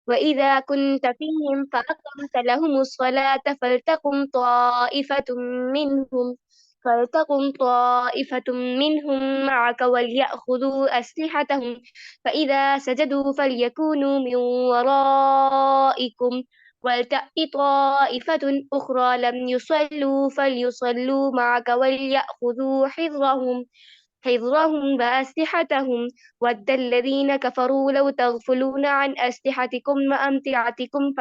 وإذا كنت فيهم فأقمت لهم الصلاة منهم فلتقم طائفة منهم معك وليأخذوا أسلحتهم فإذا سجدوا فليكونوا من ورائكم ولتأت طائفة أخرى لم يصلوا فليصلوا معك وليأخذوا حذرهم وأسلحتهم ود الذين كفروا لو تغفلون عن أسلحتكم وأمتعتكم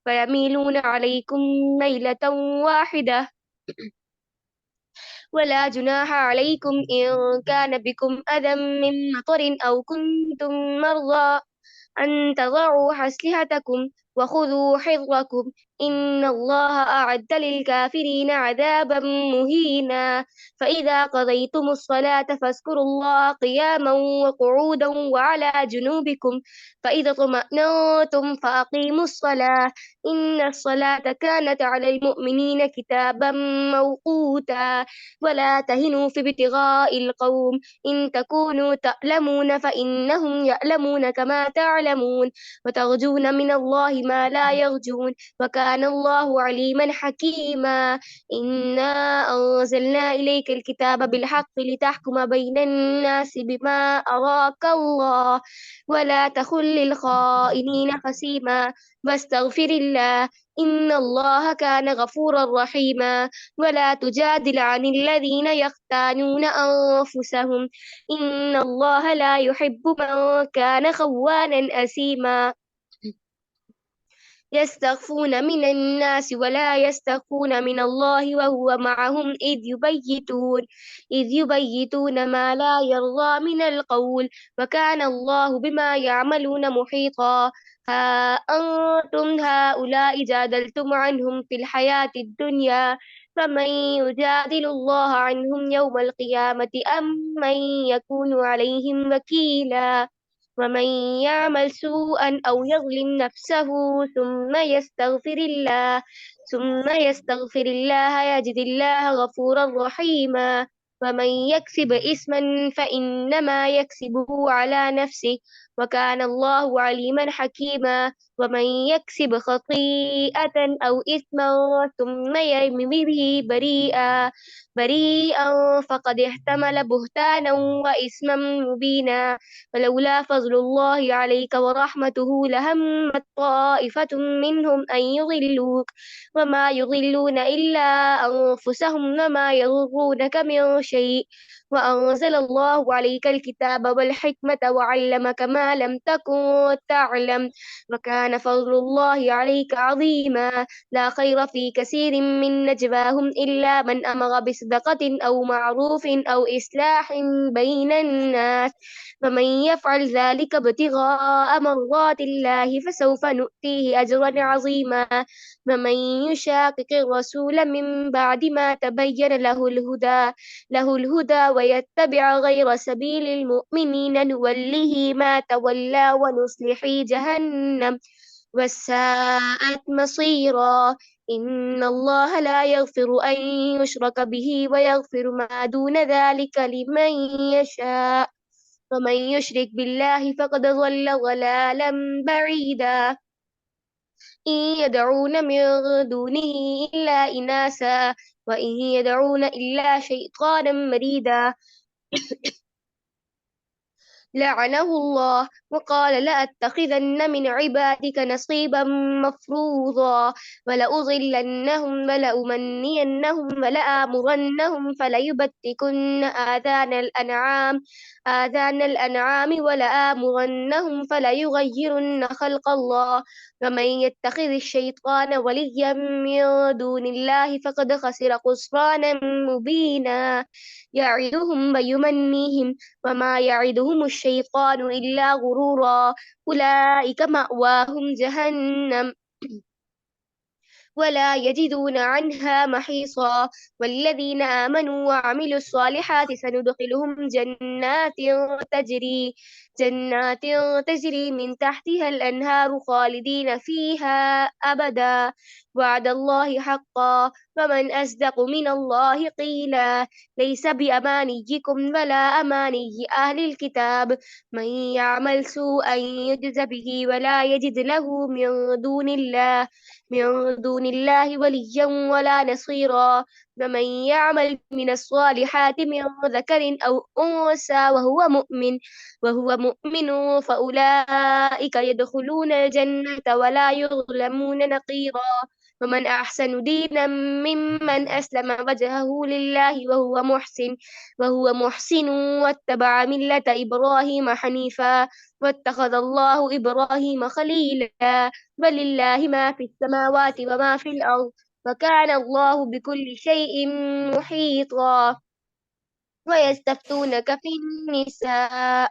فيميلون عليكم ميلة واحدة ولا جناح عليكم إن كان بكم أذى من مطر أو كنتم مرضى أن تضعوا أسلحتكم وخذوا حذركم إن الله أعد للكافرين عذابا مهينا فإذا قضيتم الصلاة فاذكروا الله قياما وقعودا وعلى جنوبكم فإذا اطمأننتم فأقيموا الصلاة إن الصلاة كانت على المؤمنين كتابا موقوتا ولا تهنوا في ابتغاء القوم إن تكونوا تألمون فإنهم يألمون كما تعلمون وترجون من الله ما لا يرجون وكان الله عليما حكيما إنا أنزلنا إليك الكتاب بالحق لتحكم بين الناس بما أراك الله ولا تخن للخائنين خصيما واستغفر الله إن الله كان غفورا رحيما ولا تجادل عن الذين يختانون أنفسهم إن الله لا يحب من كان خوانا أثيما يستخفون من الناس ولا يستخفون من الله وهو معهم إذ يبيتون ما لا يرضى من القول وكان الله بما يعملون محيطا ها أنتم هؤلاء جادلتم عنهم في الحياة الدنيا فمن يجادل الله عنهم يوم القيامة أم من يكون عليهم وكيلا ومن يعمل سوءا أو يظلم نفسه ثم يستغفر الله يجد الله غفورا رحيما ومن يكسب إثما فإنما يكسبه على نفسه وكان الله عليما حكيما ومن يكسب خطيئة أو إثما ثم يرم به بريئا فقد احتمل بهتانا وإثما مبينا ولولا فضل الله عليك ورحمته لهمت طائفة منهم أن يضلوك وما يضلون إلا أنفسهم وما يضرونك من شيء وأنزل الله عليك الكتاب والحكمة وعلمك ما لم تكن تعلم وكان فضل الله عليك عظيما لا خير في كثير من نجواهم إلا من أمر بصدقة أو معروف أو إصلاح بين الناس ومن يفعل ذلك ابتغاء مرضات الله فسوف نؤتيه أجرا عظيما ومن يشاقق الرسول من بعد ما تبين له الهدى ويتبع غير سبيل المؤمنين نوله ما تولى ونصلح جهنم وساءت مصيرا إن الله لا يغفر أن يشرك به ويغفر ما دون ذلك لمن يشاء ومن يشرك بالله فقد ضل ضلالا بعيدا إن يدعون من دونه إلا إناثا وإن يدعون إلا شيطانا مريدا لعنه الله وقال لأتخذن من عبادك نصيبا مفروضا ولأضلنهم ولأمنينهم ولآمرنهم فليبتكن آذان الأنعام ولآمرنهم فليغيرن خلق الله ومن يتخذ الشيطان وليا من دون الله فقد خسر خسرانا مبينا يعدهم ويمنيهم وما يعدهم الشيطان إلا غرورا أولئك مأواهم جهنم ولا يجدون عنها محيصا والذين آمنوا وعملوا الصالحات سندخلهم جنات تجري من تحتها الأنهار خالدين فيها أبدا وعد الله حقا ومن أصدق من الله قيلا ليس بأمانيكم ولا أماني أهل الكتاب من يعمل سوءا يجز به ولا يجد له من دون الله وليا ولا نصيرا ومن يعمل من الصالحات من ذكر أو أنثى وهو مؤمن فأولئك يدخلون الجنة ولا يظلمون نقيرا ومن أحسن دينا ممن أسلم وجهه لله وهو محسن واتبع ملة إبراهيم حنيفا واتخذ الله إبراهيم خليلا ولله ما في السماوات وما في الأرض وكان الله بكل شيء محيطا ويستفتونك في النساء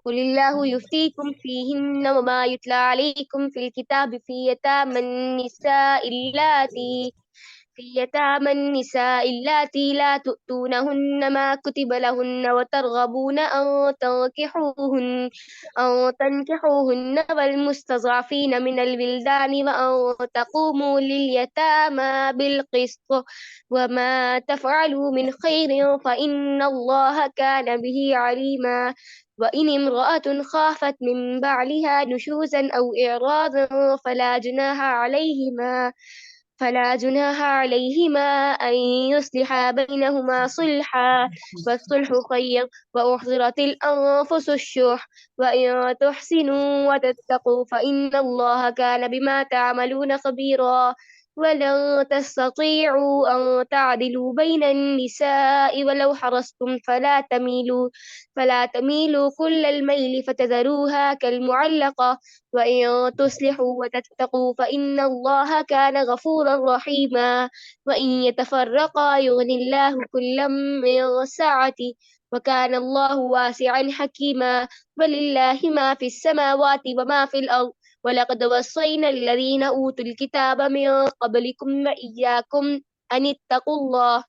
قل الله يفتيكم فيهن وما يتلى عليكم في الكتاب في يتامى النساء اللاتي لا تؤتونهن ما كتب لهن وترغبون أن تنكحوهن والمستضعفين من الولدان وأن تقوموا لليتامى بالقسط وما تفعلوا من خير فإن الله كان به عليما وإن امرأة خافت من بعلها نشوزا أو إعراضا فلا جناح عليهما أن يصلحا بينهما صلحا والصلح خير وأحضرت الأنفس الشح وإن تحسنوا وتتقوا فإن الله كان بما تعملون خبيرا ولن تستطيعوا أن تعدلوا بين النساء ولو حرصتم فلا تميلوا كل الميل فتذروها كالمعلقة وإن تصلحوا وتتقوا فإن الله كان غفورا رحيما وإن يتفرقا يغني الله كلا من سعته وكان الله واسعا حكيما ولله ما في السماوات وما في الأرض ولقد وصينا الذين أوتوا الكتاب من قبلكم وإياكم أن اتقوا الله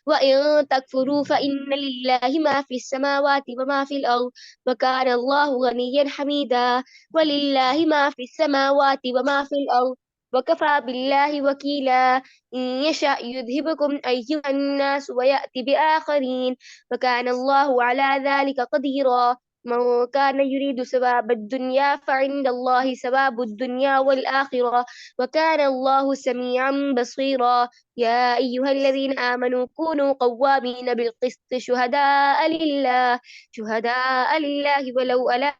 وإن تكفروا فإن لله ما في السماوات وما في الأرض وكان الله غنيا حميدا ولله ما في السماوات وما في الأرض وكفى بالله وكيلا إن يشأ يذهبكم أيها الناس ويأتي بآخرين وكان الله على ذلك قديرا من كان يريد ثواب الدنيا فعند الله ثواب الدنيا والآخرة وكان الله سميعا بصيرا يا أيها الذين آمنوا كونوا قوامين بالقسط شهداء لله ولو على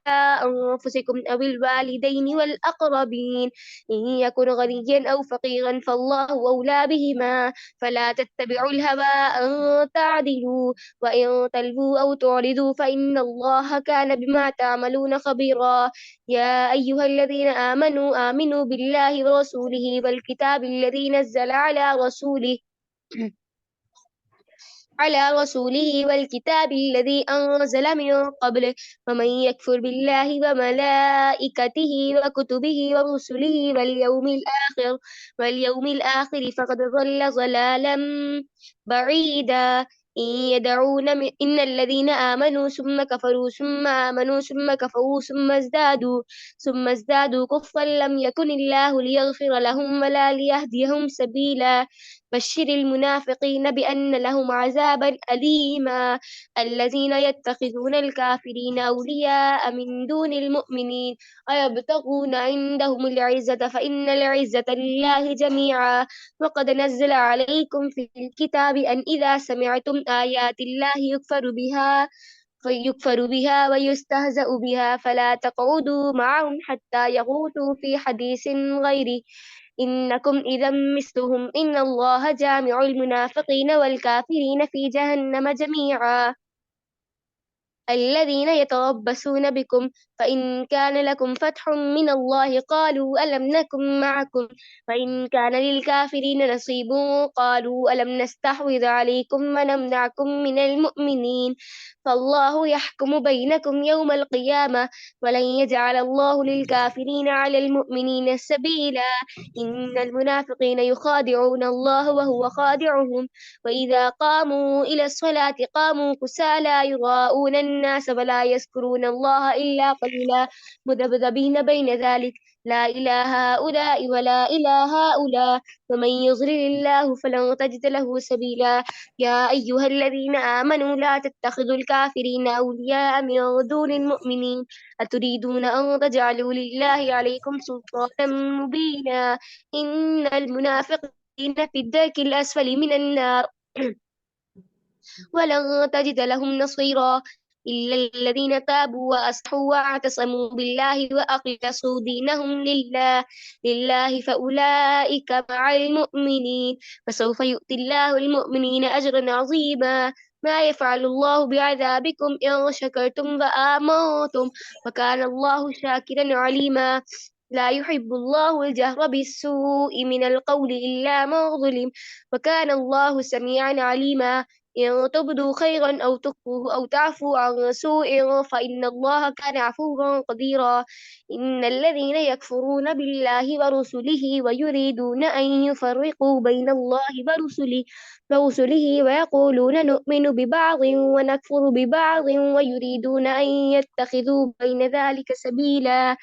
أنفسكم أو الوالدين والأقربين إن يكن غنيا أو فقيرا فالله أولى بهما فلا تتبعوا الهوى أن تعدلوا وإن تلووا أو تعرضوا فإن الله كان بما تعملون خبيرا يا أيها الذين آمنوا بالله ورسوله والكتاب الذي نزل على رسوله والكتاب الذي أنزل من قبله ومن يكفر بالله وملائكته وكتبه ورسله واليوم الآخر فقد ضل ضلالا بعيدا إن الذين آمنوا ثم كفروا ثم آمنوا ثم كفروا ثم ازدادوا كفرا لم يكن الله ليغفر لهم ولا ليهديهم سبيلا بشر المنافقين بأن لهم عذابا أليما الذين يتخذون الكافرين أولياء من دون المؤمنين أيبتغون عندهم العزة فإن العزة لله جميعا وقد نزل عليكم في الكتاب أن إذا سمعتم آيات الله يكفر بها ويستهزأ بها فلا تقعدوا معهم حتى يخوضوا في حديث غيره إنكم إذا مثلهم إن الله جامع المنافقين والكافرين في جهنم جميعا الذين يتربصون بكم فإن كان لكم فتح من الله قالوا ألم نكن معكم وإن كان للكافرين نصيب قالوا ألم نستحوذ عليكم ونمنعكم من المؤمنين فالله يحكم بينكم يوم القيامة ولن يجعل الله للكافرين على المؤمنين سبيلا إن المنافقين يخادعون الله وهو خادعهم وإذا قاموا إلى الصلاة قاموا كسالى يراءون الناس ولا يذكرون الله إلا قليلا مذبذبين بين ذلك لا إله هؤلاء ولا إله هؤلاء ومن يضلل الله فلن تجد له سبيلا يا أيها الذين آمنوا لا تتخذوا الكافرين أولياء من دون المؤمنين أتريدون أن تجعلوا لله عليكم سلطانا مبينا إن المنافقين في الدرك الأسفل من النار ولن تجد لهم نصيرا إلا الذين تابوا وأصلحوا واعتصموا بالله وأخلصوا دينهم لله فأولئك مع المؤمنين فسوف يؤتي الله المؤمنين أجرا عظيما ما يفعل الله بعذابكم إن شكرتم وآمنتم وكان الله شاكرا عليما لا يحب الله الجهر بالسوء من القول إلا من ظلم وكان الله سميعا عليما إن تبدوا خيرا أو تخفوه أو تعفوا عن سوء فإن الله كان عفوا قديرا إن الذين يكفرون بالله ورسله ويريدون أن يفرقوا بين الله ورسله ويقولون نؤمن ببعض ونكفر ببعض ويريدون أن يتخذوا بين ذلك سبيلا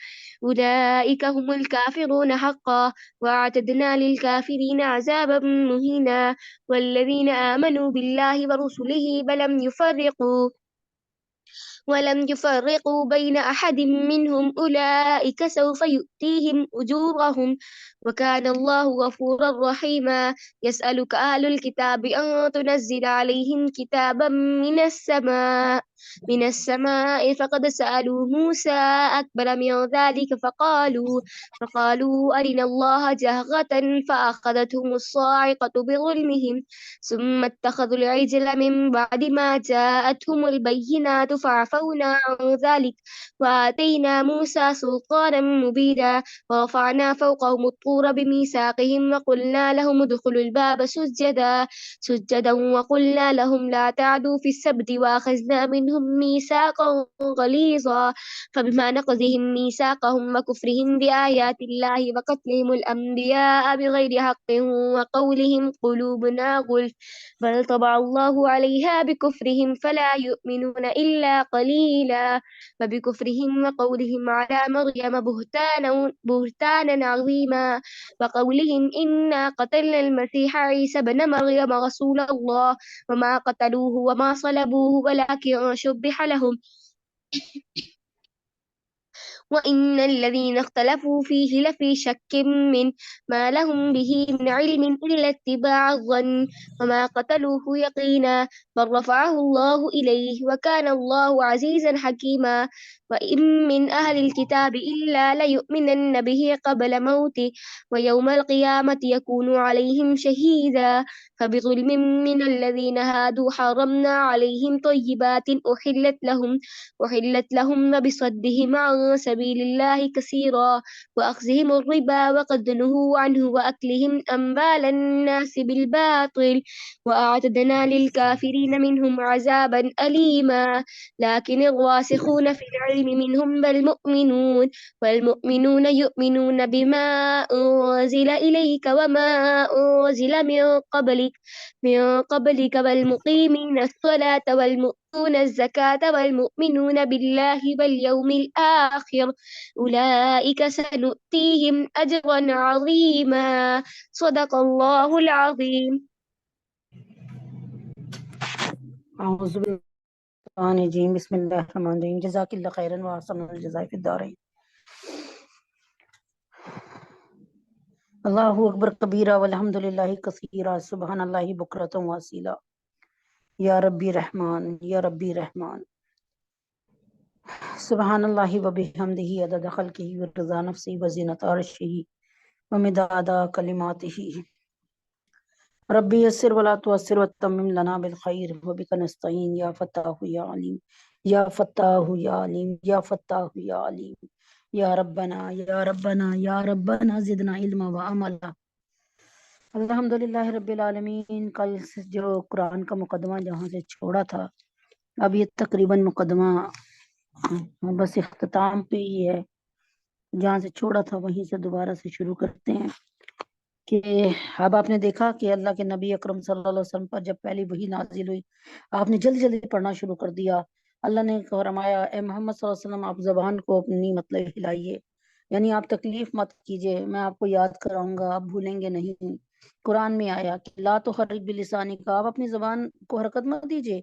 أولئك هم الكافرون حقا وأعتدنا للكافرين عذابا مهينا والذين آمنوا بالله ورسله ولم يفرقوا بين أحد منهم أولئك سوف يؤتيهم أجورهم وكان الله غفورا رحيما يسألك أهل الكتاب أن تنزل عليهم كتابا من السماء فقد سألوا موسى أكبر من ذلك فقالوا أرنا الله جهرة فأخذتهم الصاعقة بظلمهم ثم اتخذوا العجل من بعد ما جاءتهم البينات فعفونا عن ذلك وآتينا موسى سلطانا مبينا ورفعنا فوقهم الطور بميثاقهم وقلنا لهم ادخلوا الباب سجدا وقلنا لهم لا تعدوا في السبت وأخذنا منهم ميثاقا غليظا فبما نقضهم ميثاقهم وكفرهم بآيات الله وقتلهم الأنبياء بغير حق وقولهم قلوبنا غلف بل طبع الله عليها بكفرهم فلا يؤمنون إلا قليلا فبكفرهم وقولهم على مريم بهتانا عظيما وقولهم إنا قتلنا المسيح عيسى بن مريم رسول الله وما قتلوه وما صلبوه ولكن شبه لهم وإن الذين اختلفوا فيه لفي شك من ما لهم به من علم إلا اتباع الظن وما قتلوه يقينا بل رفعه الله إليه وكان الله عزيزا حكيما وإن من أهل الكتاب إلا ليؤمنن به قبل موته ويوم القيامة يكون عليهم شهيدا فبظلم من الذين هادوا حرمنا عليهم طيبات أحلت لهم بصدهم عن سبيل الله كثيرا وأخذهم الربا وقد نهوا عنه وأكلهم أموال الناس بالباطل وأعتدنا للكافرين منهم عذابا أليما لكن الراسخون في العلم منهم والمؤمنون يؤمنون بما أنزل إليك وما أنزل من قبلك والمقيمين الصلاة والمؤتون الزكاة والمؤمنون بالله واليوم الآخر أولئك سنؤتيهم أجرا عظيما صدق الله العظيم اعوذ باللہ الرجیم بسم اللہ الرحمن الرحیم جزاک اللہ خیرا واحسن الجزاء فی الدارین اللہ اکبر کبیرہ والحمد للہ کثیرہ سبحان اللہ بکرۃ واصیلا یا ربی رحمان یا ربی رحمان سبحان اللہ وبحمدہ عدد خلقہ ورضا نفسہ وزینۃ عرشہ ومداد کلماتہ ربی یسر ولا تعسر وتمم لنا بالخیر وبک نستعین یا فتاح یا علیم یا فتاح یا علیم یا فتاح یا علیم یا ربنا یا ربنا یا ربنا زدنا علما وعملا الحمدللہ رب العالمین۔ کل جو قرآن کا مقدمہ جہاں سے چھوڑا تھا اب یہ تقریباً مقدمہ بس اختتام پہ ہی ہے، جہاں سے چھوڑا تھا وہیں سے دوبارہ سے شروع کرتے ہیں کہ اب آپ نے دیکھا کہ اللہ کے نبی اکرم صلی اللہ علیہ وسلم پر جب پہلی وحی نازل ہوئی آپ نے جلدی جلدی پڑھنا شروع کر دیا اللہ نے فرمایا اے محمد صلی اللہ علیہ وسلم آپ زبان کو اپنی مطلب ہلائیے، یعنی آپ تکلیف مت کیجیے، میں آپ کو یاد کراؤں گا، آپ بھولیں گے نہیں۔ قرآن میں آیا کہ لا تحرک بلسانک، آپ اپنی زبان کو حرکت مت دیجیے،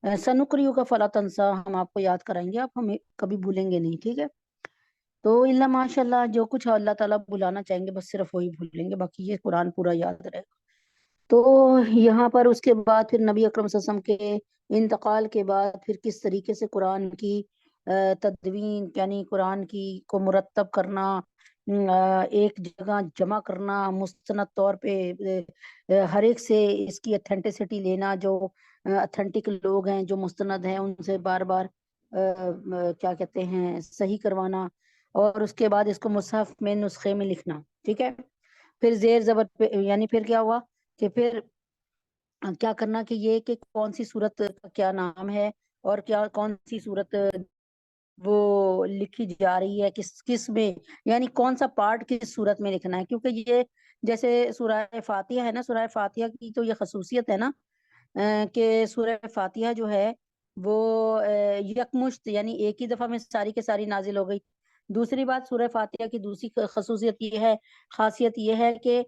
سنقریو کا فلا تنسا، ہم آپ کو یاد کرائیں گے، آپ ہمیں کبھی بھولیں گے نہیں، ٹھیک ہے۔ تو اللہ ماشاء اللہ جو کچھ اللہ تعالیٰ بلانا چاہیں گے بس صرف وہی بھولیں گے، باقی یہ قرآن پورا یاد رہے گا۔ تو یہاں پر اس کے بعد پھر نبی اکرم صلی اللہ علیہ وسلم کے انتقال کے بعد پھر کس طریقے سے قرآن کی تدوین، یعنی قرآن کی کو مرتب کرنا، ایک جگہ جمع کرنا، مستند طور پہ ہر ایک سے اس کی اتھینٹسٹی لینا، جو اتھینٹک لوگ ہیں جو مستند ہیں ان سے بار بار کیا کہتے ہیں صحیح کروانا، اور اس کے بعد اس کو مصحف میں نسخے میں لکھنا، ٹھیک ہے۔ پھر زیر زبر پہ یعنی پھر کیا ہوا کہ پھر کیا کرنا کہ یہ کہ کون سی صورت کا کیا نام ہے، اور کیا کون سی صورت وہ لکھی جا رہی ہے کس میں، یعنی کون سا پارٹ کس صورت میں لکھنا ہے، کیونکہ یہ جیسے سورہ فاتحہ ہے نا، سورہ فاتحہ کی تو یہ خصوصیت ہے نا کہ سورہ فاتحہ جو ہے وہ یکمشت یعنی ایک ہی دفعہ میں ساری کے ساری نازل ہو گئی۔ دوسری بات سورہ فاتحہ کی دوسری خصوصیت یہ ہے، خاصیت یہ ہے کہ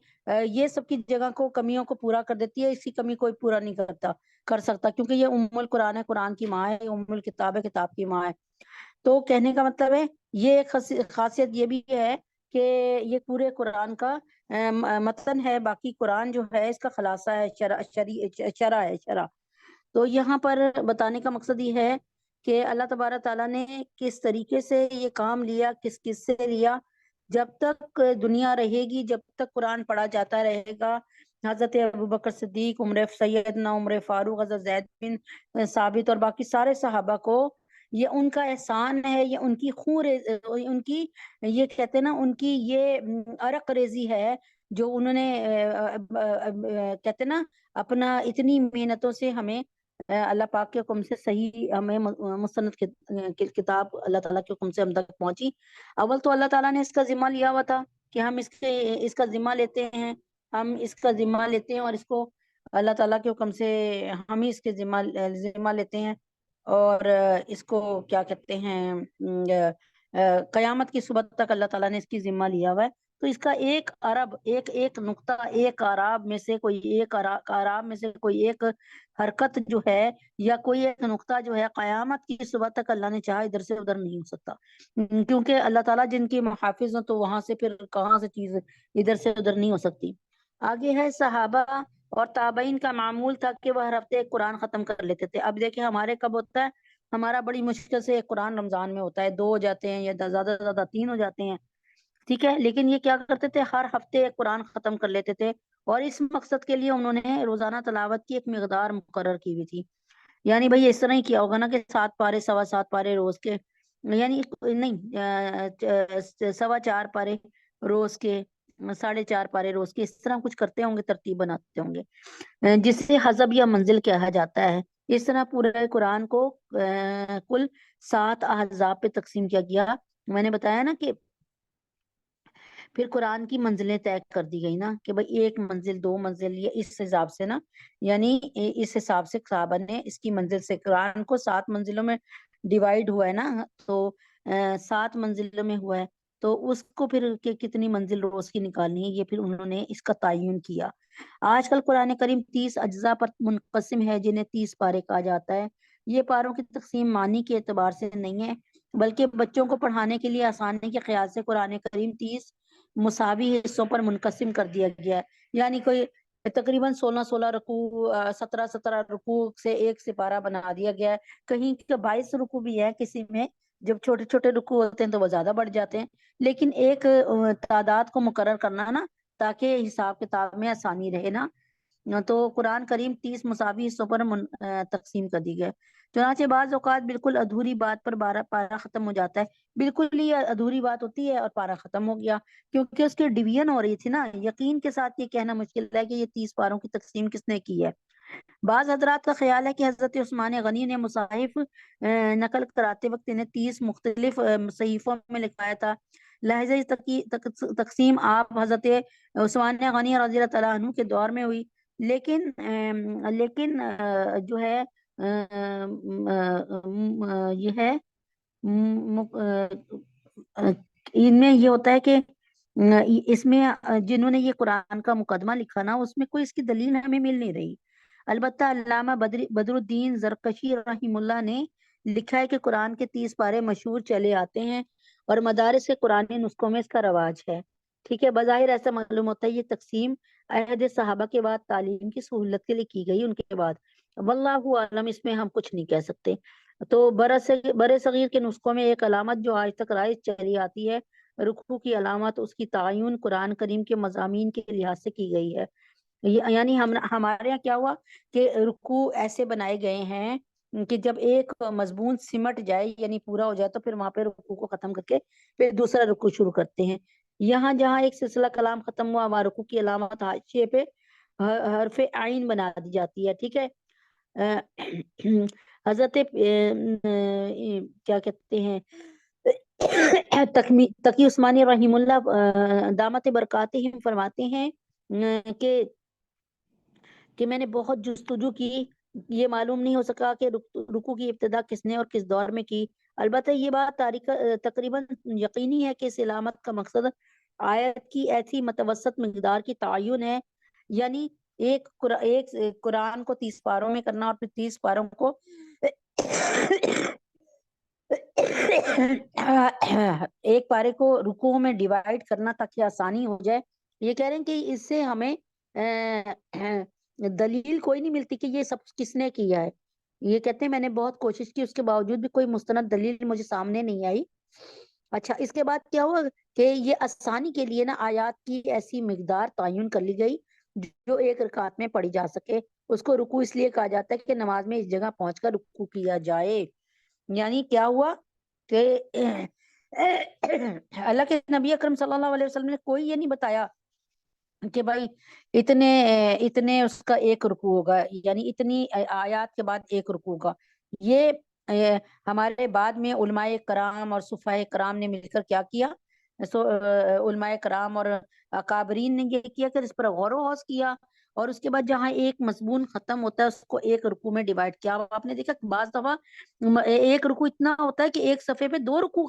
یہ سب کی جگہ کو کمیوں کو پورا کر دیتی ہے، اس کی کمی کوئی پورا نہیں کر سکتا، کیونکہ یہ ام القرآن ہے، قرآن کی ماں ہے، ام الکتاب ہے، کتاب کی ماں ہے۔ تو کہنے کا مطلب ہے یہ ایک خاصیت یہ بھی ہے کہ یہ پورے قرآن کا متن ہے، باقی قرآن جو ہے اس کا خلاصہ ہے، شرع ہے، شرع۔ تو یہاں پر بتانے کا مقصد یہ ہے کہ اللہ تبارک تعالیٰ نے کس طریقے سے یہ کام لیا، کس سے لیا، جب تک دنیا رہے گی، جب تک قرآن پڑھا جاتا رہے گا، حضرت ابوبکر صدیق، سیدنا عمر فاروق، حضرت زید بن ثابت اور باقی سارے صحابہ کو یہ ان کا احسان ہے، یہ ان کی ان کی یہ کہتے ہیں نا ان کی یہ عرق ریزی ہے جو انہوں نے کہتے ہیں نا اپنا اتنی محنتوں سے ہمیں اللہ پاک کے حکم سے صحیح ہمیں مستند کتاب اللہ تعالیٰ کے حکم سے ہم تک پہنچی۔ اول تو اللہ تعالیٰ نے اس کا ذمہ لیا ہوا تھا کہ ہم اس کا ذمہ لیتے ہیں، ہم اس کا ذمہ لیتے ہیں، اور اس کو اللہ تعالیٰ کے حکم سے ہم ہی اس کے ذمہ لیتے ہیں، اور اس کو کیا کہتے ہیں قیامت کی صبح تک اللہ تعالیٰ نے اس کی ذمہ لیا ہوا ہے۔ تو اس کا ایک عرب ایک نقطہ، ایک اعراب میں سے کوئی ایک اعراب میں سے کوئی ایک حرکت جو ہے یا کوئی ایک نقطہ جو ہے قیامت کی صبح تک اللہ نے چاہا ادھر سے ادھر نہیں ہو سکتا، کیونکہ اللہ تعالیٰ جن کی محافظ ہیں تو وہاں سے پھر کہاں سے چیز ادھر سے ادھر نہیں ہو سکتی۔ آگے ہے صحابہ اور تابعین کا معمول تھا کہ وہ ہر ہفتے ایک قرآن ختم کر لیتے تھے۔ اب دیکھیں ہمارے کب ہوتا ہے، ہمارا بڑی مشکل سے ایک قرآن رمضان میں ہوتا ہے، 2 ہو جاتے ہیں یا زیادہ سے زیادہ 3 ہو جاتے ہیں، ٹھیک ہے۔ لیکن یہ کیا کرتے تھے، ہر ہفتے ایک قرآن ختم کر لیتے تھے، اور اس مقصد کے لیے انہوں نے روزانہ تلاوت کی ایک مقدار مقرر کی ہوئی تھی۔ یعنی بھائی اس طرح ہی کیا ہوگا نا کہ 7 پارے 7.25 پارے روز کے، یعنی نہیں 4.25 پارے روز کے، 4.5 پارے روز کے، اس طرح کچھ کرتے ہوں گے، ترتیب بناتے ہوں گے، جس سے حزب یا منزل کہا جاتا ہے۔ اس طرح پورے قرآن کو کل 7 احزاب پہ تقسیم کیا گیا۔ میں نے بتایا نا کہ پھر قرآن کی منزلیں طے کر دی گئی نا کہ بھائی 1 منزل 2 منزل، یہ اس حساب سے نا، یعنی اس حساب سے صحابہ نے اس کی منزل سے قرآن کو 7 منزلوں میں ڈیوائیڈ ہوا ہے نا، تو 7 منزلوں میں ہوا ہے، تو اس کو پھر کہ کتنی منزل روز کی نکالنی ہے یہ پھر انہوں نے اس کا تعین کیا۔ آج کل قرآن کریم 30 اجزاء پر منقسم ہے جنہیں 30 پارے کہا جاتا ہے۔ یہ پاروں کی تقسیم معنی کے اعتبار سے نہیں ہے، بلکہ بچوں کو پڑھانے کے لیے آسانی کے خیال سے قرآن کریم 30 مساوی حصوں پر منقسم کر دیا گیا ہے، یعنی کوئی تقریباً 16 رکوع، 17 رکوع سے ایک سپارہ بنا دیا گیا ہے، کہیں 22 رکوع بھی ہے کسی میں، جب چھوٹے چھوٹے رکوع ہوتے ہیں تو وہ زیادہ بڑھ جاتے ہیں، لیکن ایک تعداد کو مقرر کرنا نا تاکہ حساب کتاب میں آسانی رہے نا، تو قرآن کریم 30 مساوی حصوں پر تقسیم کر دی گئے۔ چنانچہ بعض اوقات بالکل ادھوری بات پر پارہ ختم ہو جاتا ہے، بالکل ہی ادھوری بات ہوتی ہے اور پارہ ختم ہو گیا، کیونکہ اس کی ڈویژن ہو رہی تھی نا۔ یقین کے ساتھ یہ کہنا مشکل ہے کہ یہ 30 پاروں کی تقسیم کس نے کی ہے۔ بعض حضرات کا خیال ہے کہ حضرت عثمان غنی نے مصاحف نقل کراتے وقت انہیں 30 مختلف صحیفوں میں لکھوایا تھا۔ لہذا تقسیم آپ حضرت عثمان غنی رضی اللہ تعالیٰ عنہ کے دور میں ہوئی، لیکن جو ہے یہ ہے ان میں یہ ہوتا ہے کہ اس میں جنہوں نے یہ قرآن کا مقدمہ لکھا نا، اس میں کوئی اس کی دلیل ہمیں مل نہیں رہی۔ البتہ علامہ بدر الدین زرکشی رحم اللہ نے لکھا ہے کہ قرآن کے 30 پارے مشہور چلے آتے ہیں اور مدارس کے قرآنی نسخوں میں اس کا رواج ہے۔ ٹھیک ہے، بظاہر ایسا معلوم ہوتا ہے یہ تقسیم عہد صحابہ کے بعد تعلیم کی سہولت کے لیے کی گئی، ان کے بعد واللہ عالم اس میں ہم کچھ نہیں کہہ سکتے۔ تو برے صغیر کے نسخوں میں ایک علامت جو آج تک رائج چلی آتی ہے، رکوع کی علامت، اس کی تعین قرآن کریم کے مضامین کے لحاظ سے کی گئی ہے۔ یعنی ہمارے یہاں کیا ہوا کہ رکوع ایسے بنائے گئے ہیں کہ جب ایک مضمون سمٹ جائے یعنی پورا ہو جائے تو پھر وہاں پہ رکوع کو ختم کر کے پھر دوسرا رکوع شروع کرتے ہیں۔ یہاں جہاں ایک سلسلہ کلام ختم ہوا، وہاں رکوع کی علامت حاشیے پہ حرف عین بنا دی جاتی ہے۔ ٹھیک ہے، حضرت کیا کہتے ہیں تقی عثمانی رحم اللہ دامت برکاتہم فرماتے ہیں کہ میں نے بہت جستجو کی، یہ معلوم نہیں ہو سکا کہ رکوع کی ابتدا کس نے اور کس دور میں کی۔ البتہ یہ بات تقریباً یقینی ہے کہ اس علامت کا مقصد آیت کی ایسی متوسط مقدار کی تعین ہے، یعنی ایک قرآن کو 30 پاروں میں کرنا اور پھر 30 پاروں کو ایک پارے کو رکوع میں ڈیوائیڈ کرنا تاکہ آسانی ہو جائے۔ یہ کہہ رہے ہیں کہ اس سے ہمیں دلیل کوئی نہیں ملتی کہ یہ سب کس نے کیا ہے۔ یہ کہتے ہیں میں نے بہت کوشش کی، اس کے باوجود بھی کوئی مستند دلیل مجھے سامنے نہیں آئی۔ اچھا، اس کے بعد کیا ہوا کہ یہ آسانی کے لیے نا آیات کی ایسی مقدار تعین کر لی گئی جو ایک رکعت میں پڑھی جا سکے۔ اس کو رکوع اس لیے کہا جاتا ہے کہ نماز میں اس جگہ پہنچ کر رکوع کیا جائے۔ یعنی کیا ہوا کہ اللہ کے نبی اکرم صلی اللہ علیہ وسلم نے کوئی یہ نہیں بتایا کہ بھائی اتنے اس کا ایک رکوع ہوگا، یعنی اتنی آیات کے بعد ایک رکوع ہوگا۔ یہ ہمارے بعد میں علماء کرام اور صفحہ کرام نے مل کر کیا کیا، علماء کرام اور اکابرین نے یہ کیا کہ اس پر غور و خوض کیا، اور اس کے بعد جہاں ایک مضمون ختم ہوتا ہے اس کو ایک رکوع میں ڈیوائیڈ کیا۔ آپ نے دیکھا کہ بعض دفعہ ایک رکوع اتنا ہوتا ہے کہ ایک صفحے پہ دو رکوع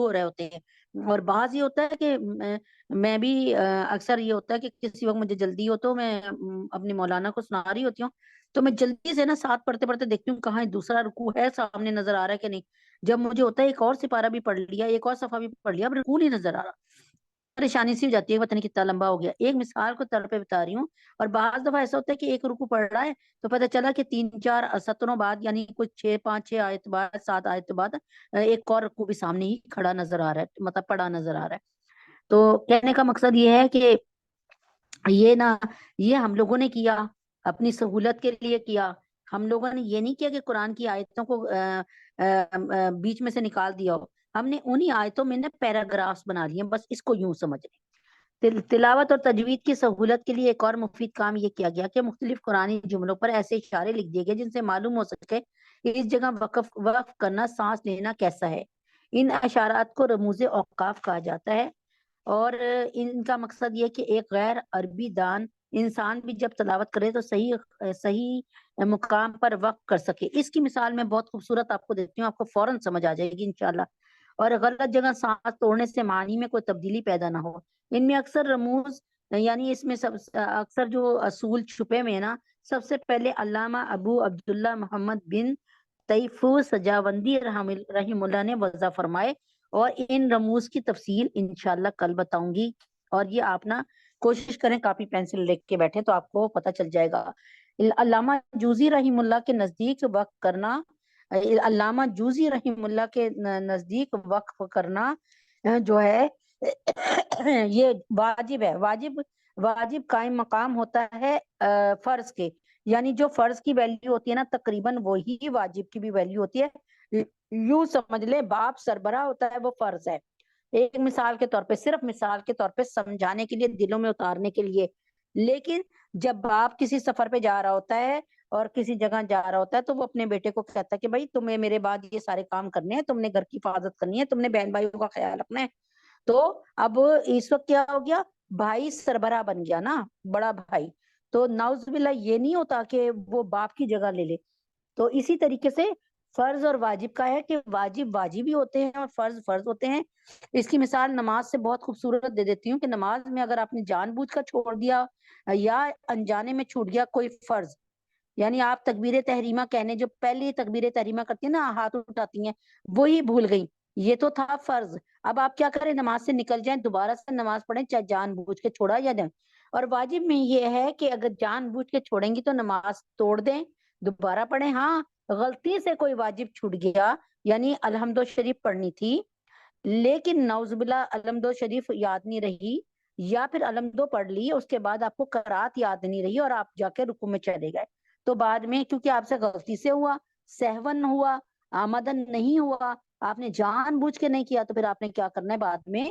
ہو رہے ہوتے ہیں، اور بعض یہ ہوتا ہے کہ میں بھی اکثر یہ ہوتا ہے کہ کسی وقت مجھے جلدی ہو تو میں اپنے مولانا کو سنا رہی ہوتی ہوں، تو میں جلدی سے نا ساتھ پڑھتے پڑھتے دیکھتی ہوں کہاں دوسرا رکوع ہے، سامنے نظر آ رہا ہے کہ نہیں۔ جب مجھے ہوتا ہے ایک اور سپارہ بھی پڑھ لیا، ایک اور صفحہ بھی پڑھ لیا، اب رکوع نہیں نظر آ رہا، پریشانی سی ہو جاتی ہے، پتہ نہیں کتنا لمبا ہو گیا۔ ایک مثال کو طور پہ بتا رہی ہوں۔ اور بعض دفعہ ایسا ہوتا ہے کہ ایک رکوع پڑھ رہا ہے تو پتہ چلا کہ 3-4 سطروں بعد، یعنی کچھ 5-6 آیت بعد، 7 آیت بعد ایک اور رکوع بھی سامنے ہی کھڑا نظر آ رہا ہے، مطلب پڑا نظر آ رہا ہے۔ تو کہنے کا مقصد یہ ہے کہ یہ ہم لوگوں نے کیا، اپنی سہولت کے لیے کیا۔ ہم لوگوں نے یہ نہیں کیا کہ قرآن کی آیتوں کو بیچ میں سے نکال دیا ہو، ہم نے انہی آیتوں میں نے پیراگرافز بنا لیے، بس اس کو یوں سمجھ لیں۔ تلاوت اور تجوید کی سہولت کے لیے ایک اور مفید کام یہ کیا گیا کہ مختلف قرآنی جملوں پر ایسے اشارے لکھ دیے گئے جن سے معلوم ہو سکے کہ اس جگہ وقف کرنا، سانس لینا کیسا ہے۔ ان اشارات کو رموز اوقاف کہا جاتا ہے، اور ان کا مقصد یہ کہ ایک غیر عربی دان انسان بھی جب تلاوت کرے تو صحیح مقام پر وقف کر سکے۔ اس کی مثال میں بہت خوبصورت آپ کو دیتی ہوں، آپ کو فوراً سمجھ آ جائے گی انشاءاللہ، اور غلط جگہ سانس توڑنے سے معنی میں کوئی تبدیلی پیدا نہ ہو۔ ان میں اکثر رموز، یعنی اس میں اکثر جو اصول چھپے میں نا، سب سے پہلے علامہ ابو عبداللہ محمد بن تیفور سجاوندی رحم اللہ نے وضع فرمائے، اور ان رموز کی تفصیل انشاءاللہ کل بتاؤں گی۔ اور یہ آپ نا کوشش کریں کاپی پینسل لے کے بیٹھیں تو آپ کو پتہ چل جائے گا۔ علامہ جوزی رحم اللہ کے نزدیک وقف کرنا، علامہ جوزی رحم اللہ کے نزدیک وقف کرنا جو ہے یہ واجب ہے۔ واجب قائم مقام ہوتا ہے فرض کے، یعنی جو فرض کی ویلیو ہوتی ہے نا تقریباً وہی واجب کی بھی ویلیو ہوتی ہے۔ یوں سمجھ لے باپ سربراہ ہوتا ہے وہ فرض ہے، ایک مثال کے طور پہ، صرف مثال کے طور پہ سمجھانے کے لیے، دلوں میں اتارنے کے لیے۔ لیکن جب باپ کسی سفر پہ جا رہا ہوتا ہے اور کسی جگہ جا رہا ہوتا ہے تو وہ اپنے بیٹے کو کہتا ہے کہ بھائی تمہیں میرے بعد یہ سارے کام کرنے ہیں، تم نے گھر کی حفاظت کرنی ہے، تم نے بہن بھائیوں کا خیال رکھنا ہے۔ تو اب اس وقت کیا ہو گیا، بھائی سربراہ بن گیا نا، بڑا بھائی۔ تو نعوذ باللہ یہ نہیں ہوتا کہ وہ باپ کی جگہ لے لے، تو اسی طریقے سے فرض اور واجب کا ہے کہ واجب واجب ہی ہوتے ہیں اور فرض فرض ہوتے ہیں. اس کی مثال نماز سے بہت خوبصورت دے دیتی ہوں کہ نماز میں اگر آپ نے جان بوجھ کر چھوڑ دیا یا انجانے میں چھوٹ گیا کوئی فرض، یعنی آپ تکبیر تحریمہ کہنے جو پہلی تکبیر تحریمہ کرتی ہیں نا، ہاتھ اٹھاتی ہیں، وہی بھول گئی، یہ تو تھا فرض. اب آپ کیا کریں، نماز سے نکل جائیں، دوبارہ سے نماز پڑھیں، چاہے جان بوجھ کے چھوڑا یا جائیں. اور واجب میں یہ ہے کہ اگر جان بوجھ کے چھوڑیں گی تو نماز توڑ دیں، دوبارہ پڑھیں. ہاں غلطی سے کوئی واجب چھوٹ گیا، یعنی الحمد شریف پڑھنی تھی لیکن نعوذ باللہ الحمد شریف یاد نہیں رہی، یا پھر الحمد پڑھ لی، اس کے بعد آپ کو قرات یاد نہیں رہی اور آپ جا کے رکوع میں چلے گئے، تو بعد میں کیونکہ آپ سے غلطی سے ہوا، سہون ہوا، آمدن نہیں ہوا، آپ نے جان بوجھ کے نہیں کیا، تو پھر آپ نے کیا کرنا ہے، بعد میں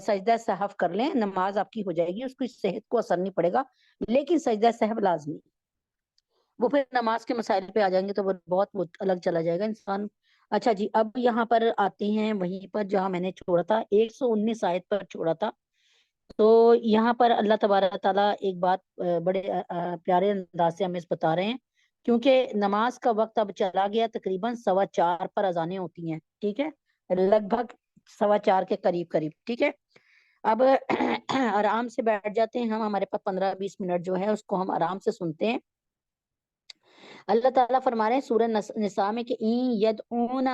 سجدہ سہو کر لیں، نماز آپ کی ہو جائے گی، اس کی صحت کو اثر نہیں پڑے گا، لیکن سجدہ سہو لازمی. وہ پھر نماز کے مسائل پہ آ جائیں گے تو وہ بہت الگ چلا جائے گا انسان. اچھا جی، اب یہاں پر آتے ہیں وہیں پر جہاں میں نے چھوڑا تھا، 119 آیت پر چھوڑا تھا. تو یہاں پر اللہ تبارک تعالیٰ ایک بات بڑے پیارے انداز سے ہمیں بتا رہے ہیں، کیونکہ نماز کا وقت اب چلا گیا، تقریباً 4:15 پر اذانیں ہوتی ہیں، ٹھیک ہے، لگ بھگ 4:15 کے قریب قریب، ٹھیک ہے. اب آرام سے بیٹھ جاتے ہیں ہم، ہمارے پاس 15-20 منٹ جو ہے اس کو ہم آرام سے سنتے ہیں. اللہ تعالیٰ فرما رہے ہیں سورہ نساء میں کہ این یدعون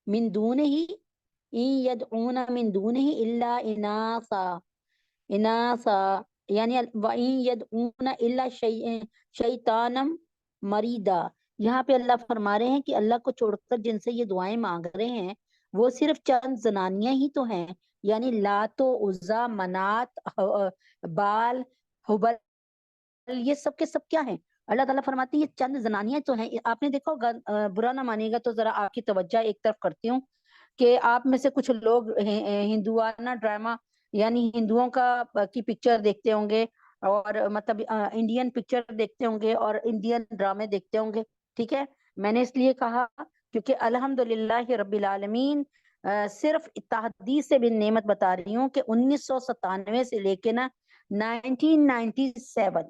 من دونہ این یدعون من دونہ الا اناسا، اناسا یعنی وَإِن يَدْعُونَ إِلَّا شَيْطَانًا مَرِيدًا. یہاں پہ اللہ فرما رہے ہیں کہ اللہ کو چھوڑ کر جن سے یہ دعائیں مانگ رہے ہیں وہ صرف چند زنانیاں ہی تو ہیں، یعنی لات و عزا، منات، بال، حبل، یہ سب کے سب کیا ہیں؟ اللہ تعالیٰ فرماتے ہیں یہ چند زنانیاں تو ہیں. آپ نے دیکھا ہوگا، برا نہ مانیے گا تو ذرا آپ کی توجہ ایک طرف کرتی ہوں کہ آپ میں سے کچھ لوگ ہندوانہ ڈرامہ یعنی ہندوؤں کی پکچر دیکھتے ہوں گے، اور مطلب انڈین پکچر دیکھتے ہوں گے اور انڈین ڈرامے دیکھتے ہوں گے، ٹھیک ہے. میں نے اس لیے کہا کیونکہ الحمدللہ رب العالمین صرف تحدیث سے بھی نعمت بتا رہی ہوں کہ 1997 سے لے کے نا 1997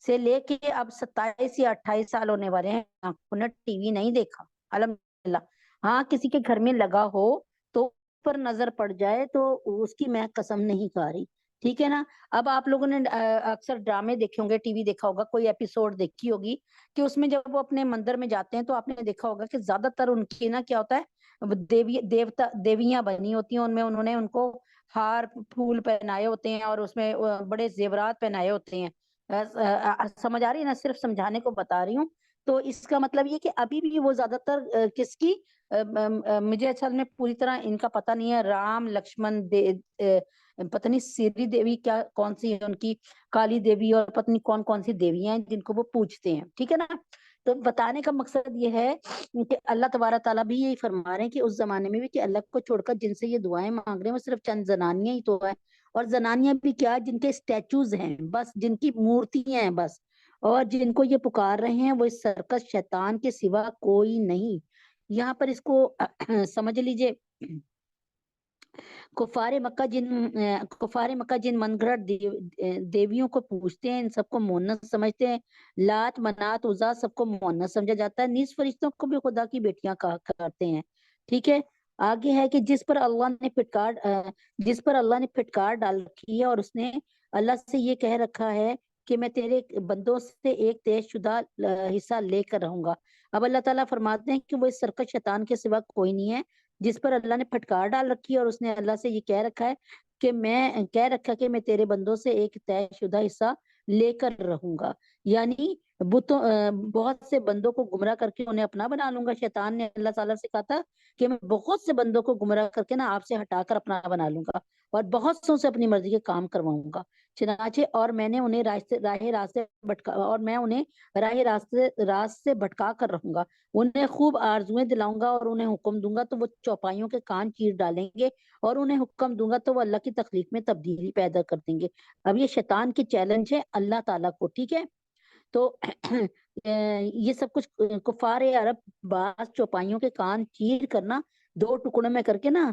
سے لے کے اب 27 یا 28 سال ہونے والے ہیں، انہوں نے ٹی وی نہیں دیکھا الحمدللہ. ہاں کسی کے گھر میں لگا ہو تو پر نظر پڑ جائے تو اس کی میں قسم نہیں کھا رہی، ٹھیک ہے نا. اب آپ لوگوں نے اکثر ڈرامے دیکھے ہوں گے، ٹی وی دیکھا ہوگا، کوئی ایپیسوڈ دیکھی ہوگی کہ اس میں جب وہ اپنے مندر میں جاتے ہیں تو آپ نے دیکھا ہوگا کہ زیادہ تر ان کی نا کیا ہوتا ہے، دیویاں بنی ہوتی ہیں، ان میں انہوں نے ان کو ہار پھول پہنائے ہوتے ہیں اور اس میں بڑے زیورات پہنائے ہوتے ہیں. سمجھ آ رہی ہے نا، صرف سمجھانے کو بتا رہی ہوں. تو اس کا مطلب یہ کہ ابھی بھی وہ زیادہ تر کس کی، مجھے اصل میں پوری طرح ان کا پتہ نہیں ہے، رام لکشمن پتہ نہیں سری دیوی کیا کون سی ہے ان کی، کالی دیوی اور پتہ نہیں کون کون سی دیویاں ہیں جن کو وہ پوجتے ہیں، ٹھیک ہے نا. تو بتانے کا مقصد یہ ہے کہ اللہ تبارک تعالیٰ بھی یہی فرما رہے ہیں کہ اس زمانے میں بھی کہ اللہ کو چھوڑ کر جن سے یہ دعائیں مانگ رہے ہیں وہ صرف چند زنانیاں ہی تو ہے، اور زنانیاں بھی کیا، جن کے اسٹیچوز ہیں بس، جن کی مورتیاں ہیں بس، اور جن کو یہ پکار رہے ہیں وہ اس سرکش شیطان کے سوا کوئی نہیں. یہاں پر اس کو سمجھ لیجئے، کفار مکہ جن من گھڑت دیویوں کو پوجتے ہیں، ان سب کو مونس سمجھتے ہیں، لات منات عزا سب کو مونس سمجھا جاتا ہے، نیز فرشتوں کو بھی خدا کی بیٹیاں کہا کرتے ہیں، ٹھیک ہے. آگے ہے کہ جس پر اللہ نے پھٹکار ڈال رکھی ہے اور اس نے اللہ سے یہ کہہ رکھا ہے کہ میں تیرے بندوں سے ایک طے شدہ حصہ لے کر رہوں گا. اب اللہ تعالیٰ فرماتے ہیں کہ وہ اس سرکش شیطان کے سوا کوئی نہیں ہے جس پر اللہ نے پھٹکار ڈال رکھی ہے اور اس نے اللہ سے یہ کہہ رکھا کہ میں تیرے بندوں سے ایک طے شدہ حصہ لے کر رہوں گا، یعنی بہت سے بندوں کو گمراہ کر کے انہیں اپنا بنا لوں گا. شیطان نے اللہ تعالیٰ سے کہا تھا کہ میں بہت سے بندوں کو گمراہ کر کے نا آپ سے ہٹا کر اپنا بنا لوں گا اور بہت سوں سے اپنی مرضی کے کام کرواؤں گا. چنانچہ اور میں انہیں راست سے بھٹکا کر رہوں گا، انہیں خوب آرزویں دلاؤں گا اور انہیں حکم دوں گا تو وہ چوپائیوں کے کان چیر ڈالیں گے، اور انہیں حکم دوں گا تو وہ اللہ کی تخلیق میں تبدیلی پیدا کر دیں گے. اب یہ شیطان کی چیلنج ہے اللہ تعالیٰ کو، ٹھیک ہے. تو یہ سب کچھ کفار عرب بعض چوپائیوں کے کان چیر کرنا، 2 ٹکڑوں میں کر کے نا،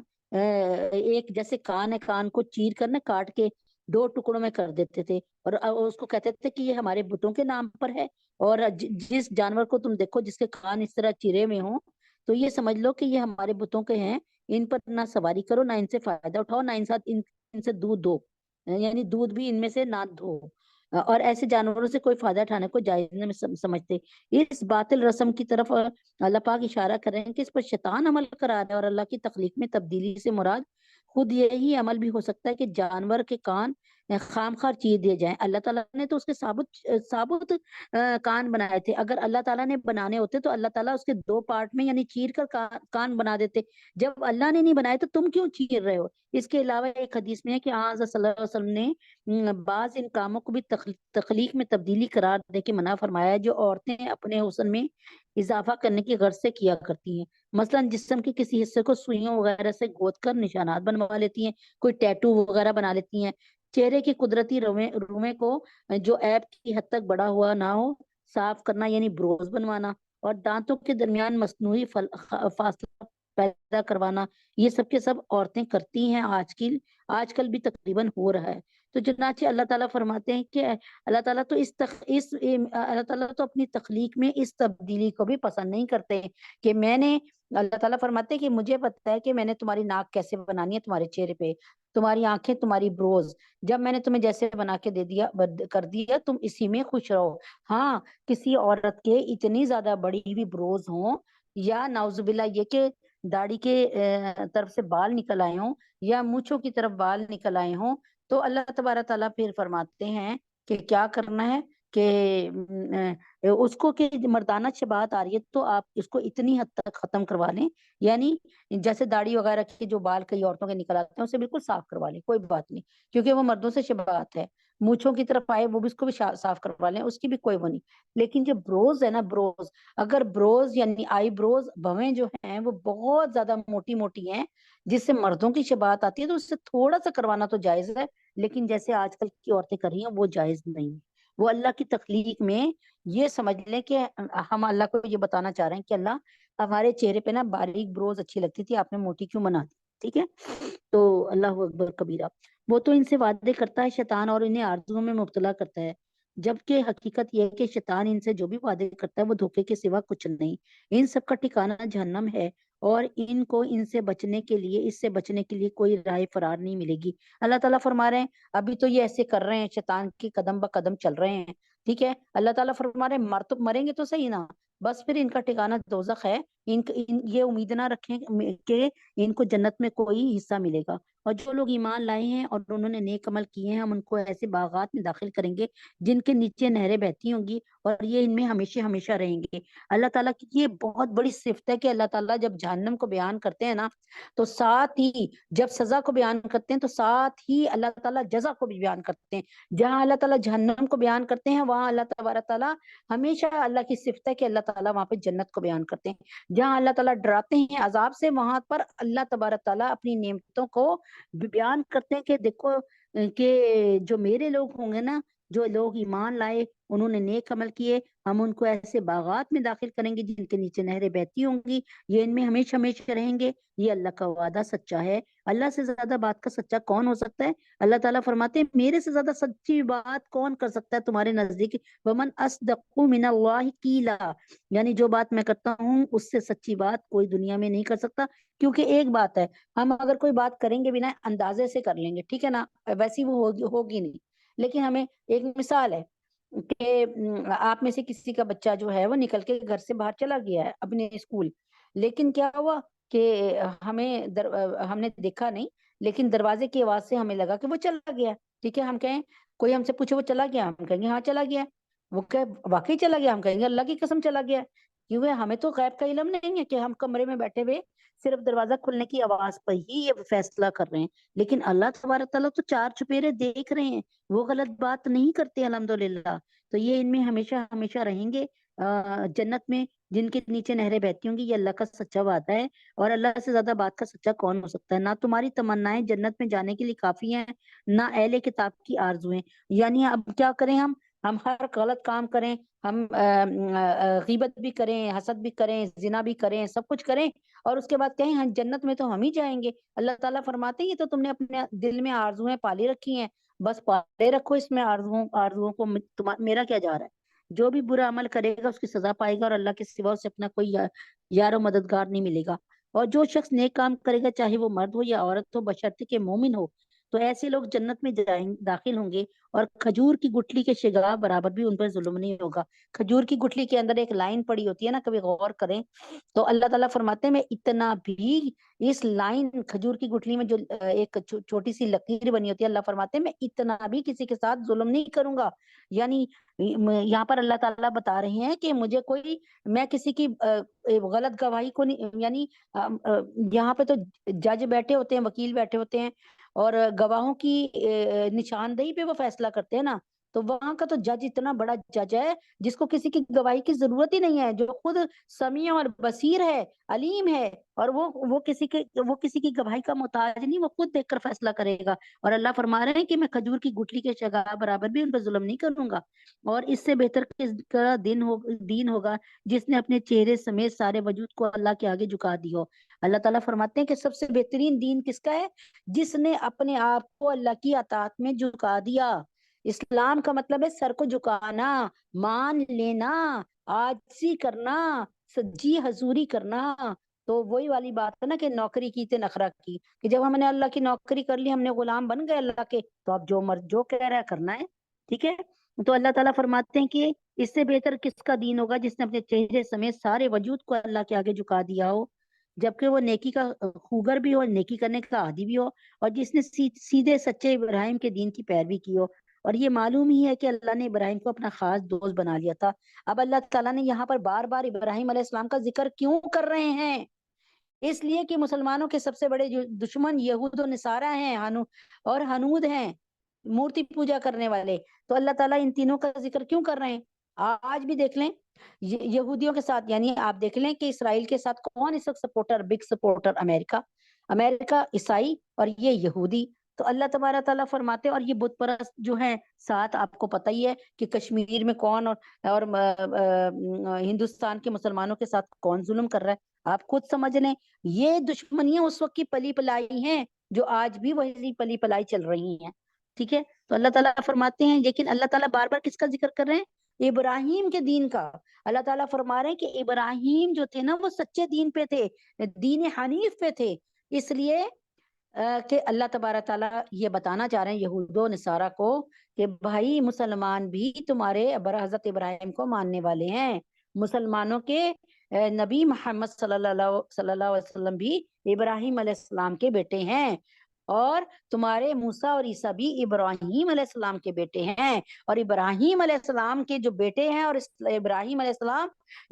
ایک جیسے کان ہے، کان کو چیر کرنا کاٹ کے دو ٹکڑوں میں کر دیتے تھے اور اس کو کہتے تھے کہ یہ ہمارے بتوں کے نام پر ہے، اور جس جانور کو تم دیکھو جس کے کان اس طرح چرے میں ہوں تو یہ سمجھ لو کہ یہ ہمارے بتوں کے ہیں، ان پر نہ سواری کرو، نہ ان سے فائدہ اٹھاؤ، نہ ان سے دودھ دو، یعنی دودھ بھی ان میں سے نہ دو، اور ایسے جانوروں سے کوئی فائدہ اٹھانے کو جائز نہیں سمجھتے۔ اس باطل رسم کی طرف اللہ پاک اشارہ کر رہے ہیں کہ اس پر شیطان عمل کرا رہا ہے، اور اللہ کی تخلیق میں تبدیلی سے مراد خود یہی عمل بھی ہو سکتا ہے کہ جانور کے کان خام خواہ چیر دیے جائیں۔ اللہ تعالیٰ نے تو اس کے ثابت کان بنائے تھے، اگر اللہ تعالیٰ نے بنانے ہوتے تو اللہ تعالیٰ اس کے دو پارٹ میں یعنی چیر کر کان بنا دیتے، جب اللہ نے نہیں بنائے تو تم کیوں چیر رہے ہو؟ اس کے علاوہ ایک حدیث میں ہے کہ آن صلی اللہ علیہ وسلم نے بعض ان کاموں کو بھی تخلیق میں تبدیلی قرار دے کے منع فرمایا ہے جو عورتیں اپنے حسن میں اضافہ کرنے کی غرض سے کیا کرتی ہیں، مثلا جسم کے کسی حصے کو سوئیوں وغیرہ سے گوت کر نشانات بنوا لیتی ہیں، کوئی ٹیٹو وغیرہ بنا لیتی ہیں، چہرے کی قدرتی رومے کو جو عیب کی حد تک بڑا ہوا نہ ہو صاف کرنا یعنی بروز بنوانا، اور دانتوں کے درمیان مصنوعی فاصلہ پیدا کروانا، یہ سب کے سب عورتیں کرتی ہیں، آج کل بھی تقریباً ہو رہا ہے۔ تو چنانچہ اللہ تعالیٰ فرماتے ہیں کہ اللہ تعالیٰ تو اللہ تعالیٰ تو اپنی تخلیق میں اس تبدیلی کو بھی پسند نہیں کرتے کہ اللہ تعالیٰ فرماتے ہیں کہ مجھے پتا ہے کہ میں نے تمہاری ناک کیسے بنانی ہے تمہارے چہرے پہ، تمہاری آنکھیں، تمہاری بروز، جب میں نے تمہیں جیسے بنا کے کر دیا تم اسی میں خوش رہو۔ ہاں، کسی عورت کے اتنی زیادہ بڑی ہوئی بروز ہوں، یا نعوذ باللہ یہ کہ داڑھی کے طرف سے بال نکل آئے ہوں، یا مونچھوں کی طرف بال نکل آئے ہوں، تو اللہ تبارک تعالیٰ پھر فرماتے ہیں کہ کیا کرنا ہے کہ اس کو کہ مردانہ شباہت آ رہی ہے تو آپ اس کو اتنی حد تک ختم کروا لیں، یعنی جیسے داڑھی وغیرہ کے جو بال کئی عورتوں کے نکل آتے ہیں اسے بالکل صاف کروا لیں، کوئی بات نہیں، کیونکہ وہ مردوں سے شباہت ہے۔ مونچھوں کی طرف آئے وہ بھی اس کو بھی صاف کروا لیں، اس کی بھی کوئی وہ نہیں، لیکن جو بروز ہے نا، بروز اگر بروز یعنی آئی بروز بھویں جو ہیں وہ بہت زیادہ موٹی موٹی ہیں جس سے مردوں کی شباہت آتی ہے تو اس سے تھوڑا سا کروانا تو جائز ہے، لیکن جیسے آج کل کی عورتیں کر رہی ہیں وہ جائز نہیں ہے۔ وہ اللہ کی تخلیق میں یہ سمجھ لیں کہ ہم اللہ کو یہ بتانا چاہ رہے ہیں کہ اللہ ہمارے چہرے پہ نا باریک بروز اچھی لگتی تھی، آپ نے موٹی کیوں بنا دی؟ ٹھیک ہے، تو اللہ اکبر کبیرہ، وہ تو ان سے وعدے کرتا ہے شیطان اور انہیں آرزوؤں میں مبتلا کرتا ہے، جبکہ حقیقت یہ ہے کہ شیطان ان سے جو بھی وعدے کرتا ہے وہ دھوکے کے سوا کچھ نہیں، ان سب کا ٹھکانہ جہنم ہے، اور ان کو اس سے بچنے کے لیے کوئی راہ فرار نہیں ملے گی۔ اللہ تعالیٰ فرما رہے ہیں ابھی تو یہ ایسے کر رہے ہیں، شیطان کے قدم بہ قدم چل رہے ہیں، ٹھیک ہے، اللہ تعالیٰ فرما رہے ہیں مریں گے تو صحیح نا، بس پھر ان کا ٹھکانہ دوزخ ہے، یہ امید نہ رکھیں کہ ان کو جنت میں کوئی حصہ ملے گا، اور جو لوگ ایمان لائے ہیں اور انہوں نے نیک عمل کیے ہیں ہم ان کو ایسے باغات میں داخل کریں گے جن کے نیچے نہریں بہتی ہوں گی اور یہ ان میں ہمیشہ ہمیشہ رہیں گے۔ اللہ تعالیٰ کی یہ بہت بڑی صفت ہے کہ اللہ تعالیٰ جب جہنم کو بیان کرتے ہیں نا تو ساتھ ہی جب سزا کو بیان کرتے ہیں تو ساتھ ہی اللہ تعالیٰ جزا کو بھی بیان کرتے ہیں، جہاں اللہ تعالیٰ جہنم کو بیان کرتے ہیں وہاں اللہ تبارک تعالیٰ ہمیشہ اللہ کی صفت ہے کہ اللہ تعالیٰ وہاں پہ جنت کو بیان کرتے ہیں، جہاں اللہ تعالیٰ ڈراتے ہیں عذاب سے وہاں پر اللہ تبارک تعالیٰ اپنی نعمتوں کو بیان کرتے ہیں کہ دیکھو کہ جو میرے لوگ ہوں گے نا، جو لوگ ایمان لائے انہوں نے نیک عمل کیے، ہم ان کو ایسے باغات میں داخل کریں گے جن کے نیچے نہریں بہتی ہوں گی، یہ ان میں ہمیشہ ہمیشہ رہیں گے، یہ اللہ کا وعدہ سچا ہے۔ اللہ سے زیادہ بات کا سچا کون ہو سکتا ہے؟ اللہ تعالیٰ فرماتے ہیں میرے سے زیادہ سچی بات کون کر سکتا ہے تمہارے نزدیک؟ وَمَنْ أَصْدَقُ مِنَ اللَّهِ قِيلًا، یعنی جو بات میں کرتا ہوں اس سے سچی بات کوئی دنیا میں نہیں کر سکتا، کیونکہ ایک بات ہے، ہم اگر کوئی بات کریں گے بنا اندازے سے کر لیں گے، ٹھیک ہے نا، ویسی وہ ہوگی نہیں، لیکن ہمیں ایک مثال ہے کہ آپ میں سے کسی کا بچہ جو ہے وہ نکل کے گھر سے باہر چلا گیا ہے اپنے اسکول، لیکن کیا ہوا کہ ہم نے دیکھا نہیں، لیکن دروازے کی آواز سے ہمیں لگا کہ وہ چلا گیا، ٹھیک ہے، ہم کہیں کوئی ہم سے پوچھے وہ چلا گیا، ہم کہیں گے ہاں چلا گیا، وہ کہ واقعی چلا گیا، ہم کہیں گے اللہ کی قسم چلا گیا، کیونکہ ہمیں تو غیب کا علم نہیں ہے کہ ہم کمرے میں بیٹھے ہوئے صرف دروازہ کھلنے کی آواز پر ہی یہ فیصلہ کر رہے ہیں، لیکن اللہ تبارک تعالیٰ تو چار چپیرے دیکھ رہے ہیں، وہ غلط بات نہیں کرتے الحمدللہ، تو یہ ان میں ہمیشہ ہمیشہ رہیں گے جنت میں جن کے نیچے نہریں بہتی ہوں گی، یہ اللہ کا سچا وعدہ ہے، اور اللہ سے زیادہ بات کا سچا کون ہو سکتا ہے؟ نہ تمہاری تمنائیں جنت میں جانے کے لیے کافی ہیں، نہ اہل کتاب کی آرزویں، یعنی اب کیا کریں ہم ہر غلط کام کریں، ہم غیبت بھی کریں، حسد بھی کریں، زنا بھی کریں، سب کچھ کریں، اور اس کے بعد کہیں ہم جنت میں تو ہم ہی جائیں گے؟ اللہ تعالیٰ فرماتے ہیں یہ تو تم نے اپنے دل میں آرزویں پالی رکھی ہیں، بس پارے رکھو اس میں آرزوؤں کو، میرا کیا جا رہا ہے؟ جو بھی برا عمل کرے گا اس کی سزا پائے گا، اور اللہ کے سوا اسے اپنا کوئی یار و مددگار نہیں ملے گا۔ اور جو شخص نیک کام کرے گا، چاہے وہ مرد ہو یا عورت ہو، بشرطے کہ مومن ہو، تو ایسے لوگ جنت میں داخل ہوں گے، اور کھجور کی گٹھلی کے شگاف برابر بھی ان پر ظلم نہیں ہوگا۔ کھجور کی گٹھلی کے اندر ایک لائن پڑی ہوتی ہے نا، کبھی غور کریں تو اللہ تعالیٰ فرماتے ہیں میں اتنا بھی اس لائن کھجور کی گٹھلی میں جو ایک چھوٹی سی لکیر بنی ہوتی ہے، اللہ فرماتے ہیں میں اتنا بھی کسی کے ساتھ ظلم نہیں کروں گا۔ یعنی یہاں پر اللہ تعالیٰ بتا رہے ہیں کہ مجھے میں کسی کی غلط گواہی کو نہیں، یعنی یہاں پہ تو جج بیٹھے ہوتے ہیں، وکیل بیٹھے ہوتے ہیں، اور گواہوں کی نشاندہی پہ وہ فیصلہ کرتے ہیں نا، تو وہاں کا تو جج اتنا بڑا جج ہے جس کو کسی کی گواہی کی ضرورت ہی نہیں ہے، جو خود سمیع اور بصیر ہے، علیم ہے، اور وہ کسی کی گواہی کا محتاج نہیں، وہ خود دیکھ کر فیصلہ کرے گا۔ اور اللہ فرما رہے ہیں کہ میں کھجور کی گٹھلی کے شگاف برابر بھی ان پر ظلم نہیں کروں گا۔ اور اس سے بہتر کس کا دین ہوگا جس نے اپنے چہرے سمیت سارے وجود کو اللہ کے آگے جھکا دی ہو۔ اللہ تعالیٰ فرماتے ہیں کہ سب سے بہترین دین کس کا ہے؟ جس نے اپنے آپ کو اللہ کی اطاعت میں جھکا دیا۔ اسلام کا مطلب ہے سر کو جھکانا، مان لینا، عاجزی کرنا، سجی حضوری کرنا۔ تو وہی والی بات ہے نا کہ نوکری کی تے نخرہ کی، کہ جب ہم نے اللہ کی نوکری کر لی، ہم نے غلام بن گئے اللہ کے، تو اب جو کہہ رہا ہے کرنا ہے، ٹھیک ہے۔ تو اللہ تعالیٰ فرماتے ہیں کہ اس سے بہتر کس کا دین ہوگا جس نے اپنے چہرے سمیت سارے وجود کو اللہ کے آگے جھکا دیا ہو، جبکہ وہ نیکی کا خوگر بھی ہو، نیکی کرنے کا عادی بھی ہو، اور جس نے سیدھے سچے ابراہیم کے دین کی پیروی کی ہو۔ اور یہ معلوم ہی ہے کہ اللہ نے ابراہیم کو اپنا خاص دوست بنا لیا تھا۔ اب اللہ تعالیٰ نے یہاں پر بار بار ابراہیم علیہ السلام کا ذکر کیوں کر رہے ہیں؟ اس لیے کہ مسلمانوں کے سب سے بڑے دشمن یہود و نصارہ ہیں، اور ہنود ہیں، مورتی پوجا کرنے والے۔ تو اللہ تعالیٰ ان تینوں کا ذکر کیوں کر رہے ہیں؟ آج بھی دیکھ لیں یہودیوں کے ساتھ، یعنی آپ دیکھ لیں کہ اسرائیل کے ساتھ کون اس وقت بگ سپورٹر؟ امریکہ عیسائی، اور یہ یہودی۔ تو اللہ تبارک تعالیٰ فرماتے ہیں، اور یہ بت پرست جو ہیں ساتھ، آپ کو پتہ ہی ہے کہ کشمیر میں کون اور ہندوستان کے مسلمانوں کے ساتھ کون ظلم کر رہا ہے، آپ خود سمجھ لیں۔ یہ دشمنیاں اس وقت کی پلی پلائی ہیں جو آج بھی وہی پلی پلائی چل رہی ہیں، ٹھیک ہے۔ تو اللہ تعالیٰ فرماتے ہیں، لیکن اللہ تعالیٰ بار بار کس کا ذکر کر رہے ہیں؟ ابراہیم کے دین کا۔ اللہ تعالیٰ فرما رہے ہیں کہ ابراہیم جو تھے نا، وہ سچے دین پہ تھے، دین حنیف پہ تھے۔ اس لیے کہ اللہ تبارک تعالیٰ یہ بتانا چاہ رہے ہیں یہود و نصارہ کو کہ بھائی مسلمان بھی تمہارے حضرت ابراہیم کو ماننے والے ہیں۔ مسلمانوں کے نبی محمد صلی اللہ علیہ وسلم بھی ابراہیم علیہ السلام کے بیٹے ہیں، اور تمہارے موسیٰ اور عیسیٰ بھی ابراہیم علیہ السلام کے بیٹے ہیں۔ اور ابراہیم علیہ السلام کے جو بیٹے ہیں، اور ابراہیم علیہ السلام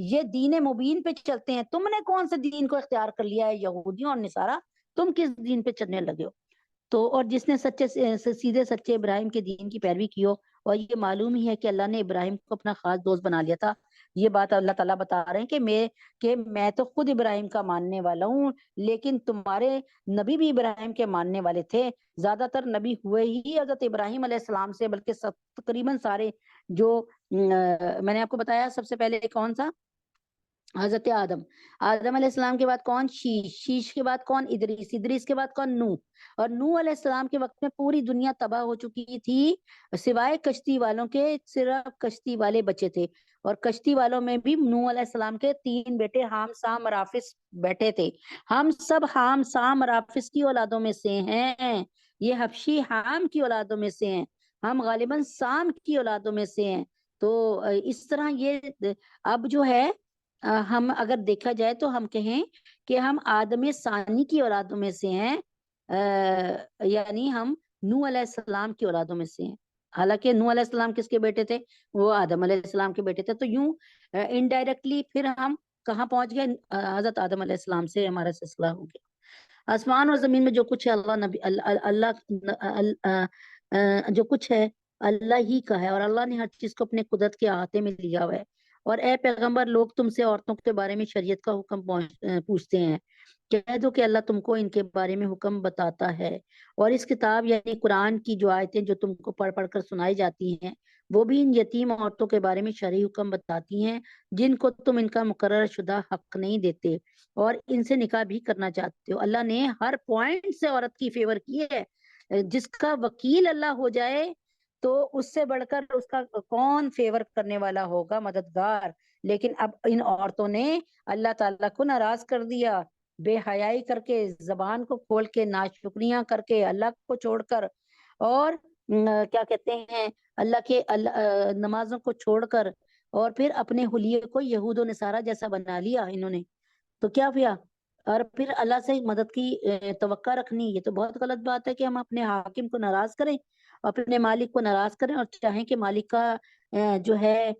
یہ دین مبین پہ چلتے ہیں۔ تم نے کون سے دین کو اختیار کر لیا ہے؟ یہودیوں اور نصارہ، تم کس دین پہ چلنے لگے ہو؟ تو اور جس نے سیدھے سچے ابراہیم کے دین کی پیروی کی ہو، اور یہ معلوم ہی ہے کہ اللہ نے ابراہیم کو اپنا خاص دوست بنا لیا تھا۔ یہ بات اللہ تعالیٰ بتا رہے ہیں کہ میں تو خود ابراہیم کا ماننے والا ہوں، لیکن تمہارے نبی بھی ابراہیم کے ماننے والے تھے۔ زیادہ تر نبی ہوئے ہی حضرت ابراہیم علیہ السلام سے، بلکہ تقریباً سارے جو میں نے آپ کو بتایا، سب سے پہلے کون سا؟ حضرت آدم علیہ السلام کے بعد کون؟ شیش کے بعد کون؟ ادریس کے بعد کون؟ نوح۔ اور نوح علیہ السلام کے وقت میں پوری دنیا تباہ ہو چکی تھی، سوائے کشتی والوں کے صرف کشتی والے بچے تھے، اور کشتی والوں میں بھی نوح علیہ السلام کے 3 بیٹے حام، سام، رافس بیٹے تھے۔ ہم سب حام، سام، رافس کی اولادوں میں سے ہیں۔ یہ حبشی حام کی اولادوں میں سے ہیں، ہم غالباً سام کی اولادوں میں سے ہیں۔ تو اس طرح یہ اب جو ہے ہم اگر دیکھا جائے تو ہم کہیں کہ ہم آدم ثانی کی اولادوں میں سے ہیں، یعنی ہم نوح علیہ السلام کی اولادوں میں سے ہیں۔ حالانکہ نوح علیہ السلام کس کے بیٹے تھے؟ وہ آدم علیہ السلام کے بیٹے تھے۔ تو یوں انڈائریکٹلی پھر ہم کہاں پہنچ گئے؟ حضرت آدم علیہ السلام سے ہمارا سلسلہ ہو گیا۔ آسمان اور زمین میں جو کچھ ہے جو کچھ ہے اللہ ہی کا ہے، اور اللہ نے ہر چیز کو اپنے قدرت کے احاطے میں لیا ہوا ہے۔ اور اے پیغمبر، لوگ تم سے عورتوں کے بارے میں شریعت کا حکم پوچھتے ہیں، کہہ دو کہ اللہ تم کو ان کے بارے میں حکم بتاتا ہے، اور اس کتاب یعنی قرآن کی جو آیتیں جو تم کو پڑھ پڑھ کر سنائی جاتی ہیں، وہ بھی ان یتیم عورتوں کے بارے میں شرعی حکم بتاتی ہیں جن کو تم ان کا مقرر شدہ حق نہیں دیتے اور ان سے نکاح بھی کرنا چاہتے ہو۔ اللہ نے ہر پوائنٹ سے عورت کی فیور کی ہے، جس کا وکیل اللہ ہو جائے تو اس سے بڑھ کر اس کا کون فیور کرنے والا ہوگا، مددگار. لیکن اب ان عورتوں نے اللہ تعالیٰ کو ناراض کر دیا، بے حیائی کر کے، زبان کو کھول کے، ناشکریاں کر کے، اللہ کو چھوڑ کر، اور کیا کہتے ہیں، نمازوں کو چھوڑ کر، اور پھر اپنے حلیے کو یہود و نصارہ جیسا بنا لیا انہوں نے. تو کیا کیا؟ اور پھر اللہ سے مدد کی توقع رکھنی، یہ تو بہت غلط بات ہے کہ ہم اپنے حاکم کو ناراض کریں، اپنے مالک کو ناراض کریں، اور چاہیں کہ مالک کا جو ہے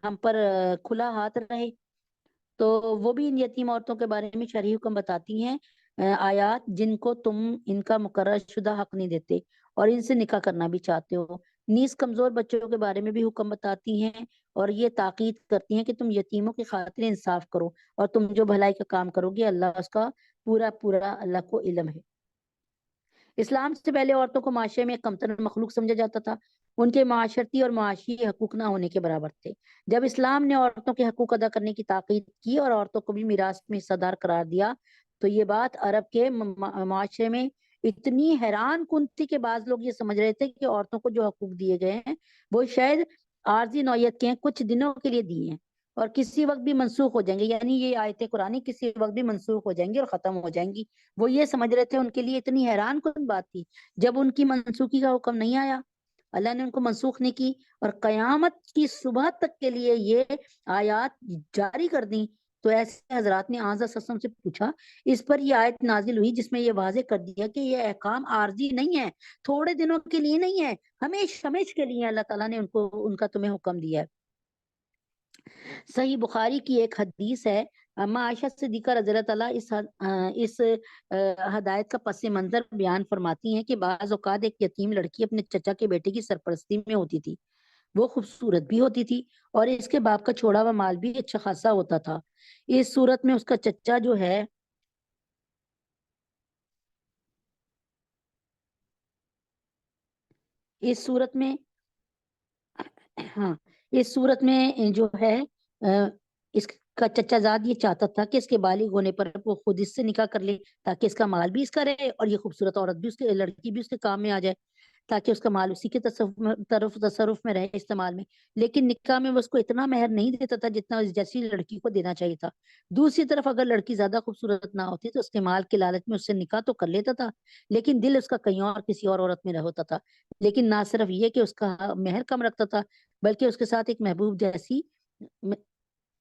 ہم پر کھلا ہاتھ رہے. تو وہ بھی ان یتیم عورتوں کے بارے میں شرعی حکم بتاتی ہیں، آیات جن کو تم ان کا مقرر شدہ حق نہیں دیتے اور ان سے نکاح کرنا بھی چاہتے ہو. نیز کمزور بچوں کے بارے میں بھی حکم بتاتی ہیں اور یہ تاکید کرتی ہیں کہ تم یتیموں کی خاطر انصاف کرو، اور تم جو بھلائی کا کام کرو گے اللہ اس کا پورا پورا اللہ کو علم ہے. اسلام سے پہلے عورتوں کو معاشرے میں ایک کمتر مخلوق سمجھا جاتا تھا، ان کے معاشرتی اور معاشی حقوق نہ ہونے کے برابر تھے. جب اسلام نے عورتوں کے حقوق ادا کرنے کی تاکید کی اور عورتوں کو بھی میراث میں حصہ دار قرار دیا تو یہ بات عرب کے معاشرے میں اتنی حیران کن تھی کہ بعض لوگ یہ سمجھ رہے تھے کہ عورتوں کو جو حقوق دیے گئے ہیں وہ شاید عارضی نوعیت کے ہیں، کچھ دنوں کے لیے دیے ہیں اور کسی وقت بھی منسوخ ہو جائیں گے، یعنی یہ آیت قرآنی کسی وقت بھی منسوخ ہو جائیں گی اور ختم ہو جائیں گی. وہ یہ سمجھ رہے تھے، ان کے لیے اتنی حیران کن بات تھی. جب ان کی منسوخی کا حکم نہیں آیا، اللہ نے ان کو منسوخ نہیں کی اور قیامت کی صبح تک کے لیے یہ آیات جاری کر دیں، تو ایسے حضرات نے آنزہ سسم سے پوچھا اس پر یہ آیت نازل ہوئی جس میں یہ واضح کر دیا کہ یہ احکام عارضی نہیں ہے، تھوڑے دنوں کے لیے نہیں ہے، ہمیشہ ہمیشہ کے لیے اللہ تعالیٰ نے ان کا تمہیں حکم دیا ہے. صحیح بخاری کی ایک حدیث ہے، اما عائشہ صدیقہ رضی اللہ تعالیٰ اس ہدایت کا پس منظر بیان فرماتی ہیں کہ بعض اوقات ایک یتیم لڑکی اپنے چچا کے بیٹے کی سرپرستی میں ہوتی تھی. وہ خوبصورت بھی ہوتی تھی اور اس کے باپ کا چھوڑا ہوا مال بھی اچھا خاصا ہوتا تھا. اس صورت میں اس کا چچا جو ہے اس صورت میں ہاں اس صورت میں جو ہے اس کا چچا زاد یہ چاہتا تھا کہ اس کے بالغ ہونے پر وہ خود اس سے نکاح کر لے تاکہ اس کا مال بھی اس کا رہے اور یہ خوبصورت عورت بھی اس کے لڑکی بھی اس کے کام میں آ جائے تاکہ اس کا مال اسی کے تصرف میں رہے، استعمال میں. لیکن نکاح میں وہ اس کو اتنا مہر نہیں دیتا تھا جتنا جیسی لڑکی کو دینا چاہیے تھا. دوسری طرف اگر لڑکی زیادہ خوبصورت نہ ہوتی تو اس کے مال کے لالچ میں اس سے نکاح تو کر لیتا تھا لیکن دل اس کا کہیں اور کسی اور عورت میں ہوتا تھا. لیکن نہ صرف یہ کہ اس کا مہر کم رکھتا تھا بلکہ اس کے ساتھ ایک محبوب جیسی.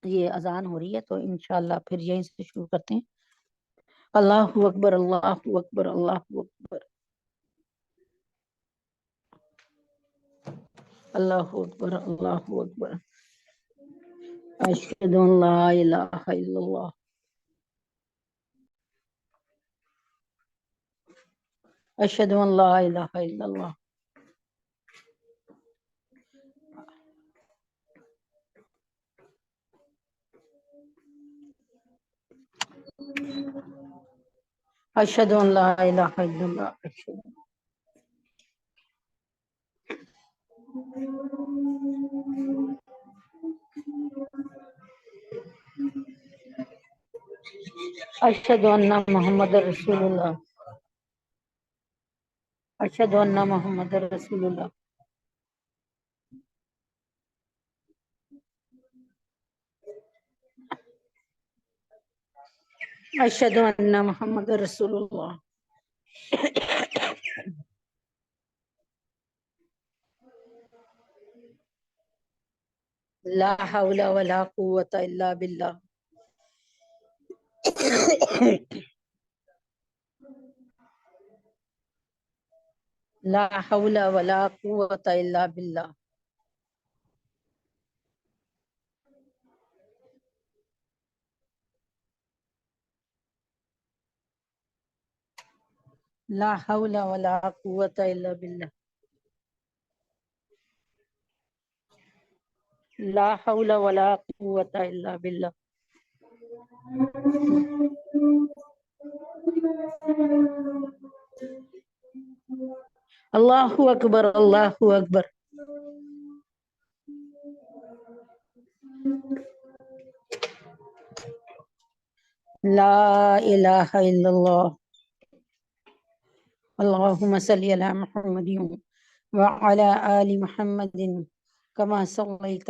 یہ اذان ہو رہی ہے تو انشاءاللہ پھر یہیں سے شروع کرتے ہیں. اللہ اکبر اللہ اکبر اللہ اکبر اللہ اکبر اللہ اکبر اشہد ان لا الہ الا اللہ اشہد ان لا الہ الا اللہ اشہد ان لا الہ الا اللہ اشہد ان محمد رسول اللہ اشہد ان محمد رسول اللہ اشہد ان محمد رسول اللہ لا حول ولا قوة الا باللہ لا حول ولا قوة الا باللہ لا حول ولا قوة الا باللہ لا حول ولا قوة الا باللہ اللہ اکبر اللہ اکبر لا الہ الا اللہ اللهم صل على محمد وعلى آل محمد كما صليت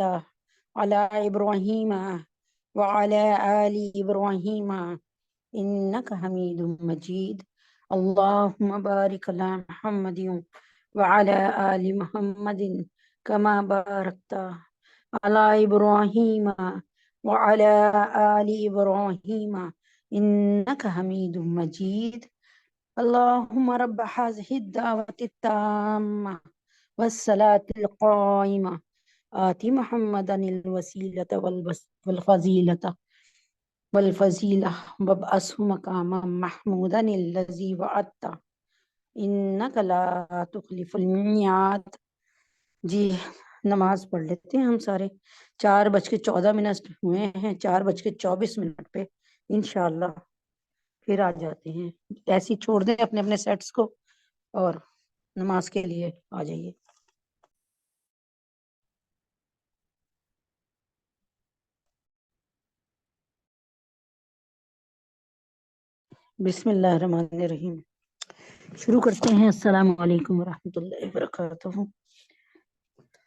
على إبراهيم وعلى آل إبراهيم إنك حميد مجيد. اللهم بارك على محمد وعلى آل محمد كما باركت على إبراهيم وعلى آل إبراهيم إنك حميد مجيد. اللهم رب هذه الدعوة التامة والصلاة القائمة آت محمدا الوسيلة والفضيلة وابعثه مقاما محمودا الذي وعدته إنك لا تخلف الميعاد. جی نماز پڑھ لیتے ہیں ہم سارے. 4:14 ہوئے ہیں. 4:24 پہ انشاءاللہ پھر آ جاتے ہیں. ایسی چھوڑ دیں اپنے اپنے سیٹس کو اور نماز کے لیے آ جائیے. بسم اللہ الرحمن الرحیم. شروع کرتے ہیں. السلام علیکم ورحمۃ اللہ وبرکاتہ.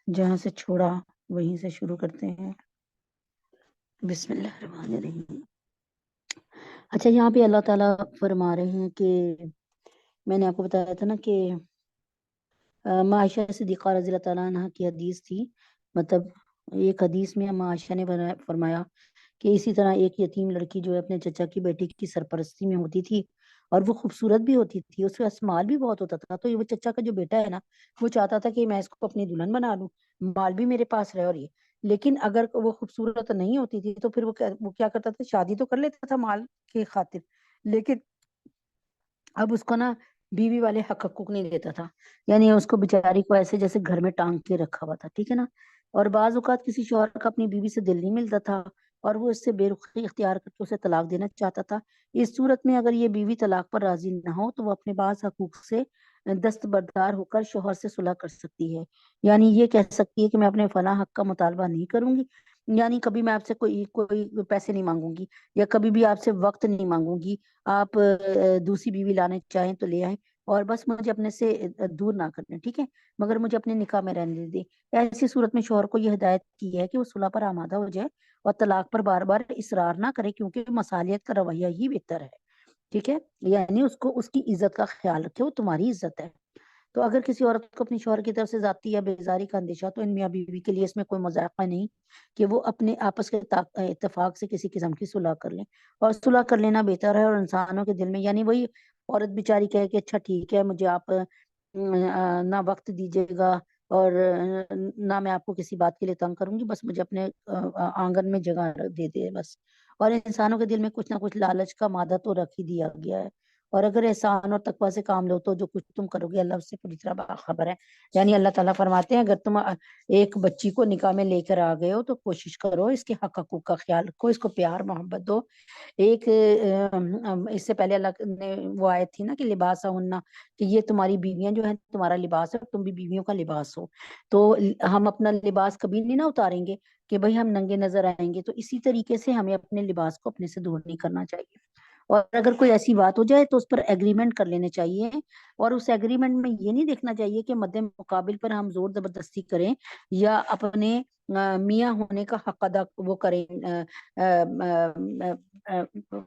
جہاں سے چھوڑا وہیں سے شروع کرتے ہیں. بسم اللہ الرحمن الرحیم. اچھا یہاں پہ اللہ تعالیٰ فرما رہے ہیں کہ میں نے آپ کو بتایا تھا نا کہ عائشہ صدیقہ رضی اللہ تعالیٰ عنہ کی حدیث تھی. مطلب ایک حدیث میں عائشہ نے فرمایا کہ اسی طرح ایک یتیم لڑکی جو ہے اپنے چچا کی بیٹی کی سرپرستی میں ہوتی تھی اور وہ خوبصورت بھی ہوتی تھی, اس کے پاس مال بھی بہت ہوتا تھا. تو یہ وہ چچا کا جو بیٹا ہے نا وہ چاہتا تھا کہ میں اس کو اپنی دلہن بنا لوں, مال بھی میرے پاس رہے. اور یہ لیکن اگر وہ خوبصورت نہیں ہوتی تھی تو پھر وہ کیا کرتا تھا, شادی تو کر لیتا تھا مال کی خاطر, لیکن اب اس کو نا بیوی والے حقوق نہیں دیتا تھا. یعنی اس کو بیچاری کو ایسے جیسے گھر میں ٹانگ کے رکھا ہوا تھا, ٹھیک ہے نا. اور بعض اوقات کسی شوہر کا اپنی بیوی سے دل نہیں ملتا تھا اور وہ اس سے بے رخی اختیار کر کے اسے طلاق دینا چاہتا تھا. اس صورت میں اگر یہ بیوی طلاق پر راضی نہ ہو تو وہ اپنے بعض حقوق سے دستبردار ہو کر شوہر سے صلح کر سکتی ہے. یعنی یہ کہہ سکتی ہے کہ میں اپنے فلاں حق کا مطالبہ نہیں کروں گی, یعنی کبھی میں آپ سے کوئی پیسے نہیں مانگوں گی یا کبھی بھی آپ سے وقت نہیں مانگوں گی. آپ دوسری بیوی لانے چاہیں تو لے آئیں اور بس مجھے اپنے سے دور نہ کرنے, ٹھیک ہے, مگر مجھے اپنے نکاح میں رہنے دیں. ایسی صورت میں شوہر کو یہ ہدایت کی ہے کہ وہ صلح پر آمادہ ہو جائے اور طلاق پر بار بار اصرار نہ کرے, کیونکہ مصالحت کا رویہ ہی بہتر ہے, ٹھیک ہے. یعنی اس کو اس کی عزت کا خیال رکھے, وہ تمہاری عزت ہے. تو اگر کسی عورت کو اپنی شوہر کی طرف سے ذاتی یا بیزاری کا اندیشہ تو ان میاں بیوی کے لیے اس میں کوئی مذاقہ نہیں کہ وہ اپنے آپس کے اتفاق سے کسی قسم کی صلح کر لیں. اور صلح کر لینا بہتر ہے. اور انسانوں کے دل میں یعنی وہی عورت بیچاری کہے کہ اچھا ٹھیک ہے مجھے آپ نہ وقت دیجیے گا اور نہ میں آپ کو کسی بات کے لیے تنگ کروں گی, بس مجھے اپنے آنگن میں جگہ دے دے بس. اور انسانوں کے دل میں کچھ نہ کچھ لالچ کا مادہ تو رکھ ہی دیا گیا ہے. اور اگر احسان اور تقویٰ سے کام لو تو جو کچھ تم کرو گے اللہ اس سے پوری طرح باخبر ہے. یعنی اللہ تعالیٰ فرماتے ہیں اگر تم ایک بچی کو نکاح میں لے کر آ گئے ہو تو کوشش کرو اس کے حقوق کا خیال رکھو, اس کو پیار محبت دو. ایک اس سے پہلے اللہ نے وہ آیت تھی نا کہ لباس ہونا, کہ یہ تمہاری بیویاں جو ہیں تمہارا لباس ہے, تم بھی بیویوں کا لباس ہو. تو ہم اپنا لباس کبھی نہیں نہ اتاریں گے کہ بھئی ہم ننگے نظر آئیں گے. تو اسی طریقے سے ہمیں اپنے لباس کو اپنے سے دور نہیں کرنا چاہیے. اور اگر کوئی ایسی بات ہو جائے تو اس پر ایگریمنٹ کر لینے چاہیے. اور اس ایگریمنٹ میں یہ نہیں دیکھنا چاہیے کہ مد مقابل پر ہم زور زبردستی کریں یا اپنے میاں ہونے کا حق ادا وہ کریں,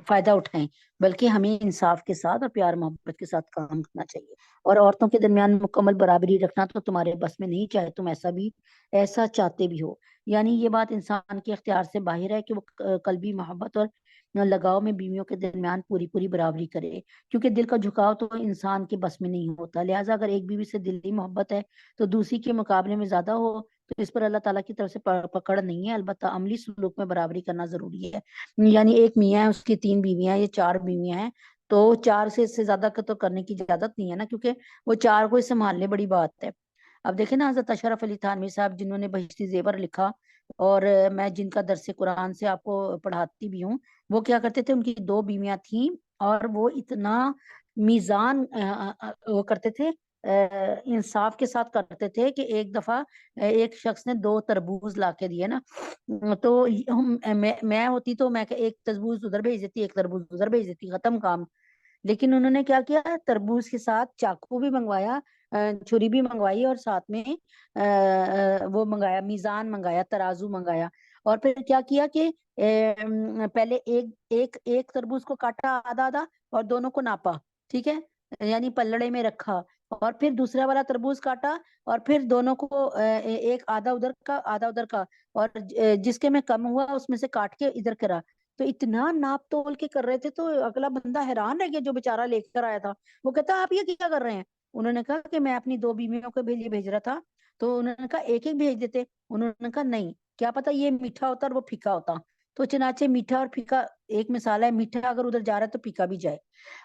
فائدہ اٹھائیں, بلکہ ہمیں انصاف کے ساتھ اور پیار محبت کے ساتھ کام کرنا چاہیے. اور عورتوں کے درمیان مکمل برابری رکھنا تو تمہارے بس میں نہیں, چاہے تم ایسا چاہتے بھی ہو. یعنی یہ بات انسان کے اختیار سے باہر ہے کہ وہ قلبی محبت اور لگاؤ میں بیویوں کے درمیان پوری برابری کرے, کیونکہ دل کا جھکاؤ تو انسان کے بس میں نہیں ہوتا. لہٰذا اگر ایک بیوی سے دلی محبت ہے تو دوسری کے مقابلے میں زیادہ ہو تو اس پر اللہ تعالیٰ کی طرف سے پکڑ نہیں ہے, البتہ عملی سلوک میں برابری کرنا ضروری ہے. یعنی ایک میاں ہے, اس کی 3 بیویاں یا 4 بیویاں ہیں, تو 4 سے اس سے زیادہ تو کرنے کی اجازت نہیں ہے نا, کیونکہ وہ 4 کو سنبھالنے بڑی بات ہے. اب دیکھیں نا حضرت اشرف علی تھانوی صاحب جنہوں نے بہشتی زیور لکھا اور میں جن کا درس قرآن سے آپ کو پڑھاتی بھی ہوں, وہ کیا کرتے تھے, ان کی 2 بیویاں تھیں اور وہ اتنا میزان وہ کرتے تھے, انصاف کے ساتھ کرتے تھے کہ ایک دفعہ ایک شخص نے 2 تربوز لا کے دیے نا, تو میں ہوتی تو میں ایک تربوز ادھر بھیج دیتی, ایک تربوز ادھر بھیج دیتی, ختم کام. لیکن انہوں نے کیا کیا، تربوز کے ساتھ چاقو بھی منگوایا، چھری بھی منگوائی، اور ساتھ میں وہ منگایا، میزان منگایا، ترازو منگایا، اور پھر کیا کیا کہ پہلے ایک تربوز کو کاٹا آدھا آدھا اور دونوں کو ناپا، ٹھیک ہے، یعنی پلڑے میں رکھا، اور پھر دوسرا والا تربوز کاٹا اور پھر دونوں کو ایک آدھا ادھر کا آدھا ادھر کا، اور جس کے میں کم ہوا اس میں سے کاٹ کے ادھر کرا۔ تو اتنا ناپ تول کے کر رہے تھے، تو اگلا بندہ حیران رہ گیا جو بیچارہ لے کر آیا تھا، وہ کہتا آپ یہ کیا کر رہے ہیں؟ انہوں نے کہا کہ میں اپنی 2 بیویوں کے لیے بھیج رہا تھا، تو انہوں نے کہا ایک ایک بھیج دیتے، انہوں نے کہا نہیں، کیا پتا یہ میٹھا ہوتا اور وہ پھیکا ہوتا، تو چنانچہ میٹھا اور پھیکا ایک مثال ہے، میٹھا اگر ادھر جا رہا ہے تو پھیکا بھی جائے۔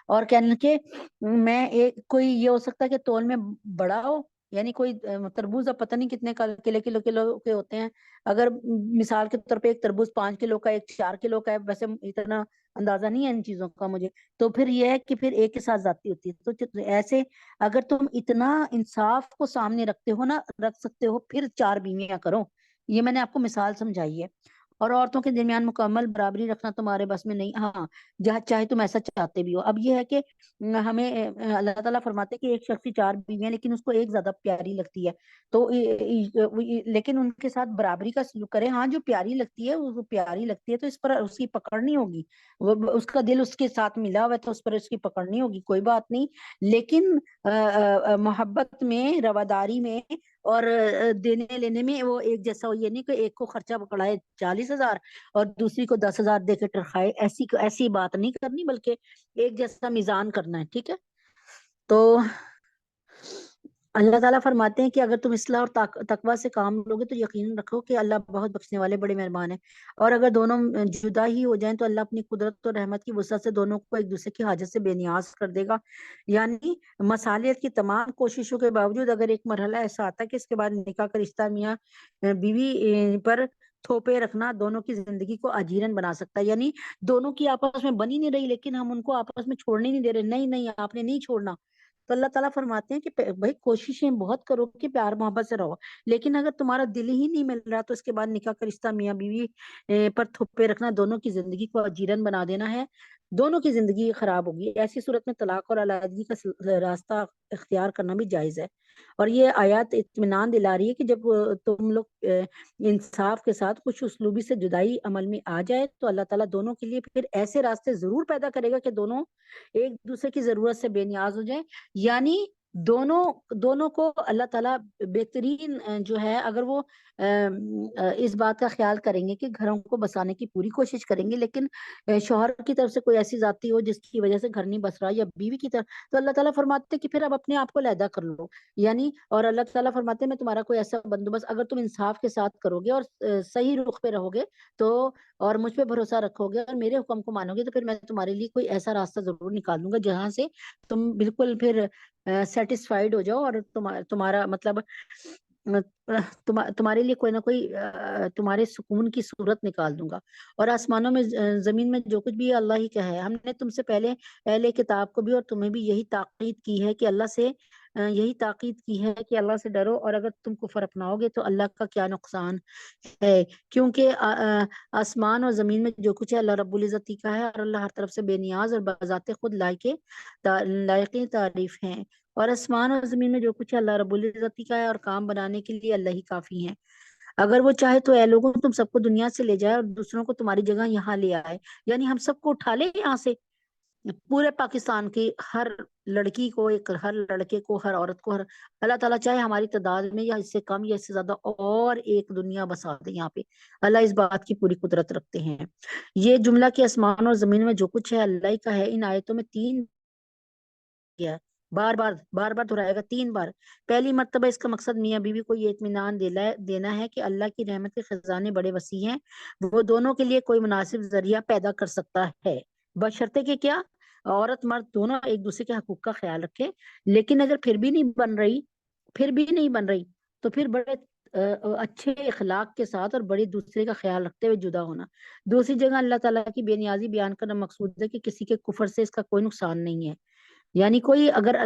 اور کہنے کے میں ایک کوئی یہ ہو سکتا ہے کہ تول میں بڑا ہو، یعنی کوئی تربوز اب پتہ نہیں کتنے کلو کے ہوتے ہیں، اگر مثال کے طور پہ ایک تربوز 5 کلو کا، ایک 4 کلو کا ہے، ویسے اتنا اندازہ نہیں ہے ان چیزوں کا مجھے، تو پھر یہ ہے کہ پھر ایک کے ساتھ زیادتی ہوتی ہے۔ تو ایسے اگر تم اتنا انصاف کو سامنے رکھتے ہو نا، رکھ سکتے ہو، پھر 4 بیویاں کرو، یہ میں نے آپ کو مثال سمجھائی ہے۔ اور عورتوں کے درمیان مکمل برابری رکھنا تمہارے بس میں نہیں، ہاں جہاں چاہے تم ایسا چاہتے بھی ہو۔ اب یہ ہے کہ ہمیں اللہ تعالیٰ فرماتے ہیں کہ ایک شخص کی 4 بیویاں، لیکن اس کو ایک زیادہ پیاری لگتی ہے، تو لیکن ان کے ساتھ برابری کا سلوک کرے، ہاں جو پیاری لگتی ہے وہ پیاری لگتی ہے، تو اس پر اس کی پکڑ نہیں ہوگی، اس کا دل اس کے ساتھ ملا ہوا ہے تو اس پر اس کی پکڑ نہیں ہوگی، کوئی بات نہیں، لیکن محبت میں، رواداری میں، اور دینے لینے میں وہ ایک جیسا ہو، یہ نہیں کہ ایک کو خرچہ پکڑائے 40,000 اور دوسری کو 10,000 دے کے ٹرخائے، ایسی بات نہیں کرنی، بلکہ ایک جیسا میزان کرنا ہے، ٹھیک ہے۔ تو اللہ تعالیٰ فرماتے ہیں کہ اگر تم اصلاح اور تقوی سے کام لوگے تو یقین رکھو کہ اللہ بہت بخشنے والے بڑے مہربان ہے، اور اگر دونوں جدا ہی ہو جائیں تو اللہ اپنی قدرت اور رحمت کی وسعت سے دونوں کو ایک دوسرے کی حاجت سے بے نیاز کر دے گا۔ یعنی مصالحت کی تمام کوششوں کے باوجود اگر ایک مرحلہ ایسا آتا ہے کہ اس کے بعد نکاح کا رشتہ میاں بیوی پر تھوپے رکھنا دونوں کی زندگی کو اجیرن بنا سکتا ہے، یعنی دونوں کی آپس میں بنی نہیں رہی لیکن ہم ان کو آپس میں چھوڑنے نہیں دے رہے، نہیں آپ نے نہیں چھوڑنا، تو اللہ تعالیٰ فرماتے ہیں کہ بھائی کوششیں بہت کرو کہ پیار محبت سے رہو، لیکن اگر تمہارا دل ہی نہیں مل رہا تو اس کے بعد نکاح کا رشتہ میاں بیوی پر تھوپے رکھنا دونوں کی زندگی کو اجیرن بنا دینا ہے، دونوں کی زندگی خراب ہوگی۔ ایسی صورت میں طلاق اور علیحدگی کا راستہ اختیار کرنا بھی جائز ہے۔ اور یہ آیات اطمینان دلا رہی ہے کہ جب تم لوگ انصاف کے ساتھ کچھ اسلوبی سے جدائی عمل میں آ جائے تو اللہ تعالیٰ دونوں کے لیے پھر ایسے راستے ضرور پیدا کرے گا کہ دونوں ایک دوسرے کی ضرورت سے بے نیاز ہو جائیں، یعنی دونوں کو اللہ تعالیٰ بہترین جو ہے، اگر وہ اس بات کا خیال کریں گے کہ گھروں کو بسانے کی پوری کوشش کریں گے، لیکن شوہر کی طرف سے کوئی ایسی ذاتی ہو جس کی وجہ سے گھر نہیں بس رہا، یا بیوی کی طرف، تو اللہ تعالیٰ فرماتے ہیں کہ پھر اب اپنے آپ کو علیحدہ کر لو، یعنی اور اللہ تعالیٰ فرماتے ہیں میں تمہارا کوئی ایسا بندوبست اگر تم انصاف کے ساتھ کرو گے اور صحیح رخ پہ رہو گے تو، اور مجھ پہ بھروسہ رکھو گے اور میرے حکم کو مانو گے، تو پھر میں تمہارے لیے کوئی ایسا راستہ ضرور نکال دوں گا جہاں سے تم بالکل پھر سیٹسفائیڈ ہو جاؤ، اور تمہارا مطلب تمہارے لیے کوئی نہ کوئی تمہارے سکون کی صورت نکال دوں گا۔ اور آسمانوں میں زمین میں جو کچھ بھی اللہ ہی کا ہے، ہم نے تم سے پہلے اہل کتاب کو بھی اور تمہیں بھی یہی تاکید کی ہے کہ اللہ سے ڈرو، اور اگر تم کفر اپناؤ گے تو اللہ کا کیا نقصان ہے، کیونکہ آسمان اور زمین میں جو کچھ ہے اللہ رب العزت ہی کا ہے، اور اللہ ہر طرف سے بے نیاز اور بذات خود لائق تعریف ہیں، اور آسمان اور زمین میں جو کچھ ہے اللہ رب العزت ہی کا ہے، اور کام بنانے کے لیے اللہ ہی کافی ہے۔ اگر وہ چاہے تو اے لوگوں تم سب کو دنیا سے لے جائے اور دوسروں کو تمہاری جگہ یہاں لے آئے، یعنی ہم سب کو اٹھا لے یہاں سے، پورے پاکستان کی ہر لڑکی کو، ہر لڑکے کو، ہر عورت کو، اللہ تعالیٰ چاہے ہماری تعداد میں یا اس سے کم یا اس سے زیادہ اور ایک دنیا بسا دے یہاں پہ، اللہ اس بات کی پوری قدرت رکھتے ہیں۔ یہ جملہ کہ آسمان اور زمین میں جو کچھ ہے اللہ ہی کا ہے، ان آیتوں میں 3 کیا ہے، بار بار دہرائے گا 3 بار۔ پہلی مرتبہ اس کا مقصد میاں بیوی کو یہ اطمینان دینا ہے کہ اللہ کی رحمت کے خزانے بڑے وسیع ہیں، وہ دونوں کے لیے کوئی مناسب ذریعہ پیدا کر سکتا ہے، بشرطے کہ کیا، عورت مرد دونوں ایک دوسرے کے حقوق کا خیال رکھے، لیکن اگر پھر بھی نہیں بن رہی تو پھر بڑے اچھے اخلاق کے ساتھ اور بڑے دوسرے کا خیال رکھتے ہوئے جدا ہونا۔ دوسری جگہ اللہ تعالیٰ کی بے نیازی بیان کرنا مقصود ہے کہ کسی کے کفر سے اس کا کوئی نقصان نہیں ہے، یعنی کوئی اگر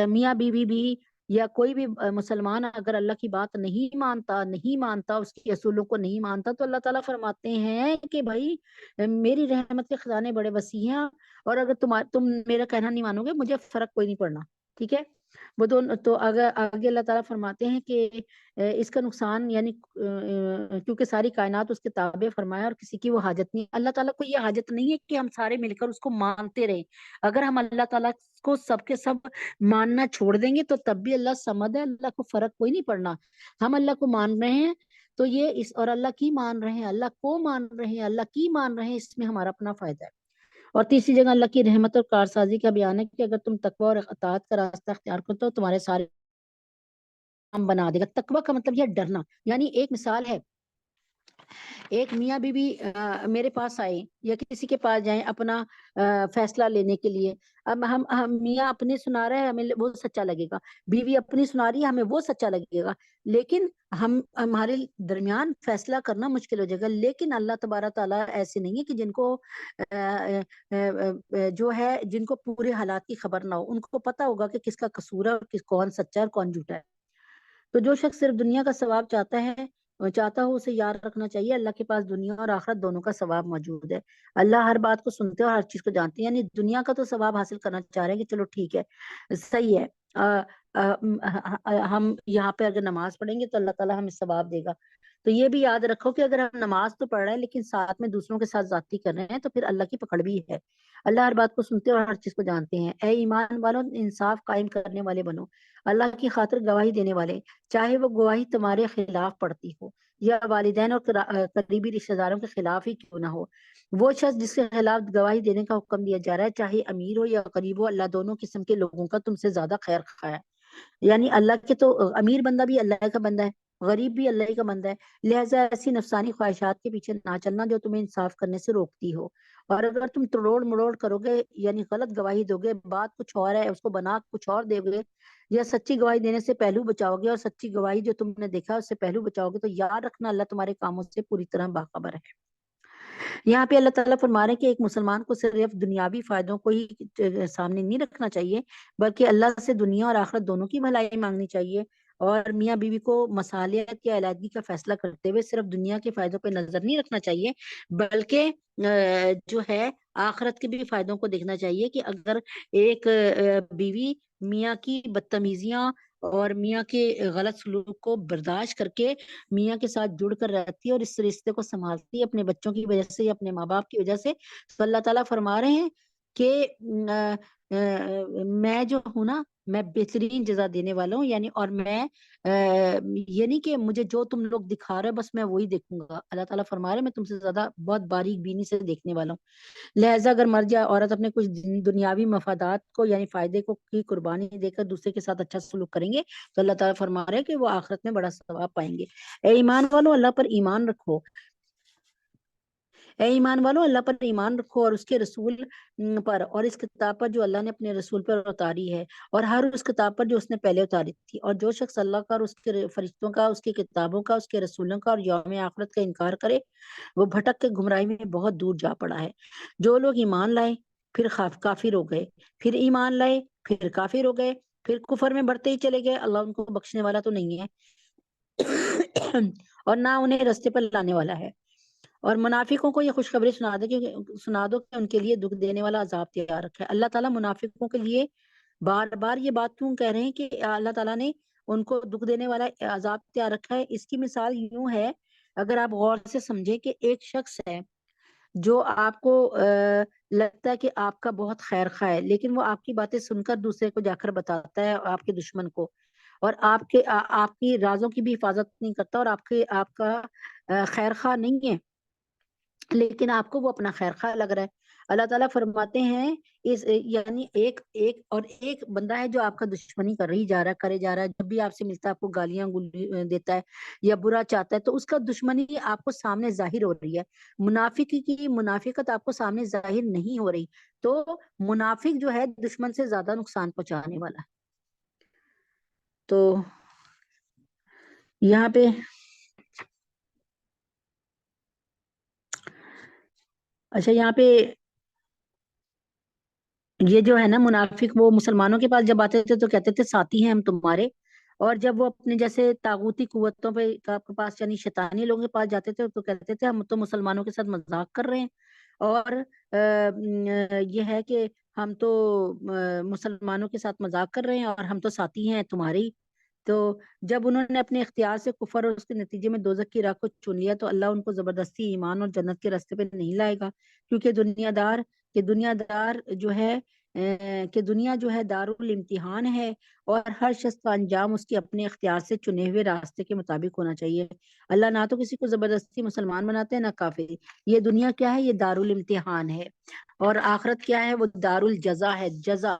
میاں بیوی بھی یا کوئی بھی مسلمان اگر اللہ کی بات نہیں مانتا اس کے اصولوں کو نہیں مانتا، تو اللہ تعالیٰ فرماتے ہیں کہ بھائی میری رحمت کے خزانے بڑے وسیع ہیں، اور اگر تم میرا کہنا نہیں مانو گے مجھے فرق کوئی نہیں پڑنا، ٹھیک ہے۔ وہ دونوں تو اگر آگے اللہ تعالیٰ فرماتے ہیں کہ اس کا نقصان یعنی کیونکہ ساری کائنات اس کے تابع فرمایا اور کسی کی وہ حاجت نہیں، اللہ تعالیٰ کو یہ حاجت نہیں ہے کہ ہم سارے مل کر اس کو مانتے رہیں۔ اگر ہم اللہ تعالیٰ کو سب کے سب ماننا چھوڑ دیں گے تو تب بھی اللہ سمد ہے، اللہ کو فرق کوئی نہیں پڑنا۔ ہم اللہ کو مان رہے ہیں تو یہ اور اللہ کی مان رہے ہیں، اللہ کو مان رہے ہیں، اللہ کی مان رہے ہیں، اس میں ہمارا اپنا فائدہ ہے۔ اور تیسری جگہ اللہ کی رحمت اور کارسازی کا بیان ہے کہ اگر تم تقوی اور اطاعت کا راستہ اختیار کرو تو تمہارے سارے کام بنا دے گا۔ تقوی کا مطلب یہ ڈرنا، یعنی ایک مثال ہے، ایک میاں بیوی میرے پاس آئے یا کسی کے پاس جائیں اپنا فیصلہ لینے کے لیے، اب ہم میاں اپنی سنا رہے ہیں ہمیں وہ سچا لگے گا، بیوی اپنی سنا رہی ہے ہمیں وہ سچا لگے گا، لیکن ہمارے درمیان فیصلہ کرنا مشکل ہو جائے گا۔ لیکن اللہ تبارک تعالیٰ ایسے نہیں ہے کہ جن کو جو ہے جن کو پورے حالات کی خبر نہ ہو، ان کو پتا ہوگا کہ کس کا قصور ہے اور کون سچا ہے اور کون جھوٹا ہے۔ تو جو شخص صرف دنیا کا ثواب چاہتا ہو اسے یاد رکھنا چاہیے اللہ کے پاس دنیا اور آخرت دونوں کا ثواب موجود ہے۔ اللہ ہر بات کو سنتے ہیں اور ہر چیز کو جانتے ہیں، یعنی دنیا کا تو ثواب حاصل کرنا چاہ رہے ہیں کہ چلو ٹھیک ہے صحیح ہے، ہم یہاں پہ اگر نماز پڑھیں گے تو اللہ تعالیٰ ہمیں ثواب دے گا۔ تو یہ بھی یاد رکھو کہ اگر ہم نماز تو پڑھ رہے ہیں لیکن ساتھ میں دوسروں کے ساتھ زیادتی کر رہے ہیں تو پھر اللہ کی پکڑ بھی ہے۔ اللہ ہر بات کو سنتے اور ہر چیز کو جانتے ہیں۔ اے ایمان والوں، انصاف قائم کرنے والے بنو، اللہ کی خاطر گواہی دینے والے، چاہے وہ گواہی تمہارے خلاف پڑتی ہو یا والدین اور قریبی رشتہ داروں کے خلاف ہی کیوں نہ ہو۔ وہ شخص جس کے خلاف گواہی دینے کا حکم دیا جا رہا ہے چاہے امیر ہو یا غریب ہو، اللہ دونوں قسم کے لوگوں کا تم سے زیادہ خیر خواہ ہے۔ یعنی اللہ کے تو امیر بندہ بھی اللہ کا بندہ ہے، غریب بھی اللہ کا بندہ ہے، لہٰذا ایسی نفسانی خواہشات کے پیچھے نہ چلنا جو تمہیں انصاف کرنے سے روکتی ہو۔ اور اگر تم تروڑ مڑوڑ کرو گے یعنی غلط گواہی دو گے، بات کچھ اور ہے اس کو بنا کچھ اور دے گے، یا سچی گواہی دینے سے پہلو بچاؤ گے اور سچی گواہی جو تم نے دیکھا اس سے پہلو بچاؤ گے، تو یاد رکھنا اللہ تمہارے کاموں سے پوری طرح باخبر ہے۔ یہاں پہ اللہ تعالیٰ فرما رہے ہیں کہ ایک مسلمان کو صرف دنیاوی فائدوں کو ہی سامنے نہیں رکھنا چاہیے، بلکہ اللہ سے دنیا اور آخرت دونوں کی بھلائی مانگنی چاہیے، اور میاں بیوی کو مصالحت یا علیحدگی کا فیصلہ کرتے ہوئے صرف دنیا کے فائدوں پہ نظر نہیں رکھنا چاہیے، بلکہ جو ہے آخرت کے بھی فائدوں کو دیکھنا چاہیے۔ کہ اگر ایک بیوی میاں کی بدتمیزیاں اور میاں کے غلط سلوک کو برداشت کر کے میاں کے ساتھ جڑ کر رہتی ہے اور اس رشتے کو سنبھالتی ہے اپنے بچوں کی وجہ سے یا اپنے ماں باپ کی وجہ سے، تو اللہ تعالیٰ فرما رہے ہیں کہ میں جو ہوں نا میں بہترین جزا دینے والا ہوں، یعنی اور میں یہ نہیں کہ مجھے جو تم لوگ دکھا رہے بس میں وہی دیکھوں گا، اللہ تعالیٰ فرما رہے ہیں میں تم سے زیادہ بہت باریک بینی سے دیکھنے والا ہوں۔ لہٰذا اگر مرد یا عورت اپنے کچھ دنیاوی مفادات کو یعنی فائدے کو کی قربانی دے کر دوسرے کے ساتھ اچھا سلوک کریں گے تو اللہ تعالیٰ فرما رہے ہیں کہ وہ آخرت میں بڑا ثواب پائیں گے۔ اے ایمان والو اللہ پر ایمان رکھو، اے ایمان والو اللہ پر ایمان رکھو اور اس کے رسول پر اور اس کتاب پر جو اللہ نے اپنے رسول پر اتاری ہے، اور ہر اس کتاب پر جو اس نے پہلے اتاری تھی، اور جو شخص اللہ کا اور اس کے فرشتوں کا، اس کی کتابوں کا، اس کے رسولوں کا اور یوم آخرت کا انکار کرے وہ بھٹک کے گمراہی میں بہت دور جا پڑا ہے۔ جو لوگ ایمان لائے پھر کافر ہو گئے، پھر ایمان لائے پھر کافر ہو گئے، پھر کفر میں بڑھتے ہی چلے گئے، اللہ ان کو بخشنے والا تو نہیں ہے اور نہ انہیں رستے پر لانے والا ہے۔ اور منافقوں کو یہ خوشخبری سنا دو کہ ان کے لیے دکھ دینے والا عذاب تیار رکھا ہے۔ اللہ تعالیٰ منافقوں کے لیے بار بار یہ بات کیوں کہہ رہے ہیں کہ اللہ تعالیٰ نے ان کو دکھ دینے والا عذاب تیار رکھا ہے؟ اس کی مثال یوں ہے، اگر آپ غور سے سمجھیں کہ ایک شخص ہے جو آپ کو لگتا ہے کہ آپ کا بہت خیر خواہ ہے، لیکن وہ آپ کی باتیں سن کر دوسرے کو جا کر بتاتا ہے آپ کے دشمن کو، اور آپ کی رازوں کی بھی حفاظت نہیں کرتا اور آپ کا خیر خواہ نہیں ہے، لیکن آپ کو وہ اپنا خیر خواہ لگ رہا ہے۔ اللہ تعالیٰ فرماتے ہیں یعنی ایک بندہ ہے جو آپ کا دشمنی کرے جا رہا ہے، جب بھی آپ سے ملتا ہے آپ کو گالیاں دیتا ہے یا برا چاہتا ہے، تو اس کا دشمنی آپ کو سامنے ظاہر ہو رہی ہے، منافق کی منافقت آپ کو سامنے ظاہر نہیں ہو رہی، تو منافق جو ہے دشمن سے زیادہ نقصان پہنچانے والا ہے۔ تو یہاں پہ یہاں پہ یہ جو ہے نا منافق، وہ مسلمانوں کے پاس جب آتے تھے تو کہتے تھے ساتھی ہیں ہم تمہارے، اور جب وہ اپنے جیسے طاغوتی قوتوں پہ کے پاس یعنی شیطانی لوگوں کے پاس جاتے تھے تو کہتے تھے ہم تو مسلمانوں کے ساتھ مذاق کر رہے ہیں، اور یہ ہے کہ ہم تو مسلمانوں کے ساتھ مذاق کر رہے ہیں اور ہم تو ساتھی ہیں تمہاری۔ تو جب انہوں نے اپنے اختیار سے کفر اور اس کے نتیجے میں دوزخ کی راہ کو چن لیا تو اللہ ان کو زبردستی ایمان اور جنت کے راستے پہ نہیں لائے گا، کیونکہ دنیا دار جو ہے کہ دنیا جو ہے دار الامتحان ہے، اور ہر شخص کا انجام اس کے اپنے اختیار سے چنے ہوئے راستے کے مطابق ہونا چاہیے۔ اللہ نہ تو کسی کو زبردستی مسلمان بناتے ہیں نہ کافر۔ یہ دنیا کیا ہے؟ یہ دار الامتحان ہے، اور آخرت کیا ہے؟ وہ دار الجزا ہے، جزا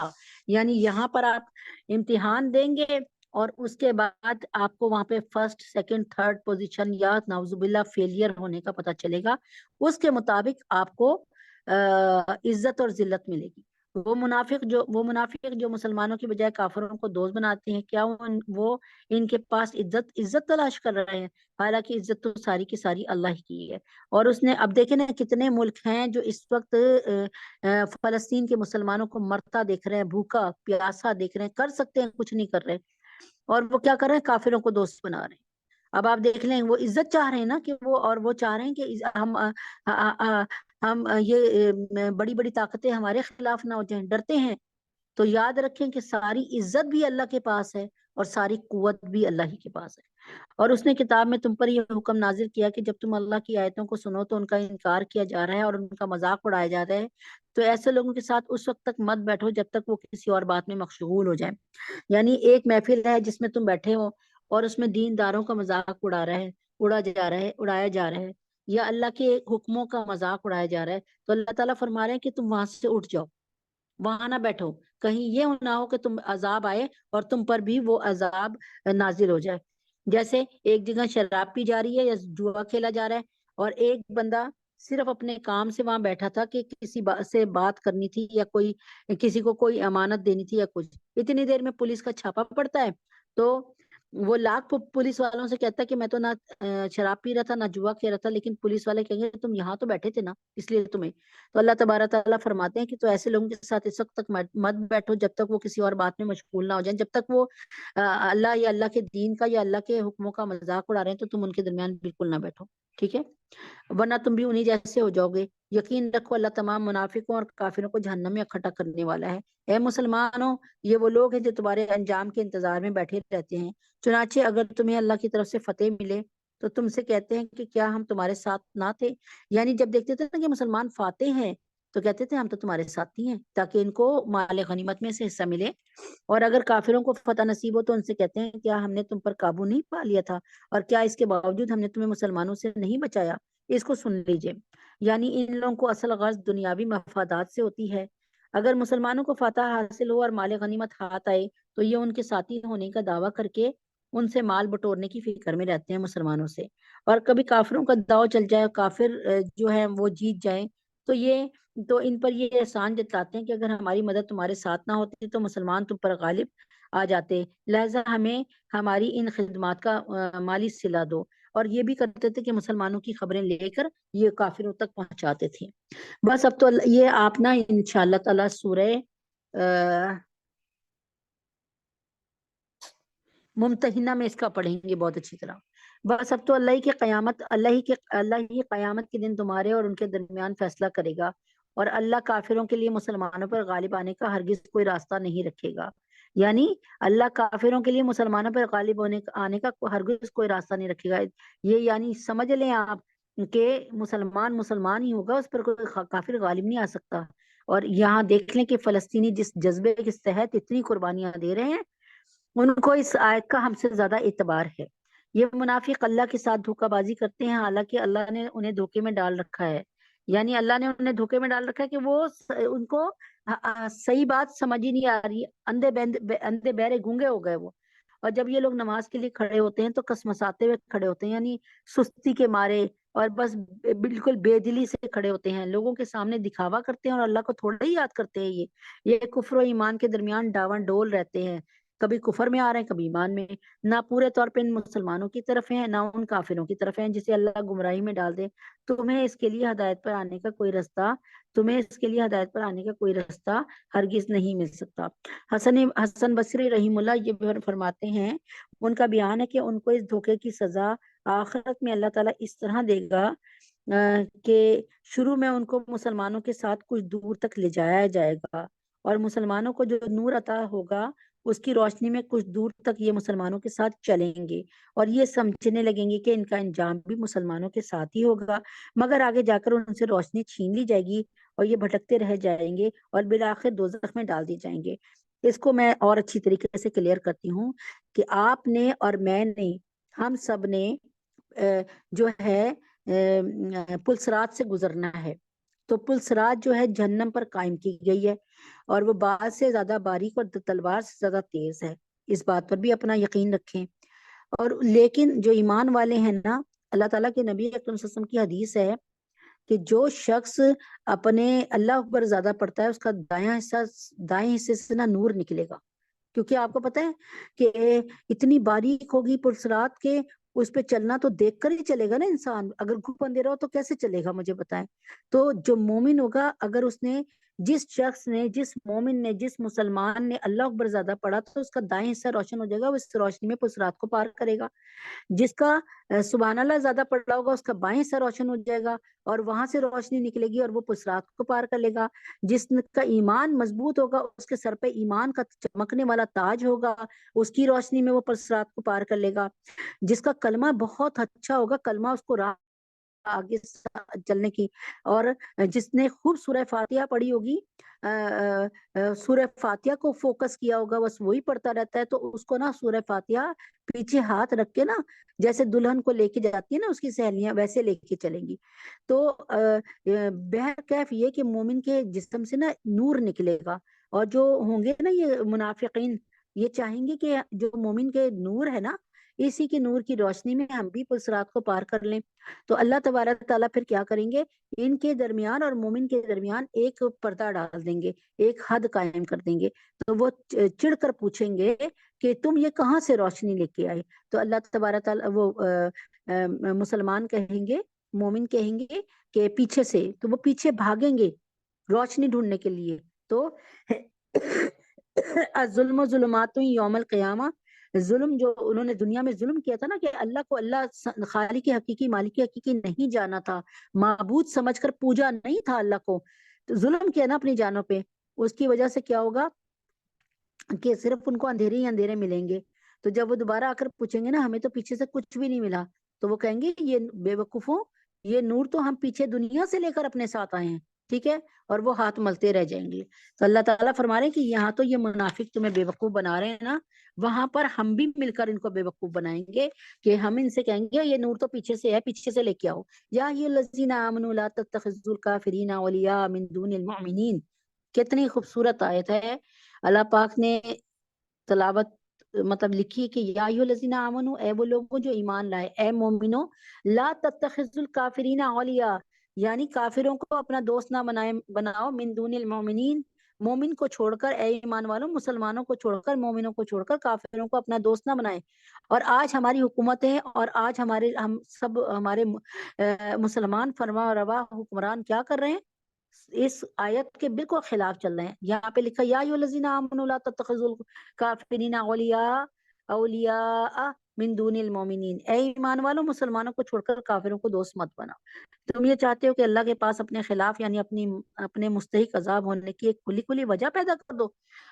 یعنی یہاں پر آپ امتحان دیں گے اور اس کے بعد آپ کو وہاں پہ فرسٹ سیکنڈ تھرڈ پوزیشن یا نعوذ باللہ فیلئر ہونے کا پتہ چلے گا، اس کے مطابق آپ کو عزت اور ذلت ملے گی۔ وہ منافق جو مسلمانوں کی بجائے کافروں کو دوست بناتے ہیں، کیا وہ ان کے پاس عزت تلاش کر رہے ہیں؟ حالانکہ عزت تو ساری کی ساری اللہ ہی کی ہے۔ اور اس نے اب دیکھیں نا کتنے ملک ہیں جو اس وقت فلسطین کے مسلمانوں کو مرتا دیکھ رہے ہیں، بھوکا پیاسا دیکھ رہے ہیں، کر سکتے ہیں کچھ نہیں کر رہے، اور وہ کیا کر رہے ہیں؟ کافروں کو دوست بنا رہے ہیں۔ اب آپ دیکھ لیں وہ عزت چاہ رہے ہیں نا کہ وہ چاہ رہے ہیں کہ ہم یہ بڑی بڑی طاقتیں ہمارے خلاف نہ ہو جائیں، ڈرتے ہیں۔ تو یاد رکھیں کہ ساری عزت بھی اللہ کے پاس ہے اور ساری قوت بھی اللہ ہی کے پاس ہے۔ اور اس نے کتاب میں تم پر یہ حکم نازل کیا کہ جب تم اللہ کی آیتوں کو سنو تو ان کا انکار کیا جا رہا ہے اور ان کا مذاق اڑایا جا رہا ہے، تو ایسے لوگوں کے ساتھ اس وقت تک مت بیٹھو جب تک وہ کسی اور بات میں مشغول ہو جائیں۔ یعنی ایک محفل ہے جس میں تم بیٹھے ہو اور اس میں دین داروں کا مذاق اڑایا جا رہا ہے یا اللہ کے حکموں کا مذاق اڑایا جا رہا ہے، تو اللہ تعالیٰ فرما رہے ہیں کہ تم وہاں سے اٹھ جاؤ، وہاں نہ بیٹھو، کہیں یہ نہ ہو کہ تم عذاب آئے اور تم پر بھی وہ عذاب نازل ہو جائے۔ جیسے ایک جگہ شراب پی جا رہی ہے یا جوا کھیلا جا رہا ہے، اور ایک بندہ صرف اپنے کام سے وہاں بیٹھا تھا کہ کسی سے بات کرنی تھی یا کسی کو کوئی امانت دینی تھی یا کچھ، اتنی دیر میں پولیس کا چھاپا پڑتا ہے، تو وہ لاکھ پولیس والوں سے کہتا ہے کہ میں تو نہ شراب پی رہا تھا نہ جوا کھیل رہا تھا، لیکن پولیس والے کہیں گے تم یہاں تو بیٹھے تھے نا، اس لیے تمہیں۔ تو اللہ تبارک تعالیٰ فرماتے ہیں کہ تو ایسے لوگوں کے ساتھ اس وقت تک مت بیٹھو جب تک وہ کسی اور بات میں مشغول نہ ہو جائیں، جب تک وہ اللہ یا اللہ کے دین کا یا اللہ کے حکموں کا مذاق اڑا رہے ہیں تو تم ان کے درمیان بالکل نہ بیٹھو، ٹھیک ہے؟ ورنہ تم بھی انہی جیسے ہو جاؤ گے۔ یقین رکھو اللہ تمام منافقوں اور کافروں کو جہنم میں اکٹھا کرنے والا ہے۔ اے مسلمانوں، یہ وہ لوگ ہیں جو تمہارے انجام کے انتظار میں بیٹھے رہتے ہیں، چنانچہ اگر تمہیں اللہ کی طرف سے فتح ملے تو تم سے کہتے ہیں کہ کیا ہم تمہارے ساتھ نہ تھے؟ یعنی جب دیکھتے تھے نا کہ مسلمان فاتح ہیں تو کہتے تھے ہم تو تمہارے ساتھی ہیں، تاکہ ان کو مال غنیمت میں سے حصہ ملے۔ اور اگر کافروں کو فتح نصیب ہو تو ان سے کہتے ہیں کیا ہم نے تم پر قابو نہیں پا لیا تھا، اور کیا اس کے باوجود ہم نے تمہیں مسلمانوں سے نہیں بچایا؟ اس کو سن لیجئے، یعنی ان لوگوں کو اصل غرض دنیاوی مفادات سے ہوتی ہے۔ اگر مسلمانوں کو فتح حاصل ہو اور مال غنیمت ہاتھ آئے تو یہ ان کے ساتھی ہونے کا دعویٰ کر کے ان سے مال بٹورنے کی فکر میں رہتے ہیں مسلمانوں سے، اور کبھی کافروں کا داؤ چل جائے اور کافر جو ہے وہ جیت جائیں تو ان پر یہ احسان جتلاتے ہیں کہ اگر ہماری مدد تمہارے ساتھ نہ ہوتی تو مسلمان تم پر غالب آ جاتے، لہذا ہمیں ہماری ان خدمات کا مالی صلہ دو۔ اور یہ بھی کرتے تھے کہ مسلمانوں کی خبریں لے کر یہ کافروں تک پہنچاتے تھے۔ بس اب تو یہ آپ نا انشاءاللہ تعالی سورہ ممتحنہ میں اس کا پڑھیں گے بہت اچھی طرح۔ بس اب تو اللہ ہی قیامت کے دن تمہارے اور ان کے درمیان فیصلہ کرے گا، اور اللہ کافروں کے لیے مسلمانوں پر غالب آنے کا ہرگز کوئی راستہ نہیں رکھے گا۔ یعنی اللہ کافروں کے لیے مسلمانوں پر غالب آنے کا ہرگز کوئی راستہ نہیں رکھے گا۔ یہ یعنی سمجھ لیں آپ کہ مسلمان ہی ہوگا، اس پر کوئی کافر غالب نہیں آ سکتا۔ اور یہاں دیکھ لیں کہ فلسطینی جس جذبے کے تحت اتنی قربانیاں دے رہے ہیں، ان کو اس آیت کا ہم سے زیادہ اعتبار ہے۔ یہ منافق اللہ کے ساتھ دھوکہ بازی کرتے ہیں، حالانکہ اللہ نے انہیں دھوکے میں ڈال رکھا ہے۔ یعنی اللہ نے انہیں دھوکے میں ڈال رکھا ہے کہ وہ ان کو صحیح بات سمجھ ہی نہیں آ رہی، اندھے بہرے گونگے ہو گئے وہ۔ اور جب یہ لوگ نماز کے لیے کھڑے ہوتے ہیں تو کسمساتے ہوئے کھڑے ہوتے ہیں، یعنی سستی کے مارے، اور بس بالکل بے دلی سے کھڑے ہوتے ہیں، لوگوں کے سامنے دکھاوا کرتے ہیں اور اللہ کو تھوڑا ہی یاد کرتے ہیں۔ یہ کفر و ایمان کے درمیان ڈاون ڈول رہتے ہیں، کبھی کفر میں آ رہے ہیں کبھی ایمان میں، نہ پورے طور پہ ان مسلمانوں کی طرف ہیں نہ ان کافروں کی طرف ہیں جسے اللہ گمراہی میں ڈال دے۔ تمہیں اس کے لیے ہدایت پر آنے کا کوئی رستہ تمہیں اس کے لیے ہدایت پر آنے کا کوئی رستہ ہرگز نہیں مل سکتا۔ حسن بصری رحیم اللہ یہ فرماتے ہیں، ان کا بیان ہے کہ ان کو اس دھوکے کی سزا آخرت میں اللہ تعالیٰ اس طرح دے گا کہ شروع میں ان کو مسلمانوں کے ساتھ کچھ دور تک لے جایا جائے گا، اور مسلمانوں کو جو نور عطا ہوگا اس کی روشنی میں کچھ دور تک یہ مسلمانوں کے ساتھ چلیں گے، اور یہ سمجھنے لگیں گے کہ ان کا انجام بھی مسلمانوں کے ساتھ ہی ہوگا، مگر آگے جا کر ان سے روشنی چھین لی جائے گی اور یہ بھٹکتے رہ جائیں گے اور بالآخر دوزخ میں ڈال دی جائیں گے۔ اس کو میں اور اچھی طریقے سے کلیئر کرتی ہوں کہ آپ نے اور میں نے، ہم سب نے جو ہے پلسرات سے گزرنا ہے۔ تو پلسرات جو ہے جہنم پر قائم کی گئی ہے، اور وہ بال سے زیادہ باریک اور تلوار سے زیادہ تیز ہے، اس بات پر بھی اپنا یقین رکھیں۔ اور لیکن جو ایمان والے ہیں نا، اللہ تعالیٰ کے نبی اکرم صلی اللہ علیہ وسلم کی حدیث ہے کہ جو شخص اپنے اللہ اکبر زیادہ پڑھتا ہے اس کا دائیں حصے سے نا نور نکلے گا، کیونکہ آپ کو پتہ ہے کہ اتنی باریک ہوگی پلسرات کے، اس پہ چلنا تو دیکھ کر ہی چلے گا نا انسان، اگر گھوپ اندھیرا ہو تو کیسے چلے گا مجھے بتائیں۔ تو جو مومن ہوگا، اگر اس نے جس شخص نے، جس مومن نے، جس مسلمان نے اللہ اکبر زیادہ پڑھا تو اس کا دائیں حصہ روشن ہو جائے گا، وہ اس روشنی میں پلسرات کو پار کرے گا۔ جس کا سبحان اللہ زیادہ پڑھا ہوگا اس کا بائیں حصہ روشن ہو جائے گا اور وہاں سے روشنی نکلے گی اور وہ پلسرات کو پار کر لے گا۔ جس کا ایمان مضبوط ہوگا اس کے سر پہ ایمان کا چمکنے والا تاج ہوگا، اس کی روشنی میں وہ پلسرات کو پار کر لے گا۔ جس کا کلمہ بہت اچھا ہوگا، کلمہ اس کو راہ آگے چلنے کی، اور جس نے خوب سورہ فاتحہ پڑھی ہوگی، سورہ فاتحہ کو فوکس کیا ہوگا، بس وہی پڑھتا رہتا ہے، تو اس کو نا سورہ فاتحہ پیچھے ہاتھ رکھ کے نا، جیسے دلہن کو لے کے جاتی ہے نا اس کی سہیلیاں، ویسے لے کے چلیں گی۔ تو بہرکیف یہ کہ مومن کے جسم سے نا نور نکلے گا، اور جو ہوں گے نا یہ منافقین، یہ چاہیں گے کہ جو مومن کے نور ہے نا، اسی کی نور کی روشنی میں ہم بھی پلسرات کو پار کر لیں۔ تو اللہ تبارک تعالیٰ پھر کیا کریں گے، ان کے درمیان اور مومن کے درمیان ایک پردہ ڈال دیں گے، ایک حد قائم کر دیں گے۔ تو وہ چڑھ کر پوچھیں گے کہ تم یہ کہاں سے روشنی لے کے آئے؟ تو اللہ تبارک تعالیٰ وہ مسلمان کہیں گے، مومن کہیں گے کہ پیچھے سے، تو وہ پیچھے بھاگیں گے روشنی ڈھونڈنے کے لیے۔ تو الظلم و ظلمات یوم القیامہ، ظلم جو انہوں نے دنیا میں ظلم کیا تھا نا، کہ اللہ کو اللہ خالق حقیقی، مالک حقیقی نہیں جانا تھا، معبود سمجھ کر پوجا نہیں تھا اللہ کو، تو ظلم کیا نا اپنی جانوں پہ، اس کی وجہ سے کیا ہوگا کہ صرف ان کو اندھیرے ہی اندھیرے ملیں گے۔ تو جب وہ دوبارہ آ کر پوچھیں گے نا ہمیں تو پیچھے سے کچھ بھی نہیں ملا، تو وہ کہیں گے یہ بے وقوفوں، یہ نور تو ہم پیچھے دنیا سے لے کر اپنے ساتھ آئے ہیں، ٹھیک ہے، اور وہ ہاتھ ملتے رہ جائیں گے۔ تو اللہ تعالیٰ فرما رہے ہیں کہ یہاں تو یہ منافق تمہیں بے وقوف بنا رہے ہیں نا، وہاں پر ہم بھی مل کر ان کو بے وقوف بنائیں گے، کہ ہم ان سے کہیں گے یہ نور تو پیچھے سے ہے، پیچھے سے لے کے آؤ۔ یا الذین آمنوا لا تتخذوا الکافرین اولیاء من دون المؤمنین، کتنی خوبصورت آیت ہے۔ اللہ پاک نے تلاوت مطلب لکھی کہ یا ایھا الذین آمنوا، اے وہ لوگوں جو ایمان لائے، اے مومنو، لا تتخذوا الکافرین اولیاء، یعنی کافروں کو اپنا دوست نہ بناؤ، من دون المؤمنین، مومن کو چھوڑ کر، اے ایمان والوں مسلمانوں کو چھوڑ کر، مومنوں کو چھوڑ کر کافروں کو اپنا دوست نہ بنائیں۔ اور آج ہماری حکومت ہے، اور آج ہم سب ہمارے مسلمان فرما روا حکمران کیا کر رہے ہیں، اس آیت کے بالکل خلاف چل رہے ہیں۔ یہاں پہ لکھا یا ایھا الذین آمنوا لا تتخذوا الکافرین اولیاء من دون المؤمنین، اے ایمان والوں مسلمانوں کو چھوڑ کر کافروں کو دوست مت بناؤ۔ تم یہ چاہتے ہو کہ اللہ کے پاس اپنے خلاف، یعنی اپنے مستحق عذاب ہونے کی ایک کھلی وجہ پیدا کر دو۔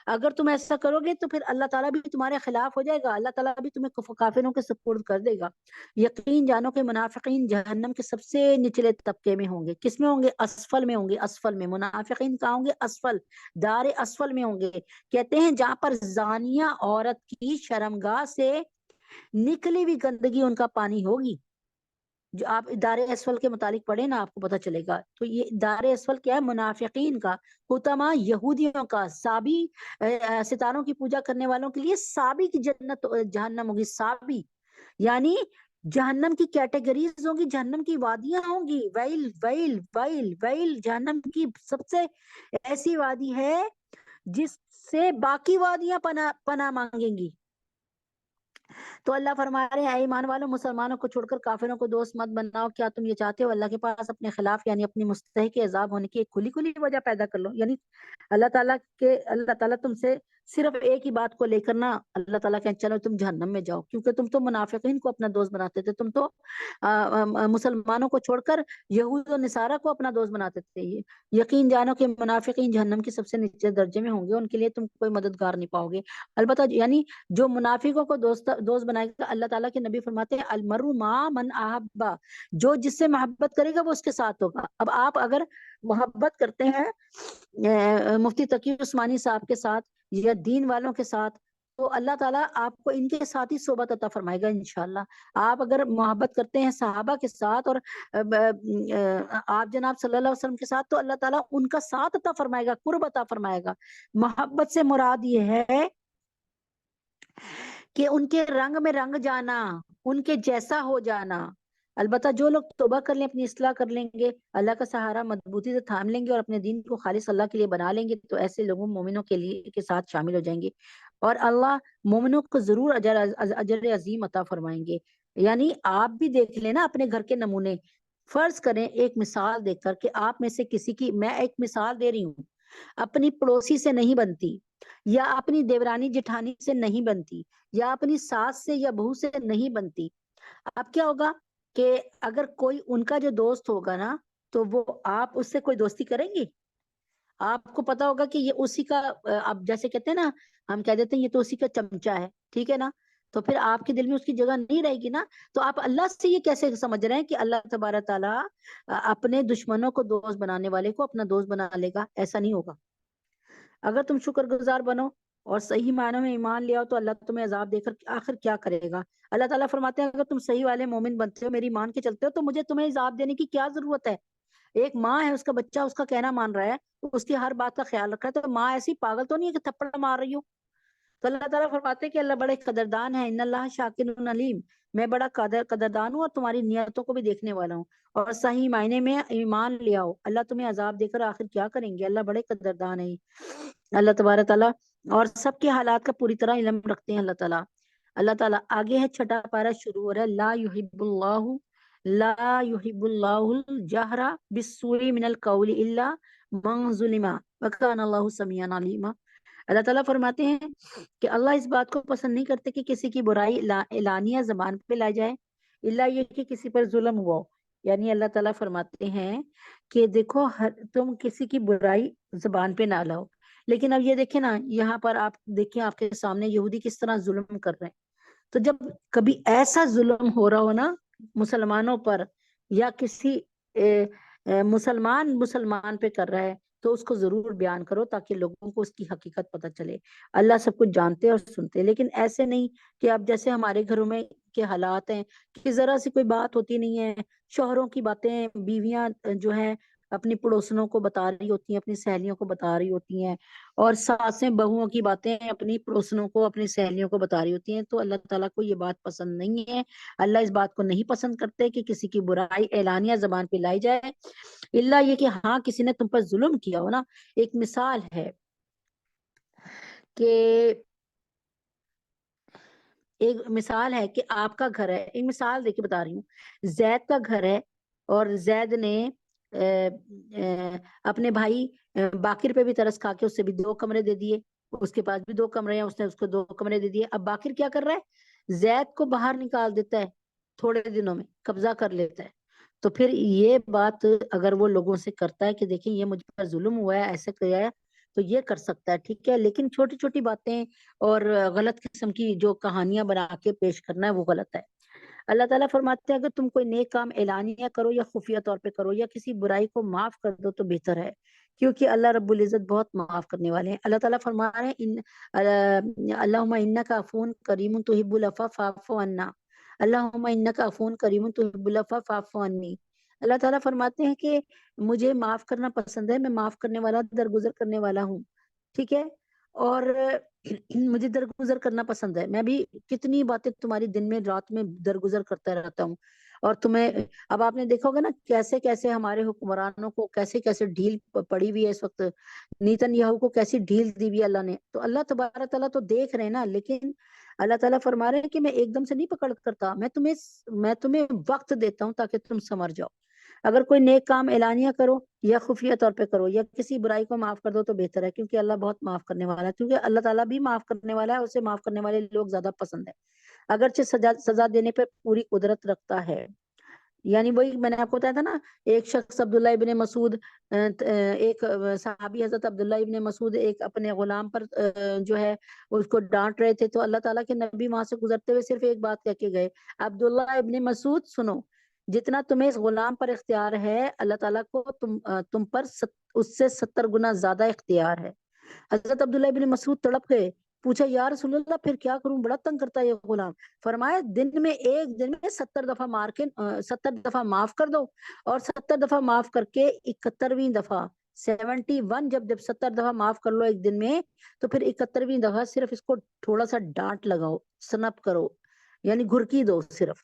اگر تم ایسا کرو گے تو پھر اللہ تعالیٰ بھی تمہارے خلاف ہو جائے گا، اللہ تعالیٰ بھی تمہیں کافروں کے سپرد کر دے گا۔ یقین جانو کہ منافقین جہنم کے سب سے نچلے طبقے میں ہوں گے۔ کس میں ہوں گے؟ اسفل میں ہوں گے، اسفل میں۔ منافقین کہاں ہوں گے؟ اسفل، دار اسفل میں ہوں گے۔ کہتے ہیں جہاں پر زانیہ عورت کی شرمگاہ سے نکلی ہوئی گندگی ان کا پانی ہوگی، جو آپ دار اسفل کے متعلق پڑھیں نا آپ کو پتہ چلے گا۔ تو یہ دار اسفل کیا ہے؟ منافقین کا، حطمہ یہودیوں کا، سابی ستاروں کی پوجا کرنے والوں کے لیے سابی کی جنت جہنم ہوگی۔ سابی یعنی جہنم کی کیٹیگریز ہوں گی، جہنم کی وادیاں ہوں گی، ویل ویل ویل ویل، جہنم کی سب سے ایسی وادی ہے جس سے باقی وادیاں پناہ مانگیں گی۔ تو اللہ فرما رہے ہیں اے ایمان والوں، مسلمانوں کو چھوڑ کر کافروں کو دوست مت بناؤ۔ کیا تم یہ چاہتے ہو اللہ کے پاس اپنے خلاف یعنی اپنی مستحق عذاب ہونے کی ایک کھلی کھلی وجہ پیدا کر لو؟ یعنی اللہ تعالیٰ تم سے صرف ایک ہی بات کو لے کر نا اللہ تعالیٰ کہ چلو تم جہنم میں جاؤ، کیونکہ تم تو منافقین کو اپنا دوست بناتے تھے، تم تو مسلمانوں کو چھوڑ کر یہود و نصارہ کو اپنا دوست بناتے تھے۔ یقین جانو کہ منافقین جہنم کے سب سے نیچے درجے میں ہوں گے، ان کے لیے تم کوئی مددگار نہیں پاؤ گے۔ البتہ یعنی جو منافقوں کو دوست بنائے گا، اللہ تعالیٰ کے نبی فرماتے ہیں المرء مع من احبا، جو جس سے محبت کرے گا وہ اس کے ساتھ ہوگا۔ اب آپ اگر محبت کرتے ہیں مفتی تقی عثمانی صاحب کے ساتھ یا دین والوں کے ساتھ، تو اللہ تعالیٰ آپ کو ان کے ساتھ ہی صحبت عطا فرمائے گا انشاءاللہ۔ آپ اگر محبت کرتے ہیں صحابہ کے ساتھ اور آپ جناب صلی اللہ علیہ وسلم کے ساتھ، تو اللہ تعالیٰ ان کا ساتھ عطا فرمائے گا، قرب عطا فرمائے گا۔ محبت سے مراد یہ ہے کہ ان کے رنگ میں رنگ جانا، ان کے جیسا ہو جانا۔ البتہ جو لوگ توبہ کر لیں، اپنی اصلاح کر لیں گے، اللہ کا سہارا مضبوطی سے تھام لیں گے اور اپنے دین کو خالص اللہ کے لیے بنا لیں گے، تو ایسے لوگوں مومنوں کے لیے کے ساتھ شامل ہو جائیں گے، اور اللہ مومنوں کو ضرور اجر عظیم عطا فرمائیں گے۔ یعنی آپ بھی دیکھ لیں نا اپنے گھر کے نمونے، فرض کریں ایک مثال دیکھ کر کہ آپ میں سے کسی کی، میں ایک مثال دے رہی ہوں، اپنی پڑوسی سے نہیں بنتی، یا اپنی دیورانی جٹھانی سے نہیں بنتی، یا اپنی ساس سے یا بہو سے نہیں بنتی، اب کیا ہوگا کہ اگر کوئی ان کا جو دوست ہوگا نا، تو وہ آپ اس سے کوئی دوستی کریں گی؟ آپ کو پتا ہوگا کہ یہ اسی کا، اب جیسے کہتے ہیں نا، ہم کہہ دیتے ہیں یہ تو اسی کا چمچا ہے، ٹھیک ہے نا، تو پھر آپ کے دل میں اس کی جگہ نہیں رہے گی نا۔ تو آپ اللہ سے یہ کیسے سمجھ رہے ہیں کہ اللہ تبارک تعالیٰ اپنے دشمنوں کو دوست بنانے والے کو اپنا دوست بنا لے گا؟ ایسا نہیں ہوگا۔ اگر تم شکر گزار بنو اور صحیح معنوں میں ایمان لے آؤ، تو اللہ تمہیں عذاب دے کر آخر کیا کرے گا؟ اللہ تعالیٰ فرماتے ہیں اگر تم صحیح والے مومن بنتے ہو، میری مان کے چلتے ہو، تو مجھے تمہیں عذاب دینے کی کیا ضرورت ہے؟ ایک ماں ہے، اس کا بچہ اس کا کہنا مان رہا ہے، اس کی ہر بات کا خیال رکھ رہا ہے، تو ماں ایسی پاگل تو نہیں ہے کہ تھپڑ مار رہی ہو؟ تو اللہ تعالیٰ فرماتے ہیں کہ اللہ بڑے قدردان ہے، ان اللہ شاکر علیم، میں بڑا قدردان ہوں اور تمہاری نیتوں کو بھی دیکھنے والا ہوں، اور صحیح معنی میں ایمان لے آؤ، اللہ تمہیں عذاب دے کر آخر کیا کریں گے؟ اللہ بڑے قدردان ہے اللہ تبارک تعالیٰ، اور سب کے حالات کا پوری طرح علم رکھتے ہیں اللہ تعالیٰ۔ اللہ تعالیٰ آگے ہے، چھٹا پارہ شروع ہو رہا ہے، لا يحب اللہ الجہر بالسوء من القول الا من ظلم وکان اللہ سمیعا علیما۔ اللہ تعالیٰ فرماتے ہیں کہ اللہ اس بات کو پسند نہیں کرتے کہ کسی کی برائی اعلانیہ زبان پہ لائی جائے، الا یہ کہ کسی پر ظلم ہوا ہو۔ یعنی اللہ تعالیٰ فرماتے ہیں کہ دیکھو تم کسی کی برائی زبان پہ نہ لاؤ، لیکن اب یہ دیکھیں نا، یہاں پر آپ دیکھیں آپ کے سامنے یہودی کس طرح ظلم کر رہے ہیں۔ تو جب کبھی ایسا ظلم ہو رہا ہو نا مسلمانوں پر، یا کسی مسلمان پہ کر رہا ہے، تو اس کو ضرور بیان کرو تاکہ لوگوں کو اس کی حقیقت پتہ چلے۔ اللہ سب کچھ جانتے اور سنتے، لیکن ایسے نہیں کہ اب جیسے ہمارے گھروں میں کے حالات ہیں کہ ذرا سی کوئی بات ہوتی نہیں ہے، شوہروں کی باتیں بیویاں جو ہیں اپنی پڑوسنوں کو بتا رہی ہوتی ہیں، اپنی سہیلیوں کو بتا رہی ہوتی ہیں، اور ساسیں بہوؤں کی باتیں اپنی پڑوسنوں کو اپنی سہیلیوں کو بتا رہی ہوتی ہیں۔ تو اللہ تعالیٰ کو یہ بات پسند نہیں ہے، اللہ اس بات کو نہیں پسند کرتے کہ کسی کی برائی اعلانیہ زبان پہ لائی جائے، اللہ یہ کہ ہاں کسی نے تم پر ظلم کیا ہو نا۔ ایک مثال ہے کہ آپ کا گھر ہے، ایک مثال دے کے بتا رہی ہوں، زید کا گھر ہے، اور زید نے اپنے بھائی باقر پہ بھی ترس کھا کے اس سے بھی 2 کمرے دے دیے، اس کے پاس بھی 2 کمرے ہیں، اس نے اس کو 2 کمرے دے دیے۔ اب باقر کیا کر رہا ہے؟ زید کو باہر نکال دیتا ہے، تھوڑے دنوں میں قبضہ کر لیتا ہے۔ تو پھر یہ بات اگر وہ لوگوں سے کرتا ہے کہ دیکھیں یہ مجھ پر ظلم ہوا ہے، ایسے کیا ہے، تو یہ کر سکتا ہے، ٹھیک ہے، لیکن چھوٹی چھوٹی باتیں اور غلط قسم کی جو کہانیاں بنا کے پیش کرنا ہے وہ غلط ہے۔ اللہ تعالیٰ فرماتے ہیں اگر تم کوئی نیک کام اعلانیہ کرو یا خفیہ طور پہ کرو یا کسی برائی کو معاف کر دو تو بہتر ہے، کیونکہ اللہ رب العزت بہت معاف کرنے والے ہیں۔ اللہ تعالیٰ فرما رہے ہیں اللہم انک عفو کریم تحب العفو فاعف عنا، اللہم انک عفو کریم تحب العفو فاعف عنی۔ اللہ تعالیٰ فرماتے ہیں کہ مجھے معاف کرنا پسند ہے، میں معاف کرنے والا درگزر کرنے والا ہوں، ٹھیک ہے، اور مجھے درگزر کرنا پسند ہے، میں بھی کتنی باتیں تمہاری دن میں رات میں درگزر کرتا رہتا ہوں، اور تمہیں اب آپ نے دیکھا ہوگا نا کیسے کیسے ہمارے حکمرانوں کو کیسے کیسے ڈھیل پڑی ہوئی ہے اس وقت، نیتن یاہو کو کیسی ڈھیل دی ہوئی ہے اللہ نے. تو اللہ تبارک تعالیٰ تو دیکھ رہے ہیں نا، لیکن اللہ تعالیٰ فرما رہے ہیں کہ میں ایک دم سے نہیں پکڑ کرتا، میں تمہیں وقت دیتا ہوں تاکہ تم سمجھ جاؤ. اگر کوئی نیک کام اعلانیہ کرو یا خفیہ طور پہ کرو یا کسی برائی کو معاف کر دو تو بہتر ہے، کیونکہ اللہ بہت معاف کرنے والا ہے. کیونکہ اللہ تعالیٰ بھی معاف کرنے والا ہے، اسے معاف کرنے والے لوگ زیادہ پسند ہے، اگرچہ سزا دینے پہ پوری قدرت رکھتا ہے. یعنی وہی میں نے آپ کو بتایا تھا نا، ایک شخص عبداللہ ابن مسعود، ایک صحابی حضرت عبداللہ ابن مسعود ایک اپنے غلام پر جو ہے اس کو ڈانٹ رہے تھے، تو اللہ تعالیٰ کے نبی وہاں سے گزرتے ہوئے صرف ایک بات کہہ کے گئے، عبداللہ ابن مسعود سنو، جتنا تمہیں اس غلام پر اختیار ہے اللہ تعالیٰ کو تم پر اس سے 70 گنا زیادہ اختیار ہے. حضرت عبداللہ ابن مسعود تڑپ گئے، پوچھا یا رسول اللہ پھر کیا کروں، بڑا تنگ کرتا ہے یہ غلام. فرمایا ایک دن میں 70 دفعہ 70 دفعہ معاف کر دو، اور 70 دفعہ معاف کر کے 71ویں دفعہ 71 جب 70 دفعہ معاف کر لو ایک دن میں، تو پھر 71ویں دفعہ صرف اس کو تھوڑا سا ڈانٹ لگاؤ، سنپ کرو، یعنی گھرکی دو صرف.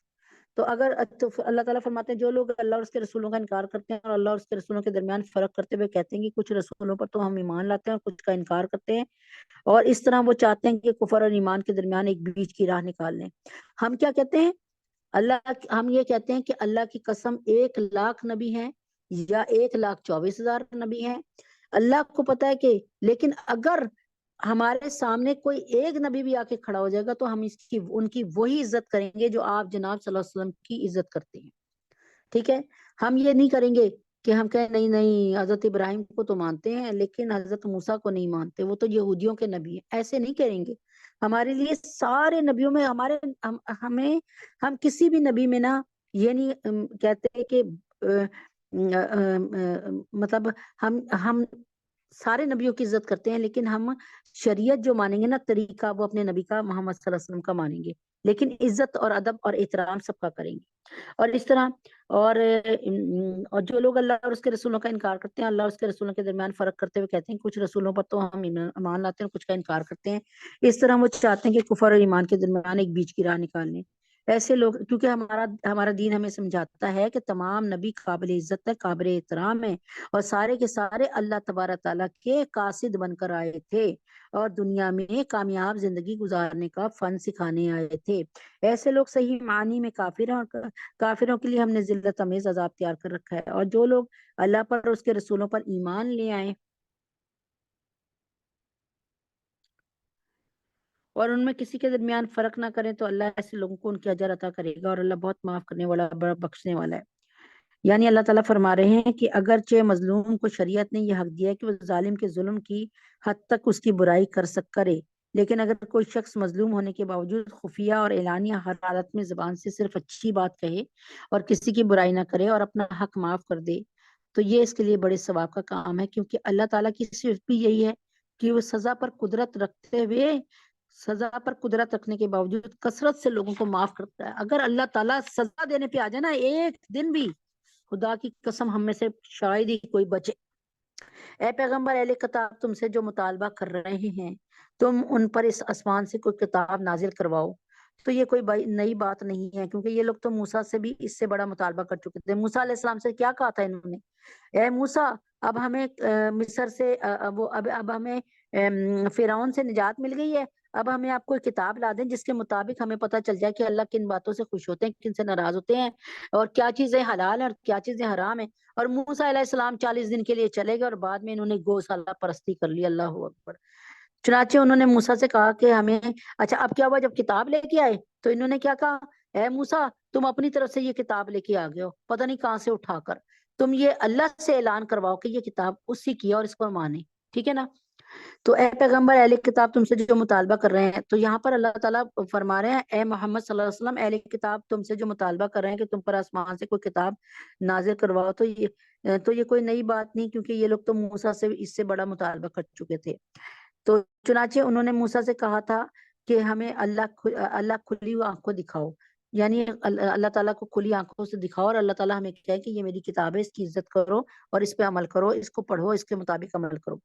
تو اگر اللہ تعالیٰ فرماتے ہیں جو لوگ اللہ اور اس کے رسولوں کا انکار کرتے ہیں اور اللہ اور اس کے رسولوں کے درمیان فرق کرتے ہوئے کہتے ہیں کہ کچھ رسولوں پر تو ہم ایمان لاتے ہیں اور کچھ کا انکار کرتے ہیں، اور اس طرح وہ چاہتے ہیں کہ کفر اور ایمان کے درمیان ایک بیچ کی راہ نکال لیں. ہم کیا کہتے ہیں؟ ہم یہ کہتے ہیں کہ اللہ کی قسم 1,00,000 نبی ہیں یا 1,24,000 نبی ہیں، اللہ کو پتا ہے کہ، لیکن اگر ہمارے سامنے کوئی ایک نبی بھی آ کے کھڑا ہو جائے گا تو ہم ان کی وہی عزت کریں گے جو آپ جناب صلی اللہ علیہ وسلم کی عزت کرتے ہیں. ٹھیک ہے، ہم یہ نہیں کریں گے کہ ہم کہیں نہیں نہیں حضرت ابراہیم کو تو مانتے ہیں لیکن حضرت موسیٰ کو نہیں مانتے، وہ تو یہودیوں کے نبی ہیں، ایسے نہیں کریں گے. ہمارے لیے سارے نبیوں میں ہم کسی بھی نبی میں نا یہ نہیں کہتے کہ مطلب ہم سارے نبیوں کی عزت کرتے ہیں، لیکن ہم شریعت جو مانیں گے نا، طریقہ، وہ اپنے نبی کا محمد صلی اللہ علیہ وسلم کا مانیں گے، لیکن عزت اور ادب اور احترام سب کا کریں گے. اور اس طرح اور جو لوگ اللہ اور اس کے رسولوں کا انکار کرتے ہیں، اللہ اور اس کے رسولوں کے درمیان فرق کرتے ہوئے کہتے ہیں کچھ رسولوں پر تو ہم ایمان لاتے ہیں کچھ کا انکار کرتے ہیں، اس طرح وہ چاہتے ہیں کہ کفر اور ایمان کے درمیان ایک بیچ کی راہ نکال لیں. ایسے لوگ، کیونکہ ہمارا دین ہمیں سمجھاتا ہے کہ تمام نبی قابل عزت ہے، قابل احترام ہے، اور سارے کے سارے اللہ تبارک تعالیٰ کے قاصد بن کر آئے تھے اور دنیا میں کامیاب زندگی گزارنے کا فن سکھانے آئے تھے. ایسے لوگ صحیح معنی میں کافروں کے لیے ہم نے ذلت امیز عذاب تیار کر رکھا ہے. اور جو لوگ اللہ پر اور اس کے رسولوں پر ایمان لے آئے اور ان میں کسی کے درمیان فرق نہ کریں تو اللہ ایسے لوگوں کو ان کی اجر عطا کرے گا، اور اللہ بہت معاف کرنے والا، بڑا بخشنے والا ہے. یعنی اللہ تعالیٰ فرما رہے ہیں کہ اگرچہ مظلوم کو شریعت نے یہ حق دیا ہے کہ وہ ظالم کے ظلم کی حد تک اس کی برائی کرے، لیکن اگر کوئی شخص مظلوم ہونے کے باوجود خفیہ اور اعلانیہ ہر حالت میں زبان سے صرف اچھی بات کہے اور کسی کی برائی نہ کرے اور اپنا حق معاف کر دے تو یہ اس کے لیے بڑے ثواب کا کام ہے. کیونکہ اللہ تعالیٰ کی صرف بھی یہی ہے کہ وہ سزا پر قدرت رکھنے کے باوجود کثرت سے لوگوں کو معاف کرتا ہے. اگر اللہ تعالیٰ سزا دینے پہ آ جائے نا ایک دن بھی، خدا کی قسم ہم میں سے شاید ہی کوئی بچے. اے پیغمبر، اہل کتاب تم سے جو مطالبہ کر رہے ہیں تم ان پر اس آسمان سے کوئی کتاب نازل کرواؤ، تو یہ کوئی نئی بات نہیں ہے، کیونکہ یہ لوگ تو موسیٰ سے بھی اس سے بڑا مطالبہ کر چکے تھے. موسیٰ علیہ السلام سے کیا کہا تھا انہوں نے؟ اے موسیٰ، اب ہمیں مصر سے اب ہمیں فرعون سے نجات مل گئی ہے، اب ہمیں آپ کوئی کتاب لا دیں جس کے مطابق ہمیں پتہ چل جائے کہ اللہ کن باتوں سے خوش ہوتے ہیں، کن سے ناراض ہوتے ہیں، اور کیا چیزیں حلال ہیں اور کیا چیزیں حرام ہیں. اور موسیٰ علیہ السلام 40 دن کے لیے چلے گئے اور بعد میں انہوں نے گوشالہ پرستی کر لی. اللہ اکبر. چنانچہ انہوں نے موسیٰ سے کہا کہ ہمیں، اچھا اب کیا ہوا، جب کتاب لے کے آئے تو انہوں نے کیا کہا؟ اے موسیٰ، تم اپنی طرف سے یہ کتاب لے کے آ گئے ہو، پتہ نہیں کہاں سے اٹھا کر، تم یہ اللہ سے اعلان کرواؤ کہ یہ کتاب اسی کی ہے اور اس کو مانے. ٹھیک ہے نا؟ تو اے پیغمبر، اہل کتاب تم سے جو مطالبہ کر رہے ہیں، تو یہاں پر اللہ تعالیٰ فرما رہے ہیں اے محمد صلی اللہ علیہ وسلم، اہل کتاب تم سے جو مطالبہ کر رہے ہیں کہ تم پر آسمان سے کوئی کتاب نازل کرواؤ، تو یہ کوئی نئی بات نہیں، کیونکہ یہ لوگ تو موسیٰ سے اس سے بڑا مطالبہ کر چکے تھے. تو چنانچہ انہوں نے موسیٰ سے کہا تھا کہ ہمیں اللہ کھلی ہوئی آنکھوں دکھاؤ، یعنی اللہ تعالیٰ کو کھلی آنکھوں سے دکھاؤ، اور اللہ تعالیٰ ہمیں کہے کہ یہ میری کتاب ہے، اس کی عزت کرو اور اس پہ عمل کرو، اس کو پڑھو، اس کے مطابق عمل کرو.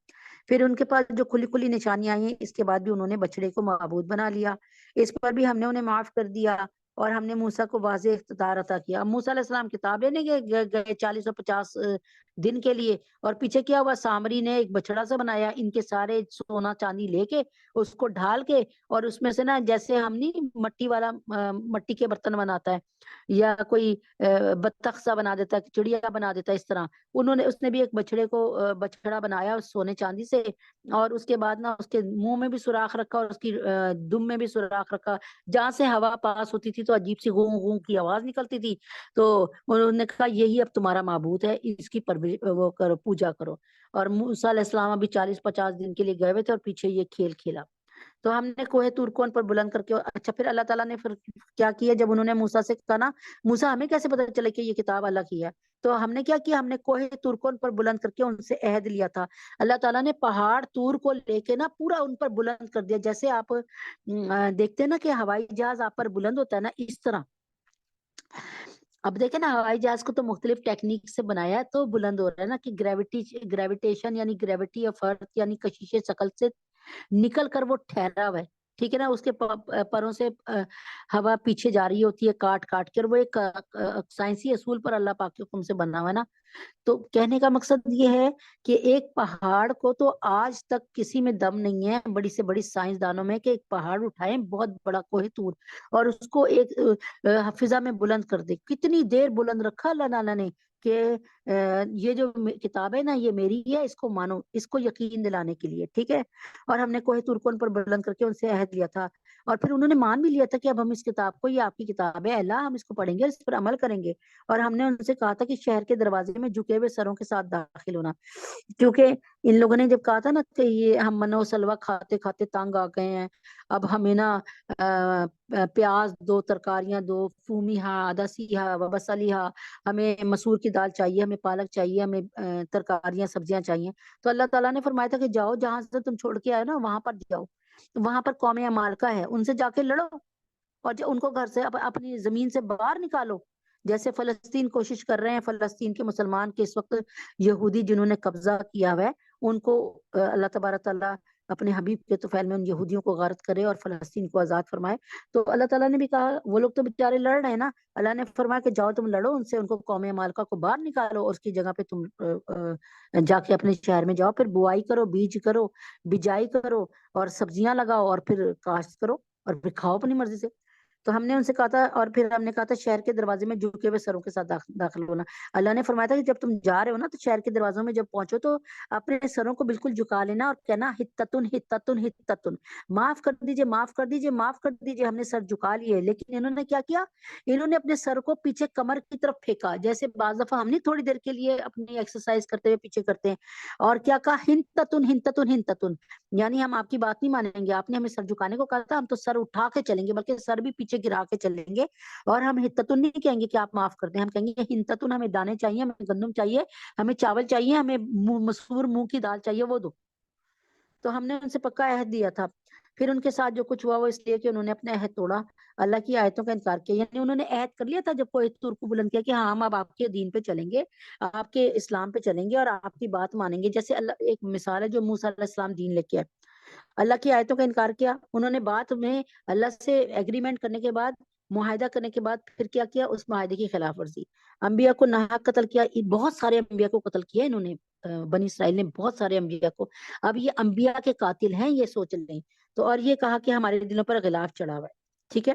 پھر ان کے پاس جو کھلی کھلی نشانیاں آئی ہیں، اس کے بعد بھی انہوں نے بچڑے کو معبود بنا لیا، اس پر بھی ہم نے انہیں معاف کر دیا. اور ہم نے موسیٰ کو واضح اقتدار عطا کیا. اب موسیٰ علیہ السلام کتاب لینے گئے 40 اور 50 دن کے لیے, اور پیچھے کیا ہوا, سامری نے ایک بچڑا سا بنایا ان کے سارے سونا چاندی لے کے, اس کو ڈھال کے, اور اس میں سے نا جیسے ہم نہیں مٹی والا مٹی کے برتن بناتا ہے, یا کوئی بطخ سا بنا دیتا ہے, چڑیا بنا دیتا ہے, اس طرح اس نے بھی ایک بچڑے کو بچڑا بنایا سونے چاندی سے, اور اس کے بعد نا اس کے منہ میں بھی سوراخ رکھا اور اس کی دم میں بھی سوراخ رکھا, جہاں سے ہوا پاس ہوتی تھی تو عجیب سی غوں غوں کی آواز نکلتی تھی. تو انہوں نے کہا یہی اب تمہارا معبود ہے, اس کی وہ کرو, پوجا کرو. اور موسیٰ علیہ السلام ابھی 40-50 دن کے لیے گئے ہوئے تھے, اور پیچھے یہ کھیل کھیلا. تو ہم نے کوہ طور کو ان پر بلند کر کے, اچھا پھر اللہ تعالیٰ نے پھر کیا کیا, جب انہوں نے موسیٰ سے کہا نا, موسیٰ ہمیں کیسے پتا چلے کہ یہ کتاب اللہ کی ہے, تو ہم نے کیا کیا, ہم نے کوہ طور کو ان پر بلند کر کے ان سے عہد لیا تھا. اللہ تعالیٰ نے پہاڑ طور کو لے کے نا پورا ان پر بلند کر دیا, جیسے آپ دیکھتے ہیں نا کہ ہوائی جہاز آپ پر بلند ہوتا ہے نا, اس طرح. اب دیکھیں نا ہوائی جہاز کو تو مختلف ٹیکنیک سے بنایا ہے تو بلند ہو رہا ہے نا, کہ گریویٹیشن یعنی گریوٹی آف ارتھ یعنی کشش ثقل سے نکل کر وہ ٹھہرا ہوا ہے, ٹھیک ہے نا. اس کے پروں سے ہوا پیچھے جا رہی ہوتی ہے کاٹ کاٹ کر, وہ ایک سائنسی اصول پر اللہ پاک کے حکم سے بنا ہوا ہے نا. تو کہنے کا مقصد یہ ہے کہ ایک پہاڑ کو تو آج تک کسی میں دم نہیں ہے بڑی سے بڑی سائنسدانوں میں, کہ ایک پہاڑ اٹھائیں بہت بڑا کوہ طور اور اس کو ایک فضا میں بلند کر دے. کتنی دیر بلند رکھا اللہ تعالیٰ نے کہ یہ جو کتاب ہے نا یہ میری ہے, اس کو مانو, اس کو یقین دلانے کے لیے, ٹھیک ہے. اور ہم نے کوہ طور کو ان پر بلند کر کے ان سے عہد لیا تھا, اور پھر انہوں نے مان بھی لیا تھا کہ اب ہم اس کتاب کو, یہ آپ کی کتاب ہے اللہ, ہم اس کو پڑھیں گے, اس پر عمل کریں گے. اور ہم نے ان سے کہا تھا کہ شہر کے دروازے میں جھکے ہوئے سروں کے ساتھ داخل ہونا, کیونکہ ان لوگوں نے جب کہا تھا نا کہ یہ ہم منو سلوا کھاتے کھاتے تانگ آ گئے ہیں, اب ہمیں نا پیاز 2 ترکاریاں 2 فومی ہا دسی ہا بسلی ہا, ہمیں مسور کی دال چاہیے, ہمیں پالک چاہیے, ہمیں ترکاریاں سبزیاں چاہیے. تو اللہ تعالیٰ نے فرمایا تھا کہ جاؤ جہاں سے تم چھوڑ کے آئے نا وہاں پر جاؤ, وہاں پر قوم عمالقہ ہے, ان سے جا کے لڑو, اور ان کو گھر سے اپنی زمین سے باہر نکالو. جیسے فلسطین کوشش کر رہے ہیں, فلسطین کے مسلمان کے اس وقت یہودی جنہوں نے قبضہ کیا ہوا ہے, ان کو اللہ تبارک تعالیٰ اپنے حبیب کے طفیل میں ان یہودیوں کو غارت کرے اور فلسطین کو آزاد فرمائے. تو اللہ تعالیٰ نے بھی کہا, وہ لوگ تو بیچارے لڑ رہے ہیں نا, اللہ نے فرمایا کہ جاؤ تم لڑو ان سے, ان کو قوم مالکہ کو باہر نکالو, اور اس کی جگہ پہ تم جا کے اپنے شہر میں جاؤ, پھر بوائی کرو, بیج کرو, بجائی کرو, اور سبزیاں لگاؤ, اور پھر کاشت کرو, اور پھر کھاؤ اپنی مرضی سے. تو ہم نے ان سے کہا تھا, اور پھر ہم نے کہا تھا شہر کے دروازے میں جھکے ہوئے سروں کے ساتھ داخل ہونا. اللہ نے فرمایا تھا کہ جب تم جا رہے ہو نا تو شہر کے دروازوں میں جب پہنچو تو اپنے سروں کو بالکل جھکا لینا, اور کہنا ہتتن ہتتن ہتتن, معاف کر دیجئے معاف کر دیجئے معاف کر دیجئے, ہم نے سر جھکا لیے. لیکن انہوں نے کیا کیا, انہوں نے اپنے سر کو پیچھے کمر کی طرف پھینکا, جیسے بعض دفعہ ہم نہیں تھوڑی دیر کے لیے اپنی ایکسرسائز کرتے ہوئے پیچھے کرتے ہیں, اور کیا کہا ہنتتن ہنتتن ہنتتن, یعنی ہم آپ کی بات نہیں مانیں گے, آپ نے ہمیں سر جھکانے کو کہا تھا, ہم تو سر اٹھا کے چلیں گے, بلکہ سر بھی پیچھے گرا کے چلیں گے. اور ہم ہتتن نہیں کہیں گے کہ آپ معاف کر دیں, ہم کہیں گے ہنتتن, ہمیں دانے چاہیے, ہمیں گندم چاہیے, ہمیں چاول چاہیے, ہمیں مسور مونگ کی دال چاہیے, وہ دو. تو ہم نے ان سے پکا عہد دیا تھا. پھر ان کے ساتھ جو کچھ ہوا وہ اس لیے کہ انہوں نے اپنا عہد توڑا, اللہ کی آیتوں کا انکار کیا. یعنی انہوں نے عہد کر لیا تھا جب کوہ طور کو بلند کیا کہ ہاں ہم اب آپ کے دین پہ چلیں گے, آپ کے اسلام پہ چلیں گے, اور آپ کی بات مانیں گے. جیسے اللہ ایک مثال ہے جو موسیٰ علیہ السلام دین لے کے آئے, اللہ کی آیتوں کا انکار کیا انہوں نے. بات میں اللہ سے ایگریمنٹ کرنے کے بعد, معاہدہ کرنے کے بعد, پھر کیا کیا, اس معاہدے کی خلاف ورزی, انبیاء کو ناحق قتل کیا. بہت سارے انبیاء کو قتل کیا انہوں نے, بنی اسرائیل نے بہت سارے انبیاء کو. اب یہ انبیاء کے قاتل ہیں, یہ سوچ لیں. تو اور یہ کہا کہ ہمارے دلوں پر غلاف چڑھا ہوا ہے, ٹھیک ہے.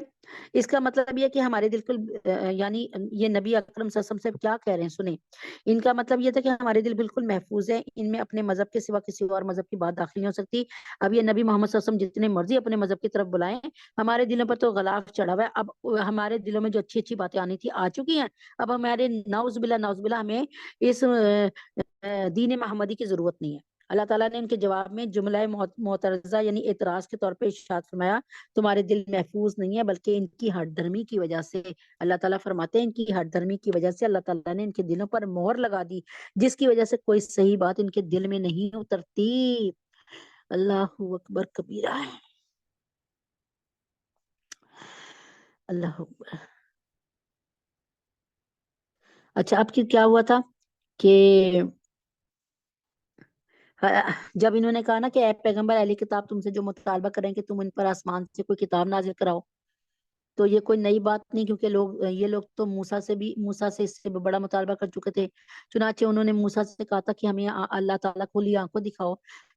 اس کا مطلب یہ کہ ہمارے دل کو یعنی یہ نبی اکرم صلی اللہ علیہ وسلم سے کیا کہہ رہے ہیں سنیں. ان کا مطلب یہ تھا کہ ہمارے دل بالکل محفوظ ہیں, ان میں اپنے مذہب کے سوا کسی اور مذہب کی بات داخل نہیں ہو سکتی. اب یہ نبی محمد صلی اللہ علیہ وسلم جتنے مرضی اپنے مذہب کی طرف بلائیں, ہمارے دلوں پر تو غلاف چڑھا ہوا ہے. اب ہمارے دلوں میں جو اچھی اچھی باتیں آنی تھی آ چکی ہیں, اب ہمارے نعوذ باللہ ہمیں اس دین محمدی کی ضرورت نہیں ہے. اللہ تعالیٰ نے ان کے جواب میں جملہ معترضہ یعنی اعتراض کے طور پہ ارشاد فرمایا, تمہارے دل محفوظ نہیں ہے بلکہ ان کی ہٹ دھرمی کی وجہ سے. اللہ تعالیٰ فرماتے ہیں ان کی ہٹ دھرمی کی وجہ سے اللہ تعالیٰ نے ان کے دلوں پر مہر لگا دی, جس کی وجہ سے کوئی صحیح بات ان کے دل میں نہیں اترتی. اللہ اکبر کبیرہ ہے, اللہ اکبر. اچھا اب کیا ہوا تھا کہ جب انہوں نے کہا نا کہ اے پیغمبر اہلی کتاب تم سے جو مطالبہ کریں کہ تم ان پر آسمان سے کوئی کتاب نازل کراؤ, تو یہ کوئی نئی بات نہیں، کیونکہ یہ لوگ تو موسیٰ سے اس سے بڑا مطالبہ کر چکے تھے۔ چنانچہ انہوں نے موسیٰ سے کہا تھا کہ ہمیں اللہ تعالیٰ کھلی آنکھوں دکھاؤ۔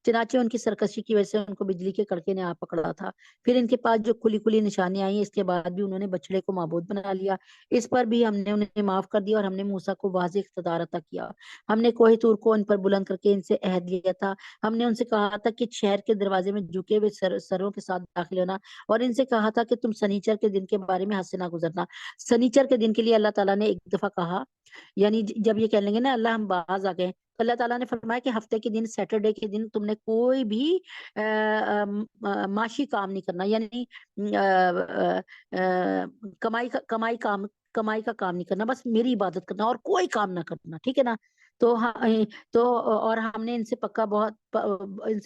چنانچہ ان کی سرکشی کی وجہ سے ان کو بجلی کے کڑکے نے آ پکڑا تھا۔ پھر ان کے پاس جو کھلی کھلی نشانیاں آئیں، اس کے بعد بھی انہوں نے بچڑے کو معبود بنا لیا۔ اس پر بھی ہم نے انہیں معاف کر دیا، اور ہم نے موسیٰ کو واضح اقتدار عطا کیا۔ ہم نے کوہ طور کو ان پر بلند کر کے ان سے عہد لیا تھا۔ ہم نے ان سے کہا تھا کہ شہر کے دروازے میں جھکے ہوئے سروں کے ساتھ داخل ہونا، اور ان سے کہا تھا کہ تم سنیچر کے دن کے بارے میں حد سے نہ گزرنا۔ سنیچر کے دن کے لیے اللہ تعالیٰ نے ایک دفعہ کہا، یعنی جب یہ کہہ لیں گے نا اللہ ہم باز آ گئے، تو اللہ تعالیٰ نے فرمایا کہ ہفتے کے دن، سیٹرڈے کے دن تم نے کوئی بھی معاشی کام نہیں کرنا، یعنی کمائی کا کام نہیں کرنا، بس میری عبادت کرنا اور کوئی کام نہ کرنا، ٹھیک ہے نا۔ تو اور ہم نے ان سے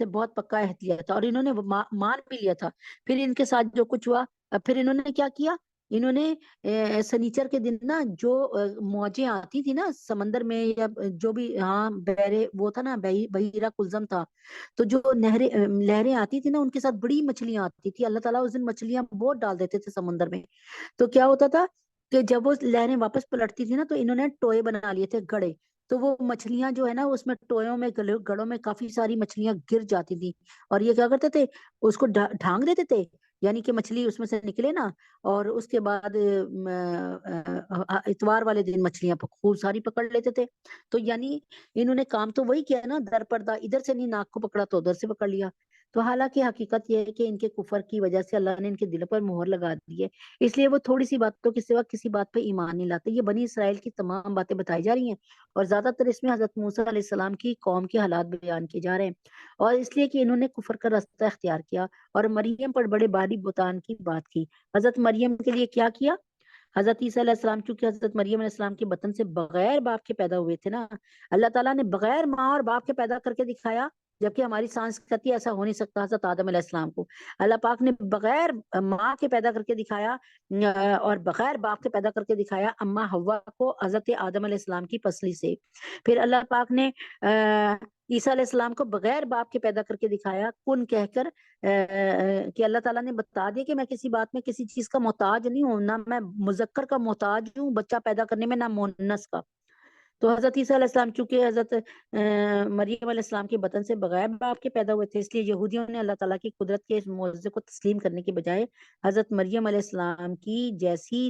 بہت پکا عہد لیا تھا، اور انہوں نے مان بھی لیا تھا۔ پھر ان کے ساتھ جو کچھ ہوا، پھر انہوں نے کیا کیا، انہوں نے سنیچر کے دن نا جو موجیں آتی تھی نا سمندر میں، یا جو بھی ہاں بحرے وہ تھا نا، بحیرہ کلزم تھا، تو جو لہریں آتی تھی نا ان کے ساتھ بڑی مچھلیاں آتی تھی، اللہ تعالیٰ اس دن مچھلیاں بہت ڈال دیتے تھے سمندر میں۔ تو کیا ہوتا تھا کہ جب وہ لہریں واپس پلٹتی تھی نا، تو انہوں نے ٹوئے بنا لیے تھے، گڑے، تو وہ مچھلیاں جو ہے نا اس میں ٹوئوں میں گڑوں میں کافی ساری مچھلیاں گر جاتی تھی، اور یہ کیا کرتے تھے، اس کو ڈھانگ دیتے تھے، یعنی کہ مچھلی اس میں سے نکلے نا، اور اس کے بعد اتوار والے دن مچھلیاں خوب ساری پکڑ لیتے تھے۔ تو یعنی انہوں نے کام تو وہی کیا نا، در پردہ، ادھر سے نہیں ناک کو پکڑا تو ادھر سے پکڑ لیا۔ تو حالانکہ حقیقت یہ ہے کہ ان کے کفر کی وجہ سے اللہ نے ان کے دلوں پر مہر لگا دی ہے، اس لیے وہ تھوڑی سی باتوں کے سوا کسی بات پہ ایمان نہیں لاتے۔ یہ بنی اسرائیل کی تمام باتیں بتائی جا رہی ہیں، اور زیادہ تر اس میں حضرت موسیٰ علیہ السلام کی قوم کے حالات بیان کیے جا رہے ہیں، اور اس لیے کہ انہوں نے کفر کا راستہ اختیار کیا اور مریم پر بڑے بھاری بہتان کی بات کی۔ حضرت مریم کے لیے کیا کیا، حضرت عیسیٰ علیہ السلام، چونکہ حضرت مریم علیہ السلام کے بطن سے بغیر باپ کے پیدا ہوئے تھے نا، اللہ تعالیٰ نے بغیر ماں اور باپ کے پیدا کر کے دکھایا، جبکہ ہماری سائنس کہتی ہے ایسا ہو نہیں سکتا۔ حضرت آدم علیہ السلام کو اللہ پاک نے بغیر ماں کے پیدا کر کے دکھایا، اور بغیر باپ کے پیدا کر کے دکھایا اماں حوا کو حضرت آدم علیہ السلام کی پسلی سے۔ پھر اللہ پاک نے عیسیٰ علیہ السلام کو بغیر باپ کے پیدا کر کے دکھایا، کن کہہ کر، کہ اللہ تعالیٰ نے بتا دیا کہ میں کسی بات میں کسی چیز کا محتاج نہیں ہوں، نہ میں مذکر کا محتاج ہوں بچہ پیدا کرنے میں، نہ مؤنث کا۔ تو حضرت عیسیٰ علیہ السلام چونکہ حضرت مریم علیہ السلام کے بطن سے بغیر باپ کے پیدا ہوئے تھے، اس لیے یہودیوں نے اللہ تعالیٰ کی قدرت کے اس معجزے کو تسلیم کرنے کے بجائے حضرت مریم علیہ السلام کی جیسی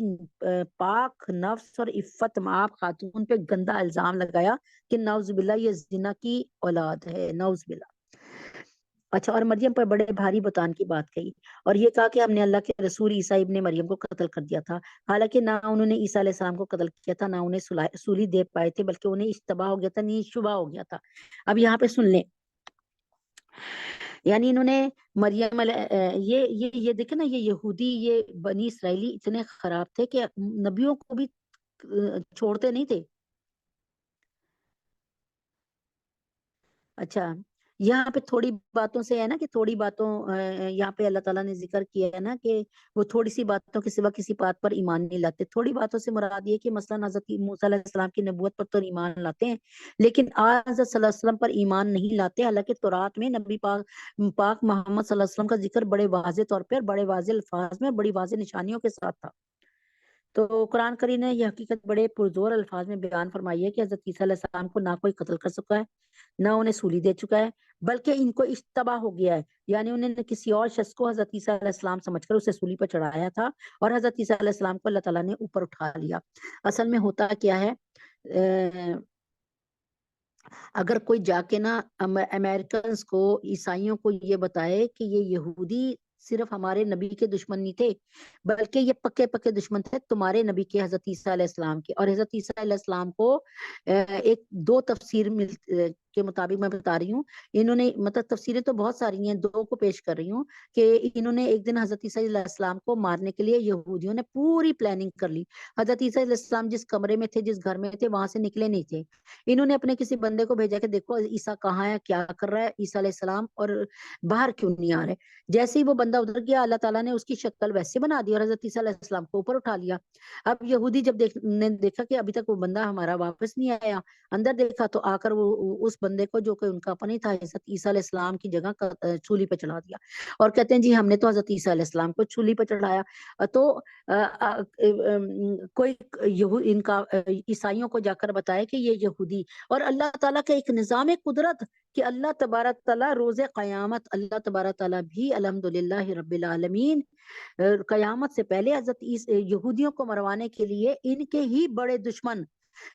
پاک نفس اور عفت مآب خاتون پہ گندا الزام لگایا کہ نعوذ باللہ یہ زنا کی اولاد ہے، نعوذ باللہ۔ اچھا، اور مریم پر بڑے بھاری بہتان کی بات کہی، اور یہ کہا کہ ہم نے اللہ کے رسول عیسیٰ ابن مریم کو قتل کر دیا تھا، حالانکہ نہ انہوں نے عیسیٰ علیہ السلام کو قتل کیا تھا، نہ انہیں سولی دے پائے تھے، بلکہ انہیں اشتباہ ہو گیا تھا، نہیں شبہ ہو گیا تھا۔ اب یہاں پہ سن لیں، یعنی انہوں نے مریم یہ دیکھیں نا، یہ یہودی، یہ بنی اسرائیلی اتنے خراب تھے کہ نبیوں کو بھی چھوڑتے نہیں تھے۔ اچھا، یہاں پہ تھوڑی باتوں سے ہے نا کہ تھوڑی باتوں یہاں پہ اللہ تعالیٰ نے ذکر کیا ہے نا کہ وہ تھوڑی سی باتوں کے سوا کسی بات پر ایمان نہیں لاتے۔ تھوڑی باتوں سے مراد یہ کہ مثلا حضرت موسیٰ علیہ السلام کی نبوت پر تو ایمان لاتے ہیں، لیکن آج حضرت صلی اللہ علیہ وسلم پر ایمان نہیں لاتے، حالانکہ تورات میں نبی پاک محمد صلی اللہ علیہ وسلم کا ذکر بڑے واضح طور پہ، بڑے واضح الفاظ میں، بڑی واضح نشانیوں کے ساتھ تھا۔ تو قرآن کریم نے یہ حقیقت بڑے پرزور الفاظ میں بیان فرمائی ہے کہ حضرت عیسیٰ علیہ السلام کو نہ کوئی قتل کر سکا ہے، نہ انہیں سولی دے چکا ہے، بلکہ ان کو اشتباہ ہو گیا ہے، یعنی انہوں نے کسی اور شخص کو حضرت عیسیٰ علیہ السلام سمجھ کر اسے سولی پر چڑھایا تھا، اور حضرت عیسیٰ علیہ السلام کو اللہ تعالیٰ نے اوپر اٹھا لیا۔ اصل میں ہوتا کیا ہے، اگر کوئی جا کے نا امریکنز کو، عیسائیوں کو یہ بتائے کہ یہ یہودی صرف ہمارے نبی کے دشمن نہیں تھے، بلکہ یہ پکے پکے دشمن تھے تمہارے نبی کے، حضرت عیسیٰ علیہ السلام کے، اور حضرت عیسیٰ علیہ السلام کو ایک دو تفسیر کے مطابق میں بتا رہی ہوں، انہوں نے مطلب تفسیریں تو بہت ساری ہیں، دو کو پیش کر رہی ہوں، کہ انہوں نے ایک دن حضرت عیسیٰ علیہ السلام کو مارنے کے لیے یہودیوں نے پوری پلاننگ کر لی۔ حضرت عیسیٰ علیہ السلام جس کمرے میں تھے، جس گھر میں تھے، وہاں سے نکلے نہیں تھے، انہوں نے اپنے کسی بندے کو بھیجا کہ دیکھو عیسیٰ کہاں ہے، کیا کر رہا ہے عیسیٰ علیہ السلام، اور باہر کیوں نہیں آ رہے۔ جیسے ہی وہ بندہ ادھر گیا، اللہ تعالیٰ نے اس کی شکل ویسے بنا دی اور حضرت عیسیٰ علیہ السلام کو اوپر اٹھا لیا۔ اب یہودی جب دیکھا کہ ابھی تک وہ بندہ ہمارا واپس نہیں آیا، اندر دیکھا تو آ کر وہ اس بندے کو جو کہ ان کا اپنا ہی تھا، حضرت عیسیٰ علیہ السلام کی جگہ چولی پہ چڑھا دیا، اور کہتے ہیں جی ہم نے تو حضرت عیسیٰ علیہ السلام کو چولی پہ چڑھایا۔ تو کوئی ان کا عیسائیوں کو جا کر بتایا کہ یہ یہودی، اور اللہ تعالیٰ کا ایک نظام قدرت کہ اللہ تبارک تعالیٰ روز قیامت اللہ تبارک تعالیٰ بھی الحمدللہ رب العالمین قیامت سے پہلے حضرت یہودیوں کو مروانے کے لیے ان کے ہی بڑے دشمن،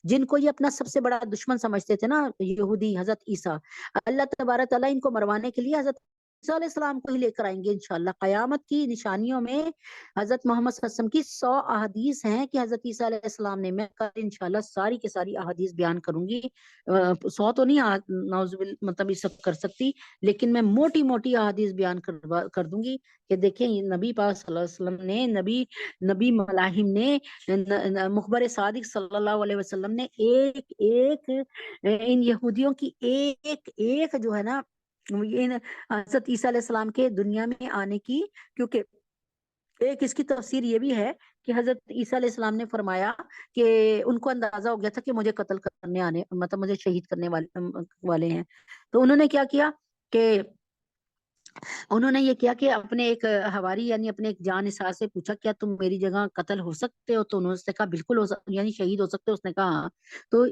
جن کو یہ اپنا سب سے بڑا دشمن سمجھتے تھے نا یہودی، حضرت عیسیٰ، اللہ تبارک تعالیٰ ان کو مروانے کے لیے حضرت عیسیٰ علیہ السلام کو ہی لے کر آئیں گے انشاءاللہ۔ قیامت کی نشانیوں میں حضرت محمد صلی اللہ علیہ وسلم کی 100 احادیث ہیں کہ حضرت عیسیٰ علیہ السلام نے، میں کل انشاءاللہ ساری کی ساری احادیث بیان کروں گی، 100 تو نہیں نعوذ باللہ مطلب یہ سب کر سکتی، لیکن میں موٹی موٹی احادیث بیان کر دوں گی کہ دیکھیں نبی پاک صلی اللہ علیہ وسلم نے، نبی ملاحم نے، مخبر صادق صلی اللہ علیہ وسلم نے ایک ایک ان یہودیوں کی ایک ایک جو ہے نا ان حضرت عیسیٰ علیہ السلام کے دنیا میں آنے کی، کیونکہ ایک اس کی تفسیر یہ بھی ہے کہ حضرت عیسیٰ علیہ السلام نے فرمایا کہ ان کو اندازہ ہو گیا تھا کہ مجھے قتل کرنے آنے، مطلب مجھے شہید کرنے والے ہیں، تو انہوں نے کیا کیا کہ انہوں نے یہ کیا کہ اپنے ایک حواری یعنی اپنے ایک جان نثار سے پوچھا کیا تم میری جگہ قتل ہو سکتے ہو؟ تو انہوں نے کہا بالکل ہو یعنی شہید ہو سکتے ہو، اس نے کہا ہاں۔ تو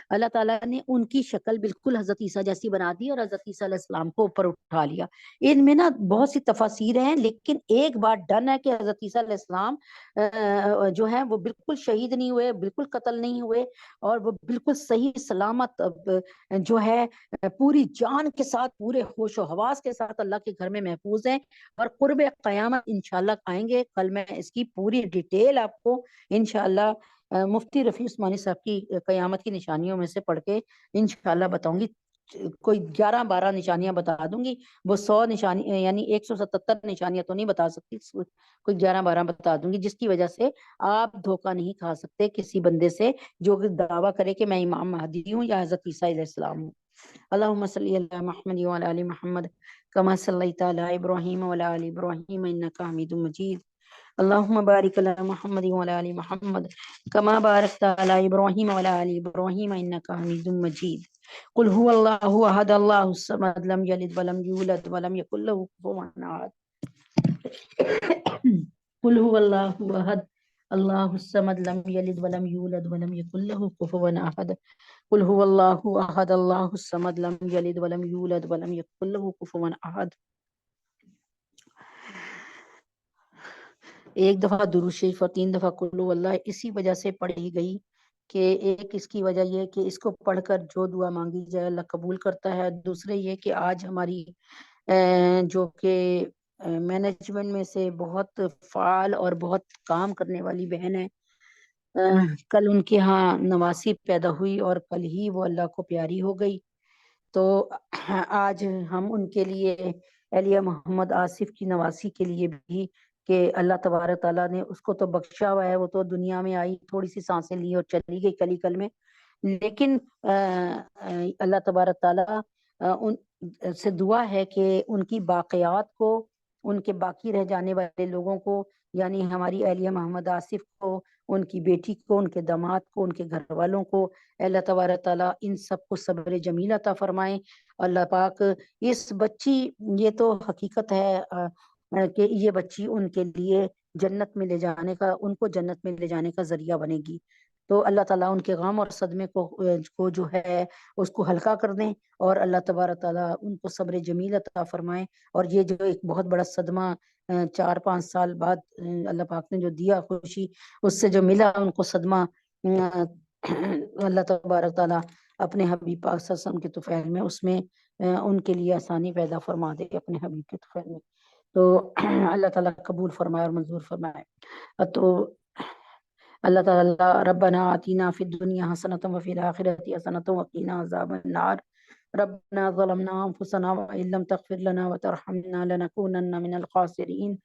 اللہ تعالیٰ نے ان کی شکل بالکل حضرت عیسیٰ جیسی بنا دی اور حضرت عیسیٰ علیہ السلام کو اوپر اٹھا لیا۔ ان میں نا بہت سی تفاسیر ہیں، لیکن ایک بات ڈن ہے کہ حضرت عیسیٰ علیہ السلام جو ہے وہ بالکل شہید نہیں ہوئے، بالکل قتل نہیں ہوئے، اور وہ بالکل صحیح سلامت جو ہے پوری جان کے ساتھ، پورے ہوش و حواس کے ساتھ اللہ کے گھر میں محفوظ ہیں، اور قرب قیامت انشاءاللہ آئیں گے۔ کل میں اس کی پوری ڈیٹیل آپ کو انشاءاللہ مفتی رفیع عثمانی صاحب کی قیامت کی نشانیوں میں سے پڑھ کے انشاءاللہ بتاؤں گی، کوئی 11-12 نشانیاں بتا دوں گی، وہ 100 نشانی یعنی 177 نشانیاں تو نہیں بتا سکتی، کوئی 11-12 بتا دوں گی، جس کی وجہ سے آپ دھوکہ نہیں کھا سکتے کسی بندے سے جو دعویٰ کرے کہ میں امام مہدی ہوں یا حضرت عیسیٰ علیہ السلام ہوں۔ اللہم صلی علی محمد وعلی آل محمد کما صلیت علی ابراہیم وعلی آل ابراہیم انک حمید مجید، اللہم بارک علی محمد وعلی آل محمد کما بارکت علی ابراہیم وعلی آل ابراہیم انک حمید مجید۔ قل هو اللہ احد اللہ الصمد لم یلد ولم یولد ولم یکن له کفوا احد۔ قل هو اللہ احد اللہ الصمد لم یلد ولم یولد ولم یکن له کفوا احد۔ قل هو اللہ احد اللہ الصمد لم یلد ولم یولد ولم یکن له کفوا احد۔ ایک دفعہ درود شریف اور 3 دفعہ قل هو اللہ اسی وجہ سے پڑھی گئی کہ ایک اس کی وجہ یہ کہ اس کو پڑھ کر جو دعا مانگی جائے اللہ قبول کرتا ہے، دوسرے یہ کہ آج ہماری جو کہ مینجمنٹ میں سے بہت فعال اور بہت کام کرنے والی بہن ہے، کل ان کے ہاں نواسی پیدا ہوئی اور کل ہی وہ اللہ کو پیاری ہو گئی، تو آج ہم ان کے لیے اہلیہ محمد آصف کی نواسی کے لیے بھی کہ اللہ تبارک تعالیٰ نے اس کو تو بخشا ہوا ہے، وہ تو دنیا میں آئی، تھوڑی سی سانسیں لی اور چلی گئی کل میں، لیکن اللہ تبارک تعالیٰ ان سے دعا ہے کہ ان کی باقیات کو، ان کے باقی رہ جانے والے لوگوں کو، یعنی ہماری اہلیہ محمد آصف کو، ان کی بیٹی کو، ان کے داماد کو، ان کے گھر والوں کو اللہ تبارک تعالیٰ ان سب کو صبر جمیل عطا فرمائیں۔ اللہ پاک اس بچی، یہ تو حقیقت ہے کہ یہ بچی ان کے لیے جنت میں لے جانے کا، ان کو جنت میں لے جانے کا ذریعہ بنے گی، تو اللہ تعالیٰ ان کے غم اور صدمے کو جو ہے اس کو ہلکا کر دیں، اور اللہ تبارک تعالیٰ ان کو صبر جمیل عطا فرمائیں، اور یہ جو ایک بہت بڑا صدمہ 4-5 سال بعد اللہ پاک نے جو دیا خوشی، اس سے جو ملا ان کو صدمہ، اللہ تبارک تعالیٰ اپنے حبیب پاک صلی اللہ علیہ وسلم کے طفیل میں اس میں ان کے لیے آسانی پیدا فرما دے اپنے حبیب کے طفیل میں، تو اللہ تعالیٰ قبول فرمائے اور منظور فرمائے۔ تو اللہ تعالیٰ ربنا آتینا فی الدنیا حسنۃ وفی الآخرۃ حسنۃ وقنا عذاب النار، ربنا ظلمنا انفسنا وان لم تغفر لنا وترحمنا لنکونن من الخاسرین،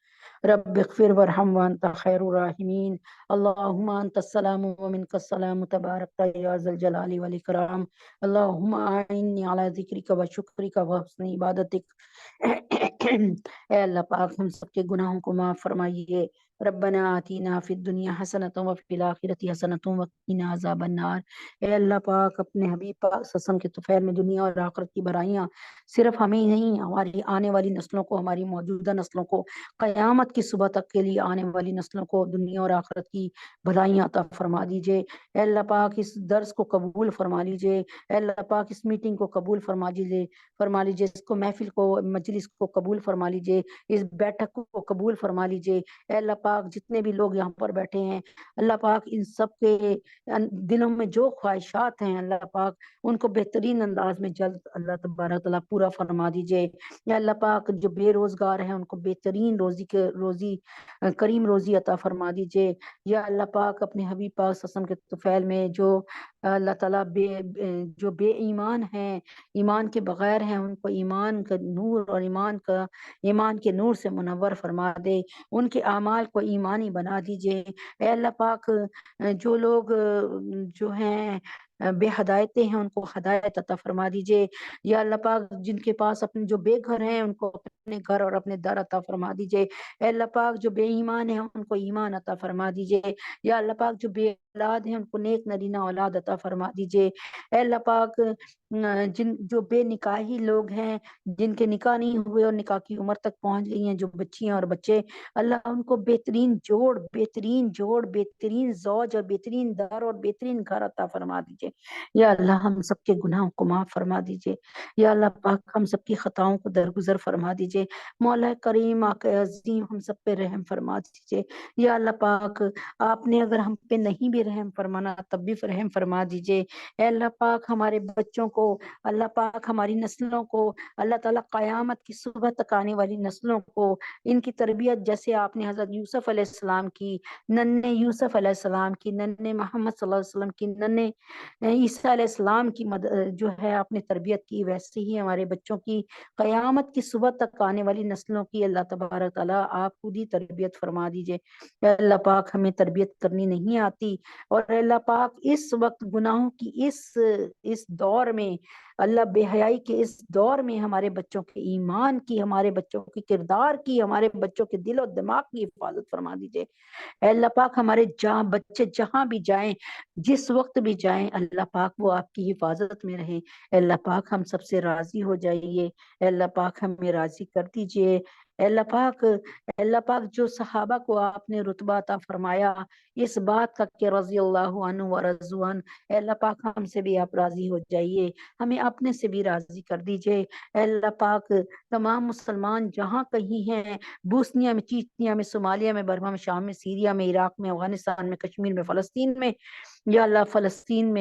رب اغفر وارحم وانت خیر الراحمین، اللہم انت السلام ومنک السلام تبارک یا ذا الجلال والاکرام، اللہم اعنی علی ذکرک وشکرک وحسن عبادتک۔ اے اللہ پاک ہم سب کے گناہوں کو معاف فرمائیے، ربنا آتینا فی الدنیا حسنۃ وفی الآخرۃ حسنۃ وقنا عذاب النار۔ اے اللہ پاک اپنے حبیب پاک صلی اللہ علیہ وسلم کے طفیل میں دنیا اور آخرت کی برائیاں صرف ہمیں ہی نہیں، ہماری آنے والی نسلوں کو، ہماری موجودہ نسلوں کو، قیامت کی صبح تک کے لیے آنے والی نسلوں کو دنیا اور آخرت کی بھلائیاں عطا فرما دیجئے۔ اے اللہ پاک اس درس کو قبول فرما لیجئے، اے اللہ پاک اس میٹنگ کو قبول فرما لیجئے، اس کو محفل کو، مجلس کو قبول فرما لیجئے، اس بیٹھک کو قبول فرما لیجئے۔ اے اللہ پاک جتنے بھی لوگ یہاں پر بیٹھے ہیں، اللہ پاک ان سب کے دلوں میں جو خواہشات ہیں اللہ پاک ان کو بہترین انداز میں جلد اللہ تبارک تعالیٰ پورا فرما دیجئے۔ یا اللہ پاک جو بے روزگار ہیں ان کو بہترین روزی کریم روزی عطا فرما دیجئے۔ یا اللہ پاک اپنے حبیب پاک صلی اللہ علیہ وسلم کے طفیل میں جو اللہ تعالیٰ جو بے ایمان ہیں، ایمان کے بغیر ہیں، ان کو ایمان کا نور اور ایمان کے نور سے منور فرما دے، ان کے اعمال کو ایمانی بنا دیجئے۔ اے اللہ پاک جو لوگ جو ہیں بے ہدایتیں ہیں ان کو ہدایت عطا فرما دیجئے۔ یا اللہ پاک جن کے پاس اپنے جو بے گھر ہیں ان کو اپنے گھر اور اپنے در عطا فرما دیجئے۔ اے اللہ پاک جو بے ایمان ہیں ان کو ایمان عطا فرما دیجئے۔ یا اللہ پاک جو بے اولاد ہیں ان کو نیک نرینہ اولاد عطا فرما دیجئے۔ اے اللہ پاک جو بے نکاحی لوگ ہیں، جن کے نکاح نہیں ہوئے اور نکاح کی عمر تک پہنچ گئی ہیں، جو بچیاں اور بچے، اللہ ان کو بہترین جوڑ، بہترین زوج اور بہترین در اور بہترین گھر عطا فرما دیجئے۔ یا اللہ ہم سب کے گناہوں کو معاف فرما دیجئے۔ یا اللہ پاک ہم سب کی خطاؤں کو درگزر فرما دیجئے۔ مولا کریم آقا عظیم ہم سب پہ رحم فرما دیجئے۔ یا اللہ پاک آپ نے اگر ہم پہ نہیں بھی رحم فرمانا تب بھی رحم فرما دیجئے۔ اے اللہ پاک ہمارے بچوں کو، اللہ پاک ہماری نسلوں کو، اللہ تعالیٰ قیامت کی صبح تک آنے والی نسلوں کو ان کی تربیت جیسے آپ نے حضرت یوسف علیہ السلام کی، ننھے یوسف علیہ السلام کی، ننھے محمد صلی اللہ علیہ وسلم کی، ننھے عیسیٰ علیہ السلام کی جو ہے آپ نے تربیت کی، ویسے ہی ہمارے بچوں کی قیامت کی صبح تک آنے والی نسلوں کی اللہ تبارک تعالیٰ آپ خود ہی تربیت فرما دیجئے۔ اے اللہ پاک ہمیں تربیت کرنی نہیں آتی، اور اے اللہ پاک اس وقت گناہوں کی اس دور میں، اللہ بے حیائی کے اس دور میں ہمارے بچوں کے ایمان کی، ہمارے بچوں کے کردار کی، ہمارے بچوں کے دل و دماغ کی حفاظت فرما دیجئے۔ اے اللہ پاک ہمارے بچے جہاں بھی جائیں، جس وقت بھی جائیں، اللہ پاک وہ آپ کی حفاظت میں رہیں۔ اے اللہ پاک ہم سب سے راضی ہو جائیے، اے اللہ پاک ہمیں راضی کر دیجئے۔ اے اللہ پاک جو صحابہ کو آپ نے رتبہ عطا فرمایا اس بات کا کہ رضی اللہ عنہ ورضوا عنہ، اے اللہ پاک ہم سے بھی آپ راضی ہو جائیے، ہمیں اپنے سے بھی راضی کر دیجئے۔ اے اللہ پاک تمام مسلمان جہاں کہیں ہیں، بوسنیا میں، چیچنیا میں، صومالیہ میں، برما میں، شام میں، سیریا میں، عراق میں، افغانستان میں، کشمیر میں، فلسطین میں، یا اللہ فلسطین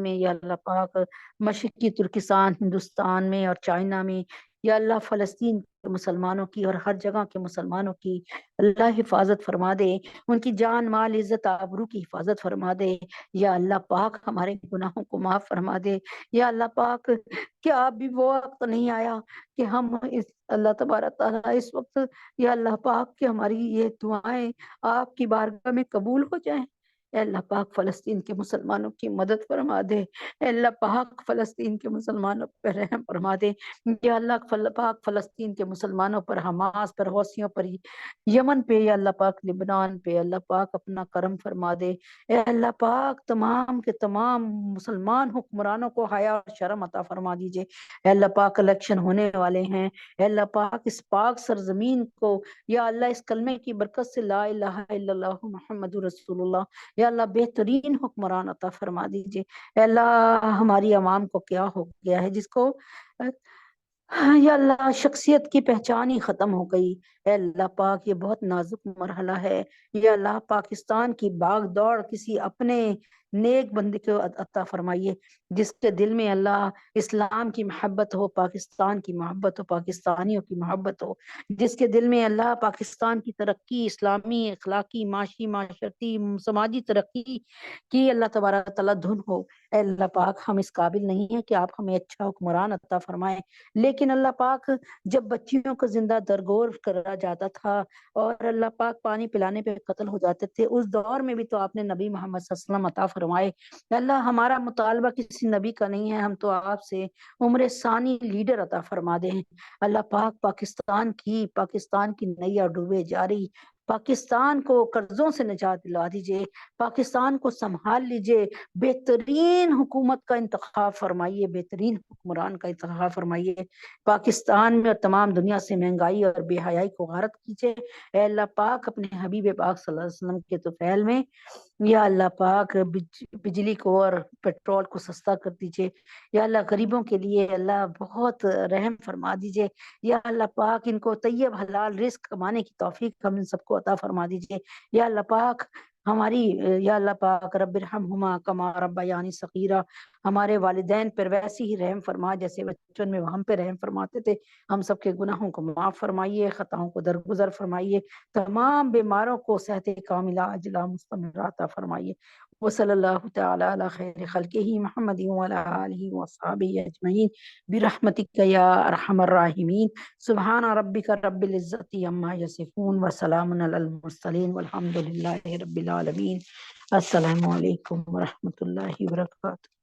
میں، یا اللہ پاک مشرقی ترکستان، ہندوستان میں اور چائنا میں، یا اللہ فلسطین کے مسلمانوں کی اور ہر جگہ کے مسلمانوں کی اللہ حفاظت فرما دے، ان کی جان مال عزت آبرو کی حفاظت فرما دے۔ یا اللہ پاک ہمارے گناہوں کو معاف فرما دے۔ یا اللہ پاک کیا ابھی وہ وقت نہیں آیا کہ ہم اللہ تبارک تعالیٰ اس وقت، یا اللہ پاک کہ ہماری یہ دعائیں آپ کی بارگاہ میں قبول ہو جائیں۔ اے اللہ پاک فلسطین کے مسلمانوں کی مدد فرما دے، اے اللہ پاک فلسطین کے مسلمانوں پر رحم فرما دے، یا اللہ پاک فلسطین کے مسلمانوں پر، حماس پر، حوثیوں پر، یمن پہ، یا اللہ پاک لبنان پہ اللہ پاک اپنا کرم فرما دے۔ اے اللہ پاک تمام کے تمام مسلمان حکمرانوں کو حیا اور شرم عطا فرما دیجئے۔ اے اللہ پاک الیکشن ہونے والے ہیں، اے اللہ پاک اس پاک سرزمین کو، یا اللہ اس کلمے کی برکت سے لا الہ الا اللہ محمد رسول اللہ، یا اللہ بہترین حکمران عطا فرما دیجئے۔ اے اللہ ہماری عوام کو کیا ہو گیا ہے جس کو یا اللہ شخصیت کی پہچان ہی ختم ہو گئی۔ اے اللہ پاک یہ بہت نازک مرحلہ ہے، یا اللہ پاکستان کی باغ دوڑ کسی اپنے نیک بندے کو عطا فرمائیے جس کے دل میں اللہ اسلام کی محبت ہو، پاکستان کی محبت ہو، پاکستانیوں کی محبت ہو، جس کے دل میں اللہ پاکستان کی ترقی، اسلامی، اخلاقی، معاشی، معاشرتی، سماجی ترقی کی اللہ تبارک تعالیٰ دھن ہو۔ اے اللہ پاک ہم اس قابل نہیں ہیں کہ آپ ہمیں اچھا حکمران عطا فرمائیں، لیکن اللہ پاک جب بچیوں کو زندہ درگور کرا جاتا تھا اور اللہ پاک پانی پلانے پہ قتل ہو جاتے تھے، اس دور میں بھی تو آپ نے نبی محمد صلی اللہ علیہ وسلم عطا فرمائے۔ اللہ ہمارا مطالبہ کسی نبی کا نہیں ہے، ہم تو آپ سے عمر ثانی لیڈر عطا فرما دیں۔ اللہ پاک پاکستان کی نیا ڈوبے جاری، پاکستان کو قرضوں سے نجات دلا دیجیے، پاکستان کو سنبھال لیجیے، بہترین حکومت کا انتخاب فرمائیے، بہترین حکمران کا انتخاب فرمائیے، پاکستان میں اور تمام دنیا سے مہنگائی اور بے حیائی کو غارت کیجیے۔ اے اللہ پاک اپنے حبیب پاک صلی اللہ علیہ وسلم کے طفیل میں یا اللہ پاک بجلی کو اور پیٹرول کو سستا کر دیجیے، یا اللہ غریبوں کے لیے اللہ بہت رحم فرما دیجیے، یا اللہ پاک ان کو طیب حلال رزق کمانے کی توفیق ہم ان سب کو عطا فرما دیجیے، یا اللہ پاک ہماری یا اللہ پاک رب ارحمہما کما ربیانی صغیرہ، ہمارے والدین پر ویسی ہی رحم فرما جیسے بچپن میں ہم پہ رحم فرماتے تھے، ہم سب کے گناہوں کو معاف فرمائیے، خطاؤں کو درگزر فرمائیے، تمام بیماروں کو صحت کاملہ عاجلہ مستمرہ عطا فرمائیے، وصلی اللہ تعالی علی خیر خلقہ محمد وعلی آلہ وصحبہ اجمعین برحمتک یا ارحم الراحمین، سبحان ربک رب العزت عما یصفون وسلام علی المرسلین والحمد للہ رب العالمین۔ السلام علیکم ورحمۃ اللہ وبرکاتہ۔